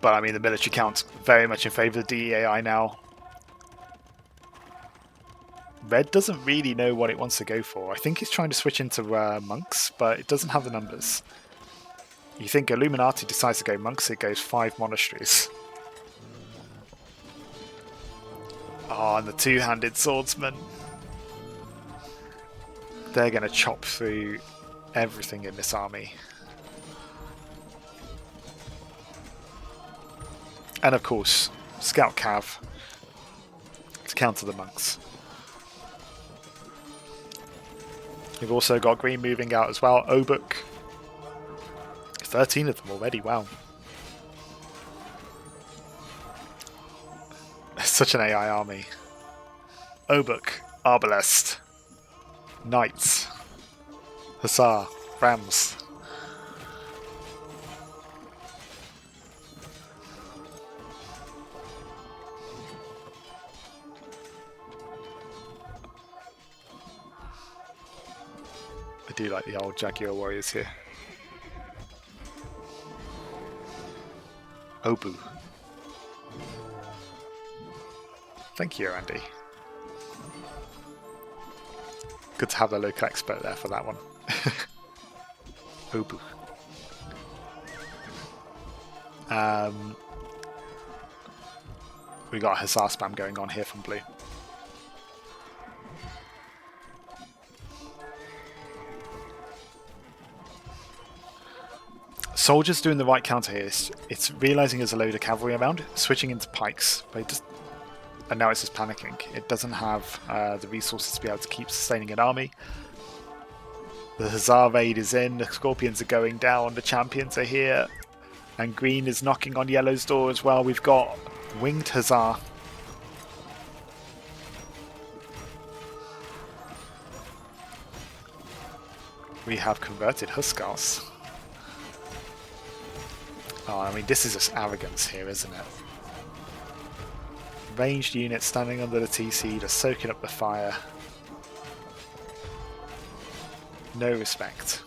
But I mean, the military count's very much in favour of the DEAI now. Red doesn't really know what it wants to go for. I think it's trying to switch into monks, but it doesn't have the numbers. You think Illuminati decides to go monks, it goes 5 monasteries. Oh, and the two-handed swordsman. They're going to chop through everything in this army. And of course, Scout Cav to counter the monks. We've also got green moving out as well. Obuk. 13 of them already, wow. Such an AI army. Obuk, Arbalest, Knights, Hussar, Rams. I do like the old Jaguar warriors here. Obu. Thank you, Andy. Good to have a local expert there for that one. Obu. We got a Hussar spam going on here from blue. Soldiers doing the right counter here. It's realizing there's a load of cavalry around, switching into pikes, but it just, and now it's just panicking. It doesn't have the resources to be able to keep sustaining an army. The Hussar raid is in, the Scorpions are going down, the champions are here, and green is knocking on yellow's door as well. We've got winged Hussar. We have converted Huskars. Oh, I mean, this is just arrogance here, isn't it? Ranged units standing under the TC, just soaking up the fire. No respect.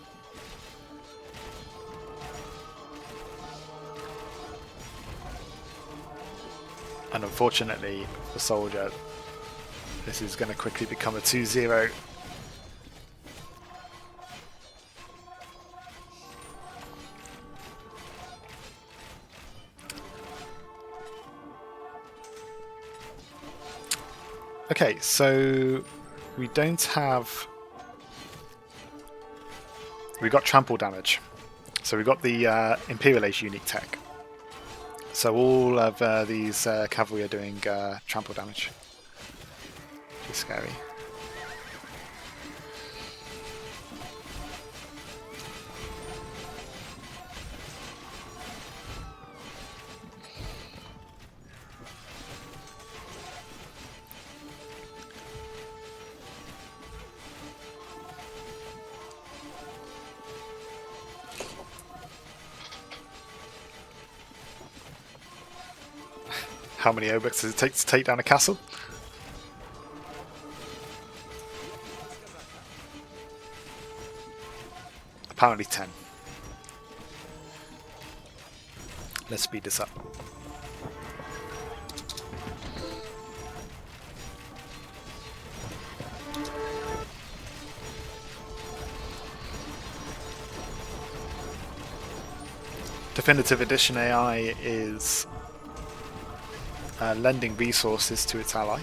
And unfortunately, for Soldier, this is going to quickly become a 2-0. Okay, so we don't have... We got trample damage. So we got the Imperial Age unique tech. So all of these cavalry are doing trample damage. Which is scary. How many Obuks does it take to take down a castle? Apparently 10. Let's speed this up. Definitive Edition AI is lending resources to its ally.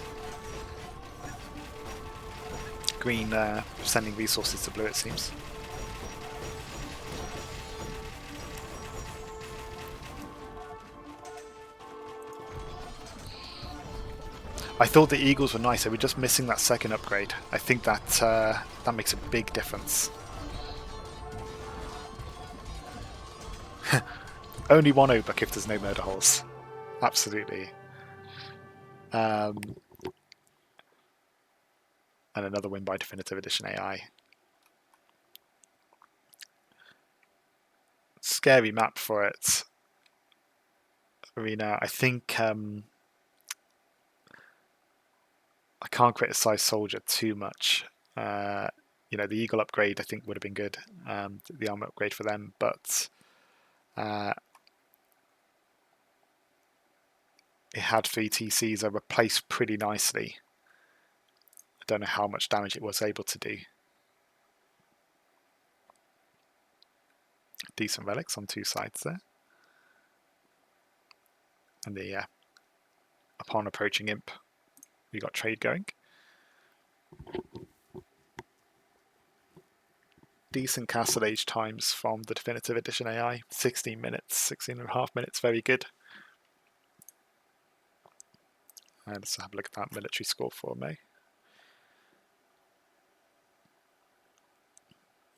green sending resources to blue, it seems. I thought the Eagles were nice. They were just missing that second upgrade. I think that that makes a big difference. Only one Obuck if there's no murder holes. Absolutely. And another win by Definitive Edition AI. Scary map for it. Arena. I think I can't criticize Soldier too much. You know, the Eagle upgrade I think would have been good. The armor upgrade for them, but it had 3 TCs are replaced pretty nicely. I don't know how much damage it was able to do. Decent relics on 2 sides there. And the upon approaching imp, we got trade going. Decent castle age times from the Definitive Edition AI. 16 minutes, 16 and a half minutes, very good. And let's have a look at that military score for me.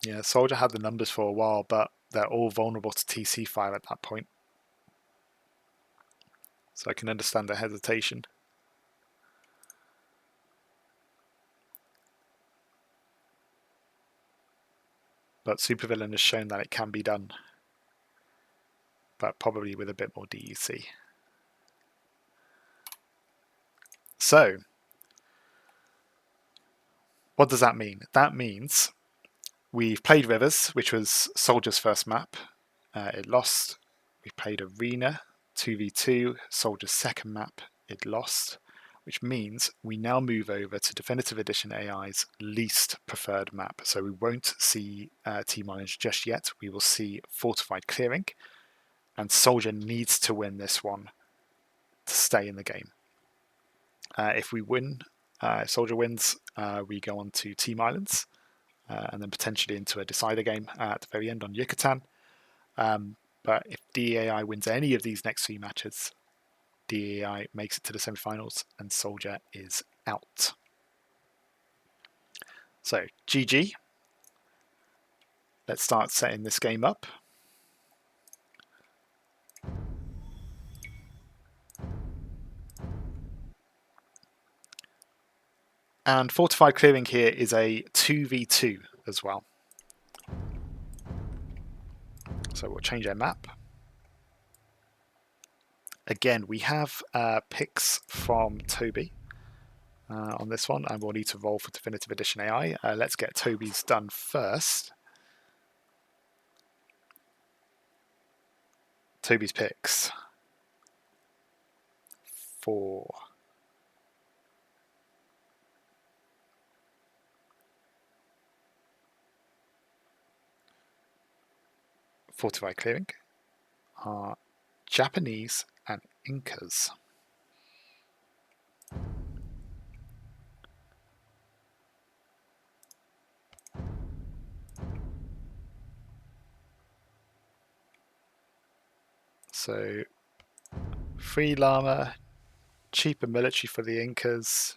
Yeah, Soldier had the numbers for a while, but they're all vulnerable to TC fire at that point. So I can understand their hesitation. But Supervillain has shown that it can be done. But probably with a bit more DUC. So, what does that mean? That means we've played Rivers, which was Soldier's first map. It lost. We played Arena, 2v2, Soldier's second map. It lost, which means we now move over to Definitive Edition AI's least preferred map. So we won't see T-Miners just yet. We will see Fortified Clearing, and Soldier needs to win this one to stay in the game. If we win, Soldier wins, we go on to Team Islands, and then potentially into a decider game at the very end on Yucatan. But if DAI wins any of these next 3 matches, DAI makes it to the semi-finals and Soldier is out. So, GG. Let's start setting this game up. And Fortified Clearing here is a 2v2 as well. So we'll change our map. Again, we have picks from Toby on this one, and we'll need to roll for Definitive Edition AI. Let's get Toby's done first. Toby's picks. 4. Fortified Clearing are Japanese and Incas. So, free llama, cheaper military for the Incas,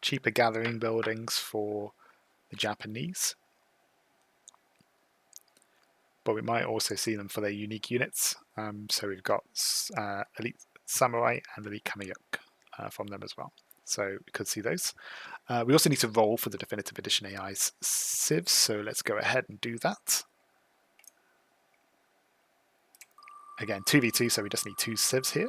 cheaper gathering buildings for the Japanese. But we might also see them for their unique units. So we've got Elite Samurai and Elite Kamiyuk from them as well. So we could see those. We also need to roll for the Definitive Edition AI's civs, so let's go ahead and do that. Again, 2v2, so we just need 2 civs here.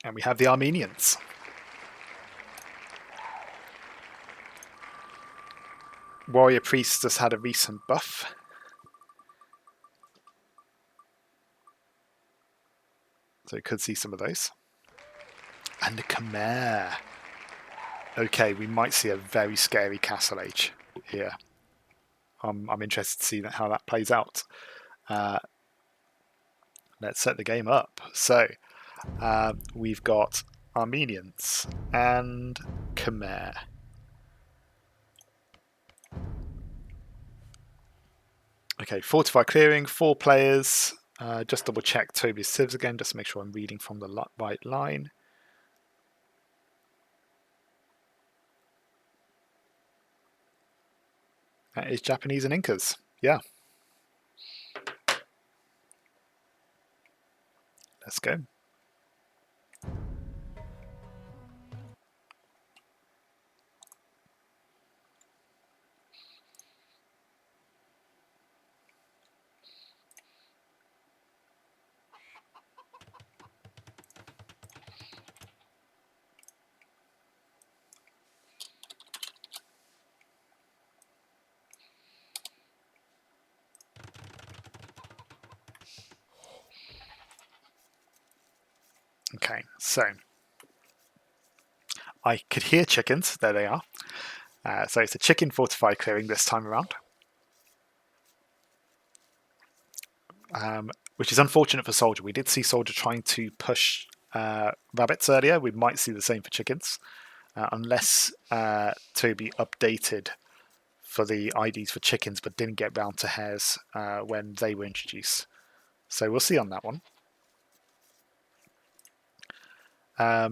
And we have the Armenians. Warrior Priest has had a recent buff. So we could see some of those. And the Khmer. Okay, we might see a very scary Castle Age here. I'm interested to see how that plays out. let's set the game up. So we've got Armenians and Khmer. Okay, fortify clearing, 4 players. Just double check Toby's civs again, just to make sure I'm reading from the right line. That is Japanese and Incas. Yeah. Let's go. Okay, so I could hear chickens. There they are. So it's a chicken fortify clearing this time around, which is unfortunate for Soldier. We did see Soldier trying to push rabbits earlier. We might see the same for chickens, unless Toby updated for the IDs for chickens but didn't get round to hares when they were introduced. So we'll see on that one. I've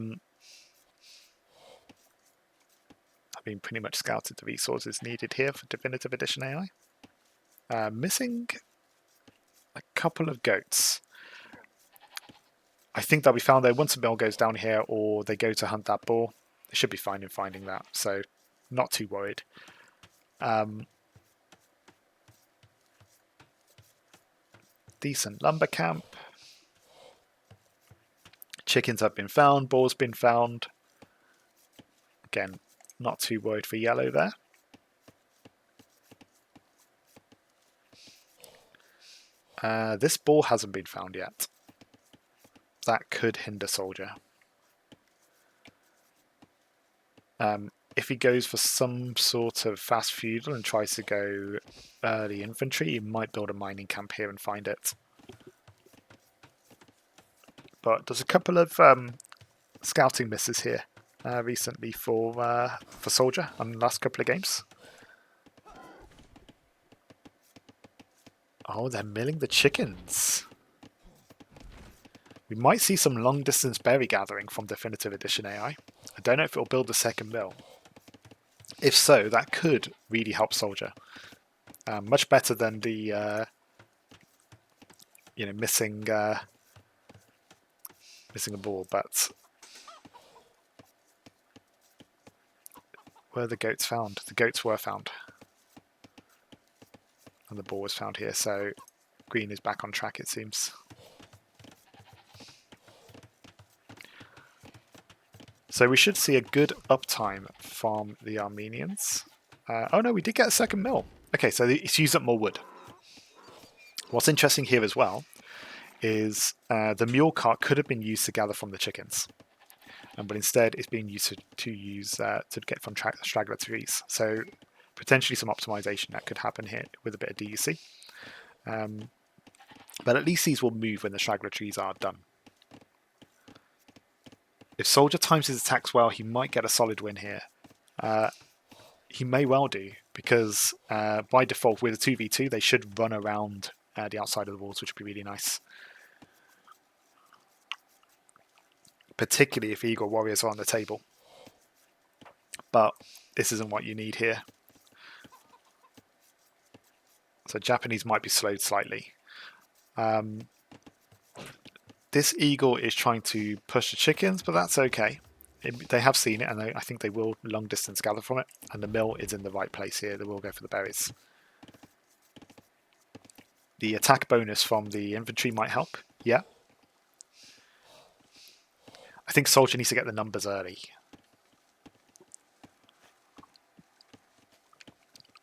been pretty much scouted the resources needed here for Definitive Edition AI. Missing a couple of goats. I think they'll be found there once a mill goes down here or they go to hunt that boar. They should be fine in finding that, so not too worried. Decent lumber camp. Chickens have been found, boar's been found. Again, not too worried for yellow there. This boar hasn't been found yet. That could hinder Soldier. If he goes for some sort of fast feudal and tries to go early infantry, he might build a mining camp here and find it. But there's a couple of scouting misses here recently for Soldier on the last couple of games. Oh, they're milling the chickens. We might see some long-distance berry gathering from Definitive Edition AI. I don't know if it'll build the second mill. If so, that could really help Soldier. Much better than the missing a ball. But were the goats found? The goats were found, and the ball was found here. So green is back on track, it seems. So we should see a good uptime from the Armenians. Oh no, we did get a second mill. Okay, so it's used up more wood. What's interesting here as well is the mule cart could have been used to gather from the chickens, but instead it's being used to get from straggler trees. So potentially some optimization that could happen here with a bit of DUC. But at least these will move when the straggler trees are done. If Soldier times his attacks well, he might get a solid win here. He may well do, because by default, with a 2v2, they should run around the outside of the walls, which would be really nice. Particularly if Eagle Warriors are on the table. But this isn't what you need here. So Japanese might be slowed slightly. This eagle is trying to push the chickens, but that's okay. They have seen it, and I think they will long distance gather from it. And the mill is in the right place here. They will go for the berries. The attack bonus from the infantry might help. Yeah. I think Soldier needs to get the numbers early.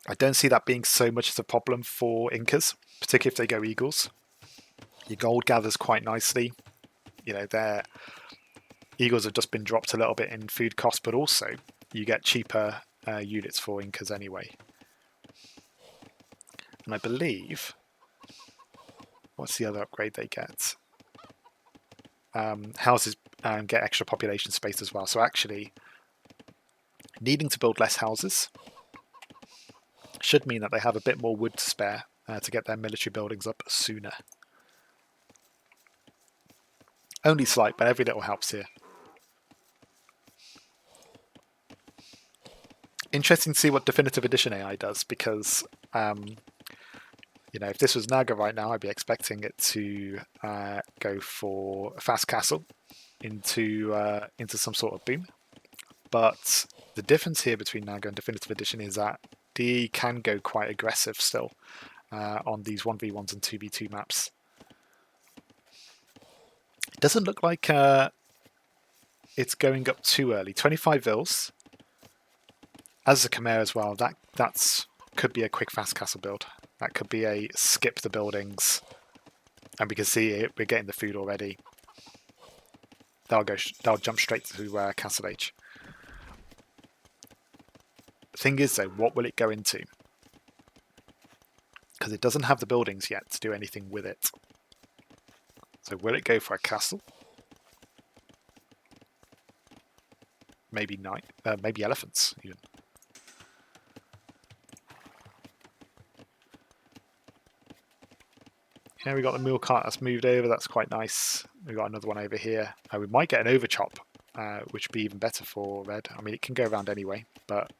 I don't see that being so much of a problem for Incas, particularly if they go eagles. Your gold gathers quite nicely. Their eagles have just been dropped a little bit in food cost, but also you get cheaper units for Incas anyway. And I believe, what's the other upgrade they get? houses get extra population space as well. So actually, needing to build less houses should mean that they have a bit more wood to spare to get their military buildings up sooner. Only slight, but every little helps here. Interesting to see what Definitive Edition AI does, because if this was Naga right now, I'd be expecting it to go for a fast castle into some sort of boom. But the difference here between Naga and Definitive Edition is that DE can go quite aggressive still on these 1v1s and 2v2 maps. It doesn't look like it's going up too early. 25 Vils. As a Chimera as well, that's could be a quick fast castle build. That could be a skip the buildings, and we can see it, we're getting the food already. They'll jump straight to Castle Age. The thing is though, what will it go into? Because it doesn't have the buildings yet to do anything with it. So will it go for a castle? Maybe maybe elephants even. Yeah, we got the mule cart that's moved over. That's quite nice. We got another one over here. We might get an overchop, which would be even better for red. I mean, it can go around anyway, but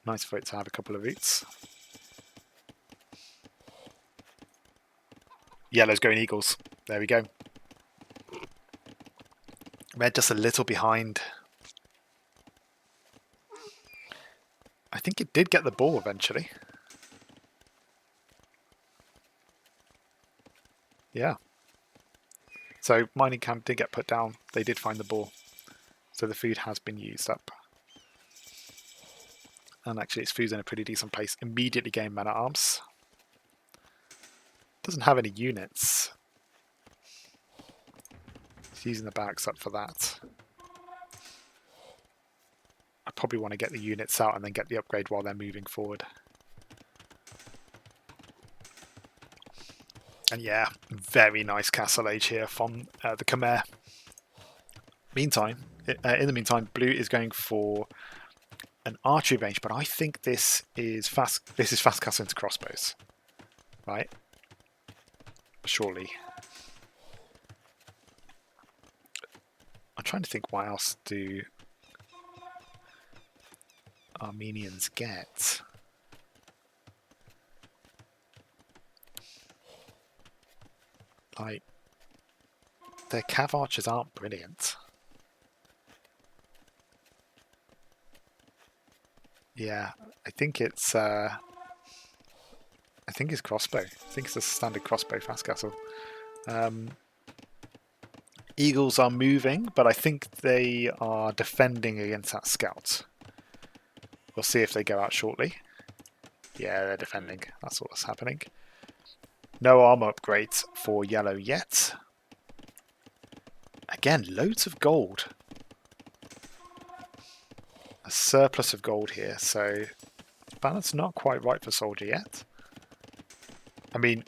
nice for it to have a couple of routes. Yellow's going eagles. There we go. Red just a little behind. I think it did get the ball eventually. Yeah. So mining camp did get put down. They did find the ball. So the food has been used up. And actually its food's in a pretty decent place. Immediately gain men at arms. Doesn't have any units. It's using the barracks up for that. I probably want to get the units out and then get the upgrade while they're moving forward. And yeah, very nice castle age here from the Khmer. In the meantime, blue is going for an archery range, but I think this is fast castle into crossbows, right? Surely. I'm trying to think what else do Armenians get. Like, their cav archers aren't brilliant. Yeah, I think it's crossbow. I think it's a standard crossbow fast castle. Eagles are moving, but I think they are defending against that scout. We'll see if they go out shortly. Yeah, they're defending. That's what's happening. No armor upgrades for yellow yet. Again, loads of gold. A surplus of gold here, so balance not quite right for soldier yet. I mean,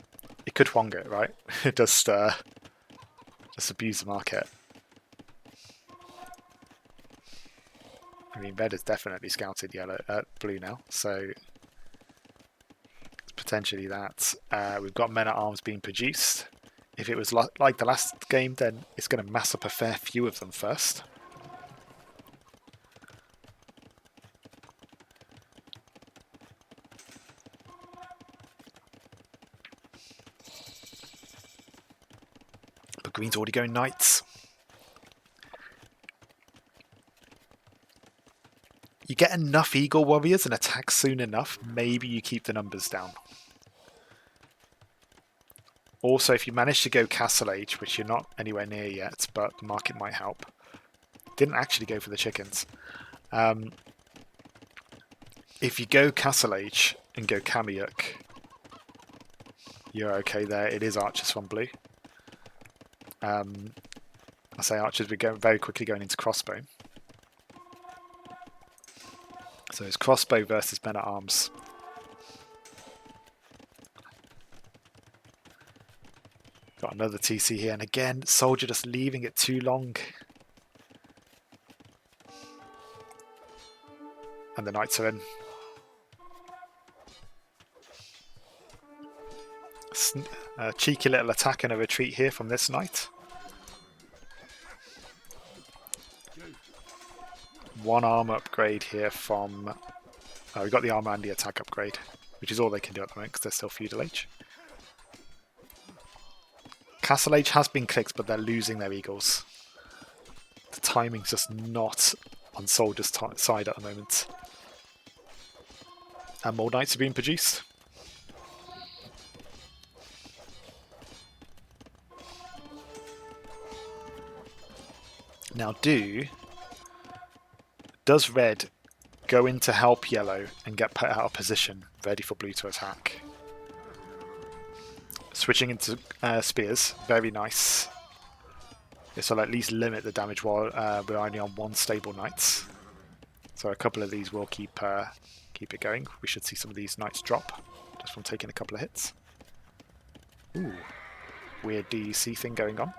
it could Hwang it, right? just abuse the market. I mean, red has definitely scouted blue now, so potentially that. We've got men at arms being produced. If it was like the last game, then it's going to mass up a fair few of them first. But green's already going knights. You get enough eagle warriors and attack soon enough, maybe you keep the numbers down. Also, if you manage to go Castle Age, which you're not anywhere near yet, but the market might help. Didn't actually go for the chickens. If you go Castle Age and go Kamiyuk, you're okay there. It is archers from blue. I say archers, we're very quickly going into crossbow. So it's crossbow versus men at arms. Got another TC here, and again, soldier just leaving it too long. And the knights are in. A cheeky little attack and a retreat here from this knight. One armor upgrade here from... we got the armor and the attack upgrade, which is all they can do at the moment because they're still feudal age. Castle age has been clicked, but they're losing their eagles. The timing's just not on soldiers' side at the moment. And more knights are being produced. Now does red go in to help yellow and get put out of position, ready for blue to attack? Switching into spears, very nice. This will at least limit the damage while we're only on one stable knights. So a couple of these will keep it going. We should see some of these knights drop just from taking a couple of hits. Ooh, weird DEC thing going on.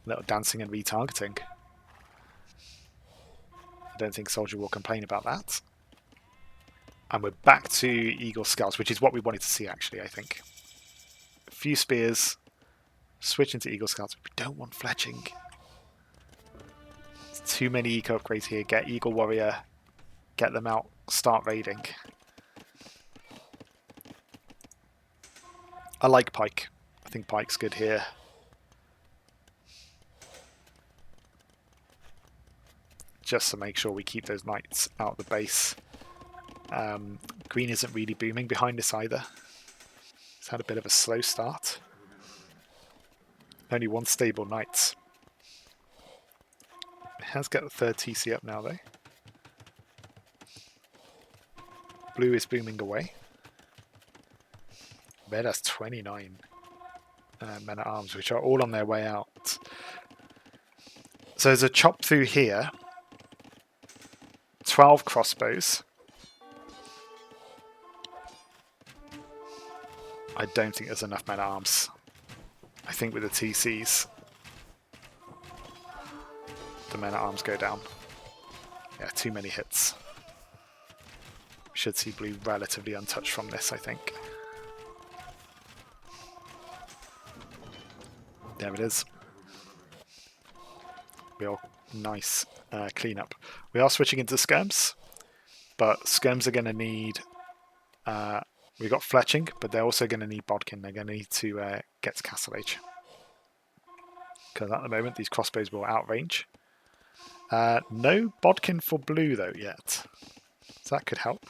Little dancing and retargeting. I don't think soldier will complain about that. And we're back to eagle scouts, which is what we wanted to see actually, I think. A few spears, switch into eagle scouts. We don't want fletching. There's too many eco upgrades here. Get eagle warrior, get them out, start raiding. I like pike. I think pike's good here. Just to make sure we keep those knights out of the base. Green isn't really booming behind this either. It's had a bit of a slow start. Only one stable knight. It has got the third TC up now though. Blue is booming away. Red has 29 men at arms, which are all on their way out. So there's a chop through here. 12 crossbows. I don't think there's enough men at arms. I think with the TCs, the men at arms go down. Yeah, too many hits. We should see blue relatively untouched from this, I think. There it is. Real nice cleanup. We are switching into skirms, but skirms are going to need... we've got fletching, but they're also going to need bodkin. They're going to need to get to castle age. Because at the moment, these crossbows will outrange. No bodkin for blue, though, yet. So that could help.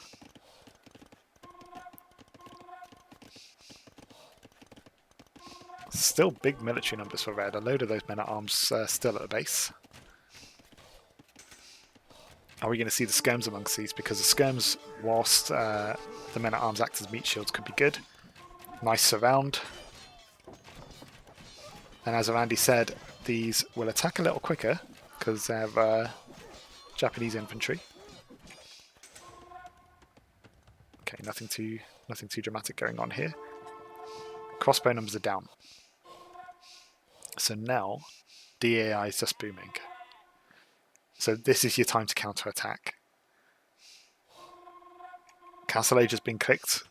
Still big military numbers for red. A load of those men-at-arms still at the base. Are we going to see the skirms amongst these? Because the skirms, whilst the men-at-arms act as meat shields, could be good. Nice surround. And as Randy said, these will attack a little quicker because they have Japanese infantry. Okay, nothing too dramatic going on here. Crossbow numbers are down. So now, DAI is just booming. So this is your time to counter-attack. Castle Age has been clicked.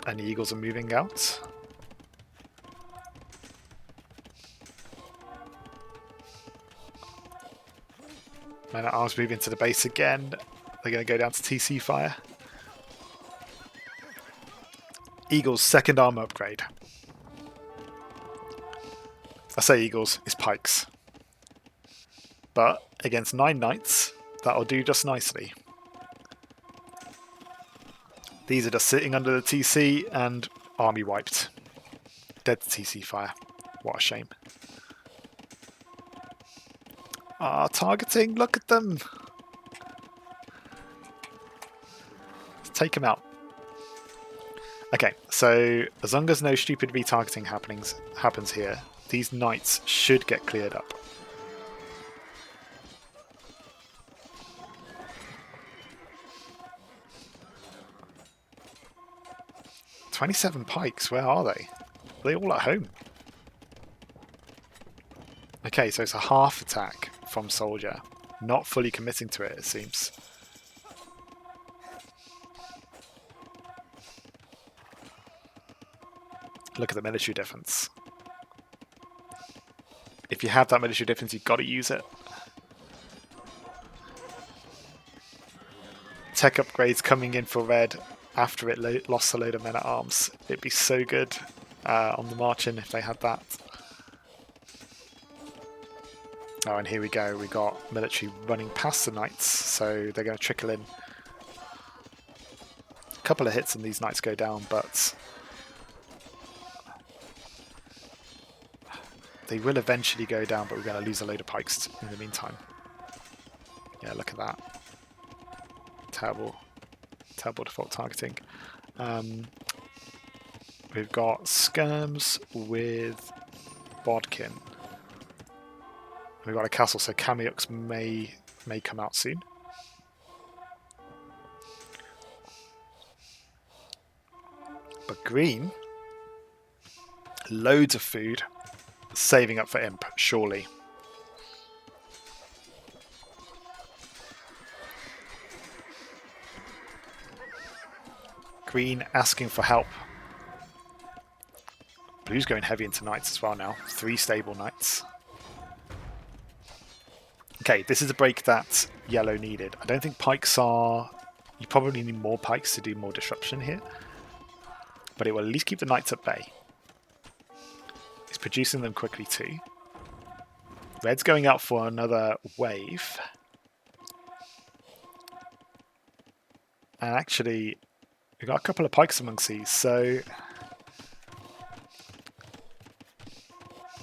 And the Eagles are moving out. Men at Arms move into the base again. They're going to go down to TC fire. Eagles' second armor upgrade. I say Eagles, it's pikes. But against 9 knights, that'll do just nicely. These are just sitting under the TC and army wiped. Dead to TC fire. What a shame. Ah, targeting, look at them! Let's take them out. Okay, so as long as no stupid retargeting happens here, these knights should get cleared up. 27 pikes, where are they? Are they all at home? Okay, so it's a half attack from Soldier. Not fully committing to it, it seems. Look at the military difference. If you have that military difference, you've got to use it. Tech upgrades coming in for red after it lost a load of men-at-arms. It'd be so good on the march in if they had that. Oh, and here we go. We got military running past the knights, so they're going to trickle in. A couple of hits and these knights go down, but they will eventually go down, but we're going to lose a load of pikes in the meantime. Yeah, look at that. Terrible default targeting. We've got skirms with Bodkin. We've got a castle, so Kamyux may come out soon. But green, loads of food, saving up for Imp, surely. Green asking for help. Blue's going heavy into knights as well now. 3 stable knights. Okay, this is a break that yellow needed. I don't think pikes are... You probably need more pikes to do more disruption here. But it will at least keep the knights at bay. It's producing them quickly too. Red's going out for another wave. And actually, we've got a couple of pikes amongst these, so...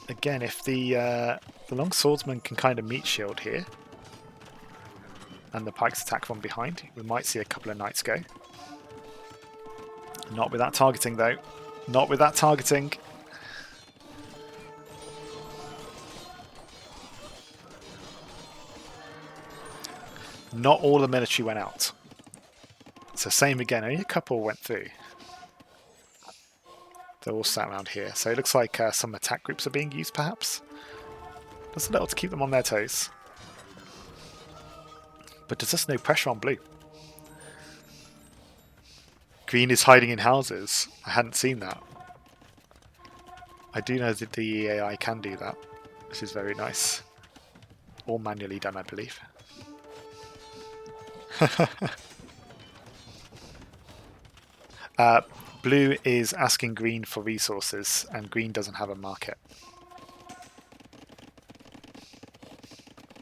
Again, if the long swordsman can kind of meat shield here, and the pikes attack from behind, we might see a couple of knights go. Not with that targeting, though. Not with that targeting. Not all the military went out. So same again, only a couple went through. They're all sat around here. So it looks like some attack groups are being used, perhaps. Does a little to keep them on their toes. But there's just no pressure on blue. Green is hiding in houses. I hadn't seen that. I do know that the AI can do that. This is very nice. All manually done, I believe. Blue is asking green for resources, and green doesn't have a market.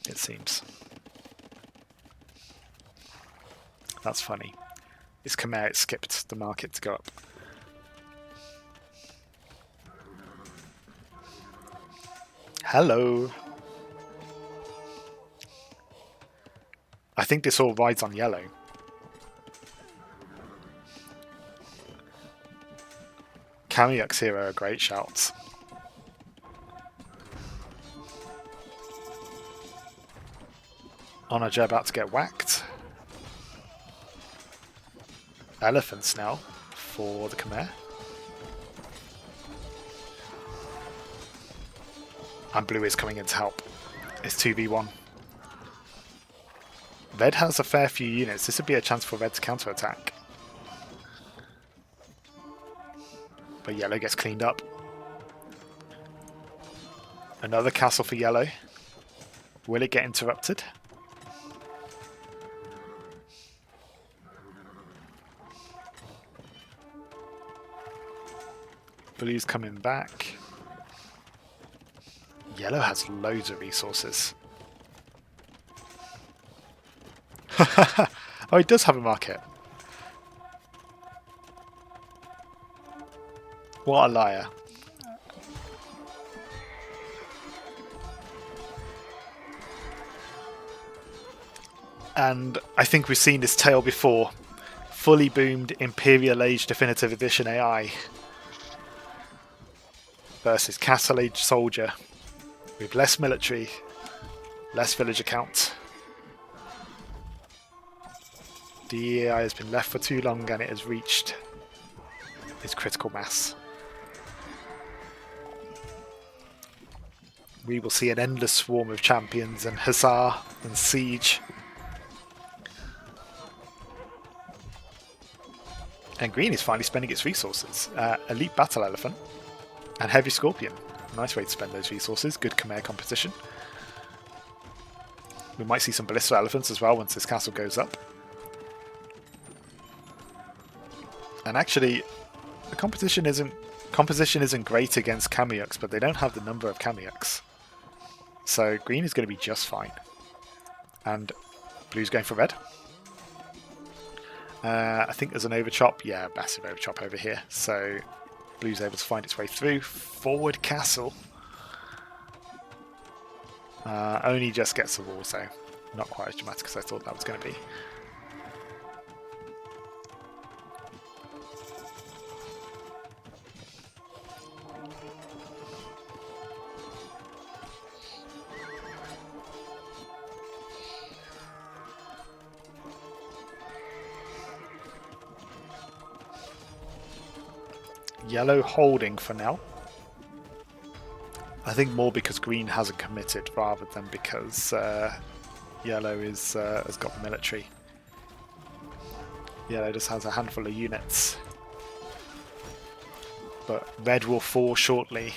It seems. That's funny. It's Khmer, it skipped the market to go up. Hello! I think this all rides on yellow. Kamyux here are great shouts. Onager about to get whacked. Elephants now for the Khmer. And blue is coming in to help. It's 2v1. Red has a fair few units. This would be a chance for red to counter-attack. But yellow gets cleaned up. Another castle for yellow. Will it get interrupted? Blue's coming back. Yellow has loads of resources. Oh, it does have a market. What a liar. And I think we've seen this tale before. Fully boomed Imperial Age Definitive Edition AI versus Castle Age Soldier with less military, less villager count. The AI has been left for too long and it has reached is critical mass. We will see an endless swarm of champions and Hussar and Siege. And green is finally spending its resources. Elite Battle Elephant and Heavy Scorpion. Nice way to spend those resources. Good Khmer competition. We might see some Ballista Elephants as well once this castle goes up. And actually, the composition isn't great against Kamyuks, but they don't have the number of Kamyuks. So green is going to be just fine. And blue's going for red. I think there's an overchop. Yeah, massive overchop over here. So blue's able to find its way through. Forward castle. Only just gets the walls though. Not quite as dramatic as I thought that was going to be. Yellow holding for now. I think more because green hasn't committed rather than because yellow has got the military. Yellow just has a handful of units. But red will fall shortly.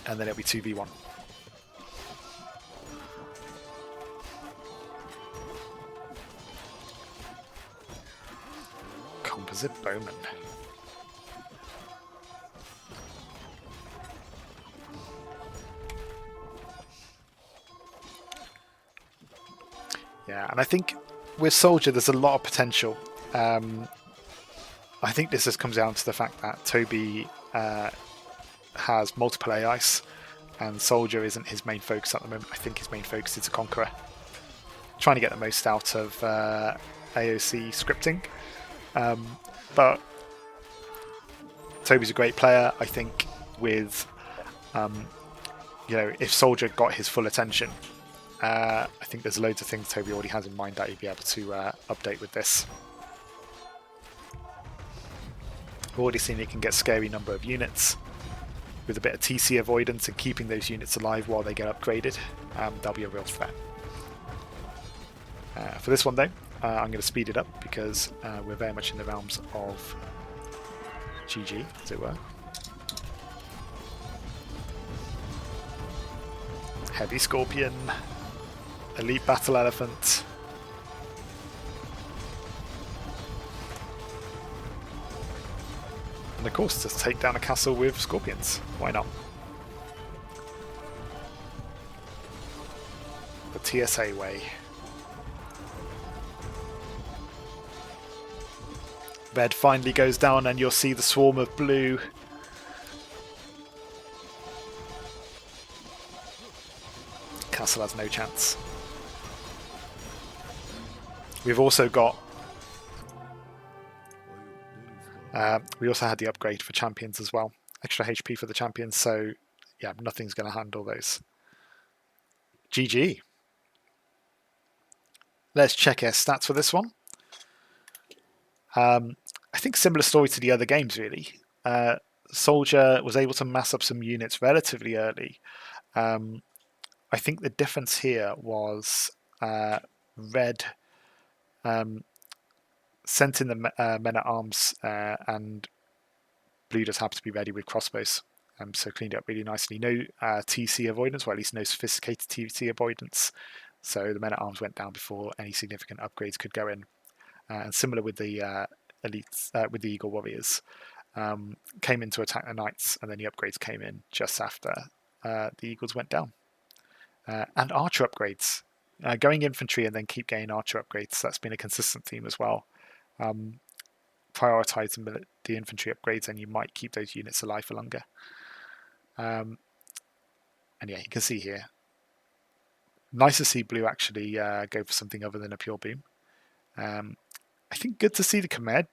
And then it'll be 2v1. Composite bowman. Yeah, and I think with Soldier there's a lot of potential. I think this just comes down to the fact that Toby has multiple AIs and Soldier isn't his main focus at the moment. I think his main focus is a Conqueror. Trying to get the most out of AOC scripting. But Toby's a great player. I think with, if Soldier got his full attention, I think there's loads of things Toby already has in mind that he'd be able to update with this. We've already seen he can get scary number of units. With a bit of TC avoidance and keeping those units alive while they get upgraded, that'll be a real threat. For this one though, I'm going to speed it up because we're very much in the realms of GG, as it were. Heavy Scorpion, Elite Battle Elephant. And of course, just take down a castle with Scorpions. Why not? The TSA way. Red finally goes down and you'll see the swarm of blue. Castle has no chance. We've also got... we also had the upgrade for champions as well. Extra HP for the champions, so yeah, nothing's going to handle those. GG. Let's check our stats for this one. I think similar story to the other games, really. Soldier was able to mass up some units relatively early. I think the difference here was red sent in the men-at-arms and blue just happened to be ready with crossbows. So cleaned it up really nicely. No TC avoidance, or at least no sophisticated TC avoidance. So the men-at-arms went down before any significant upgrades could go in. And similar with the elites, with the Eagle Warriors, came in to attack the Knights, and then the upgrades came in just after the Eagles went down. And archer upgrades. Going infantry and then keep getting archer upgrades. That's been a consistent theme as well. Prioritize the infantry upgrades and you might keep those units alive for longer. And yeah, you can see here. Nice to see blue actually go for something other than a pure boom. I think good to see the Khmer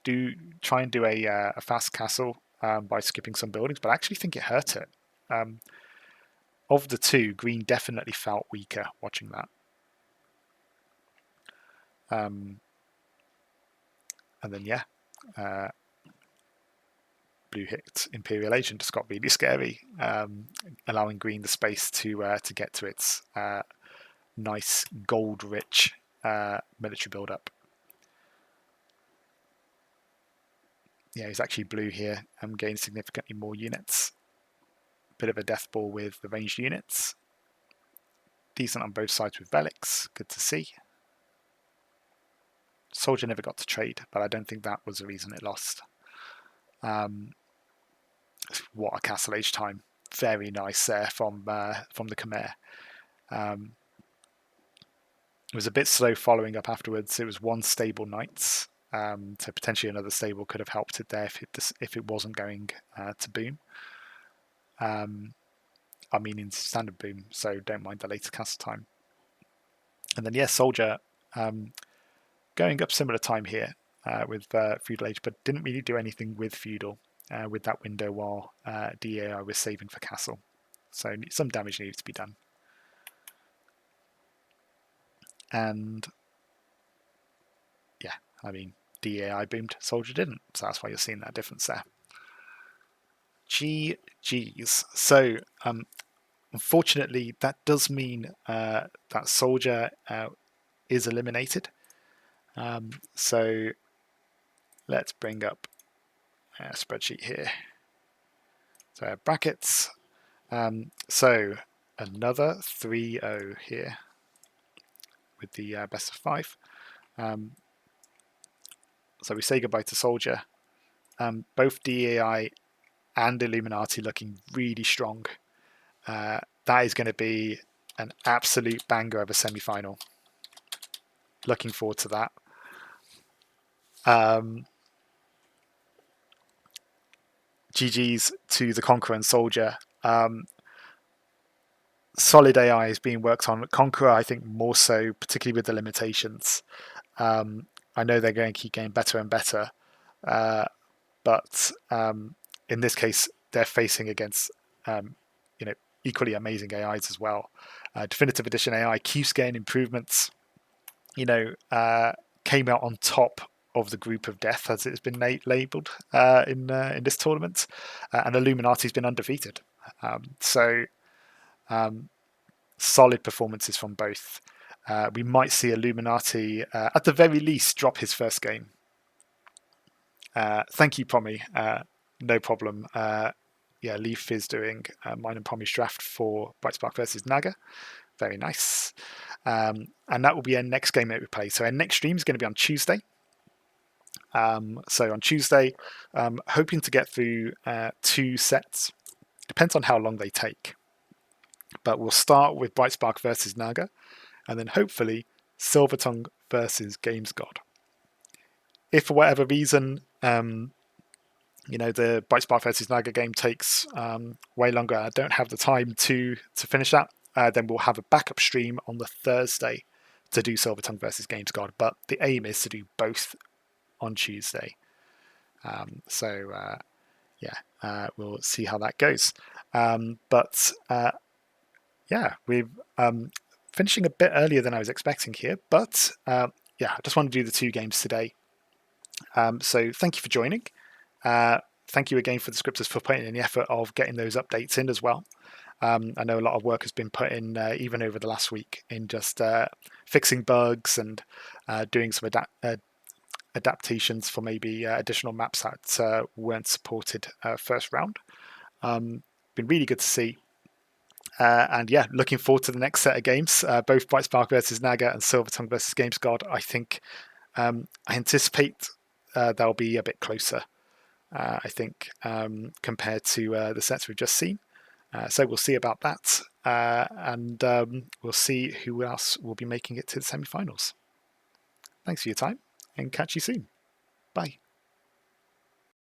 try and do a fast castle by skipping some buildings, but I actually think it hurt it. Of the two, green definitely felt weaker watching that. And then yeah, blue hit Imperial Agent just got really scary, allowing green the space to get to its nice gold-rich military build-up. Yeah, he's actually blue here and gained significantly more units. Bit of a death ball with the ranged units. Decent on both sides with relics. Good to see. Soldier never got to trade, but I don't think that was the reason it lost. What a Castle Age time! Very nice there from the Khmer. It was a bit slow following up afterwards. It was one stable knights, so potentially another stable could have helped it there if it wasn't going to boom. I mean in standard boom, so don't mind the later castle time. And then Soldier going up similar time here with Feudal Age, but didn't really do anything with Feudal with that window while DAI was saving for castle. So some damage needed to be done. And yeah, I mean, DAI boomed, Soldier didn't. So that's why you're seeing that difference there. GG's. So unfortunately, that does mean that Soldier is eliminated. So let's bring up a spreadsheet here. So brackets. So another 3-0 here with the best of 5. So we say goodbye to Soldier. Both DAI and Illuminati looking really strong. That is going to be an absolute banger of a semi-final. Looking forward to that. GG's to the Conqueror and Soldier. Solid AI is being worked on. Conqueror, I think, more so, particularly with the limitations. I know they're going to keep getting better and better, but in this case, they're facing against equally amazing AIs as well. Definitive Edition AI keeps getting improvements. Came out on top of the group of death, as it's been labelled in this tournament, and Illuminati's been undefeated. Solid performances from both. We might see Illuminati, at the very least, drop his first game. Thank you, Promi. No problem. Leaf is doing mine and Promi's draft for Brightspark versus Naga. Very nice. And that will be our next game that we play. So our next stream is going to be on Tuesday. So on Tuesday, hoping to get through 2 sets. Depends on how long they take. But we'll start with Brightspark versus Naga, and then hopefully Silvertongue versus Games God. If for whatever reason, the Brightspark versus Naga game takes way longer, I don't have the time to finish that, then we'll have a backup stream on the Thursday to do Silvertongue versus Games God. But the aim is to do both on Tuesday. We'll see how that goes. We're finishing a bit earlier than I was expecting here, but I just want to do the 2 games today. So thank you for joining. Thank you again for the scripters for putting in the effort of getting those updates in as well. I know a lot of work has been put in even over the last week in just fixing bugs and doing some adaptations for maybe additional maps that weren't supported first round. Been really good to see. Looking forward to the next set of games, both Brightspark versus Naga and Silvertongue versus Games God. I think I anticipate they'll be a bit closer, I think, compared to the sets we've just seen. So we'll see about that, and we'll see who else will be making it to the semi-finals. Thanks for your time, and catch you soon. Bye.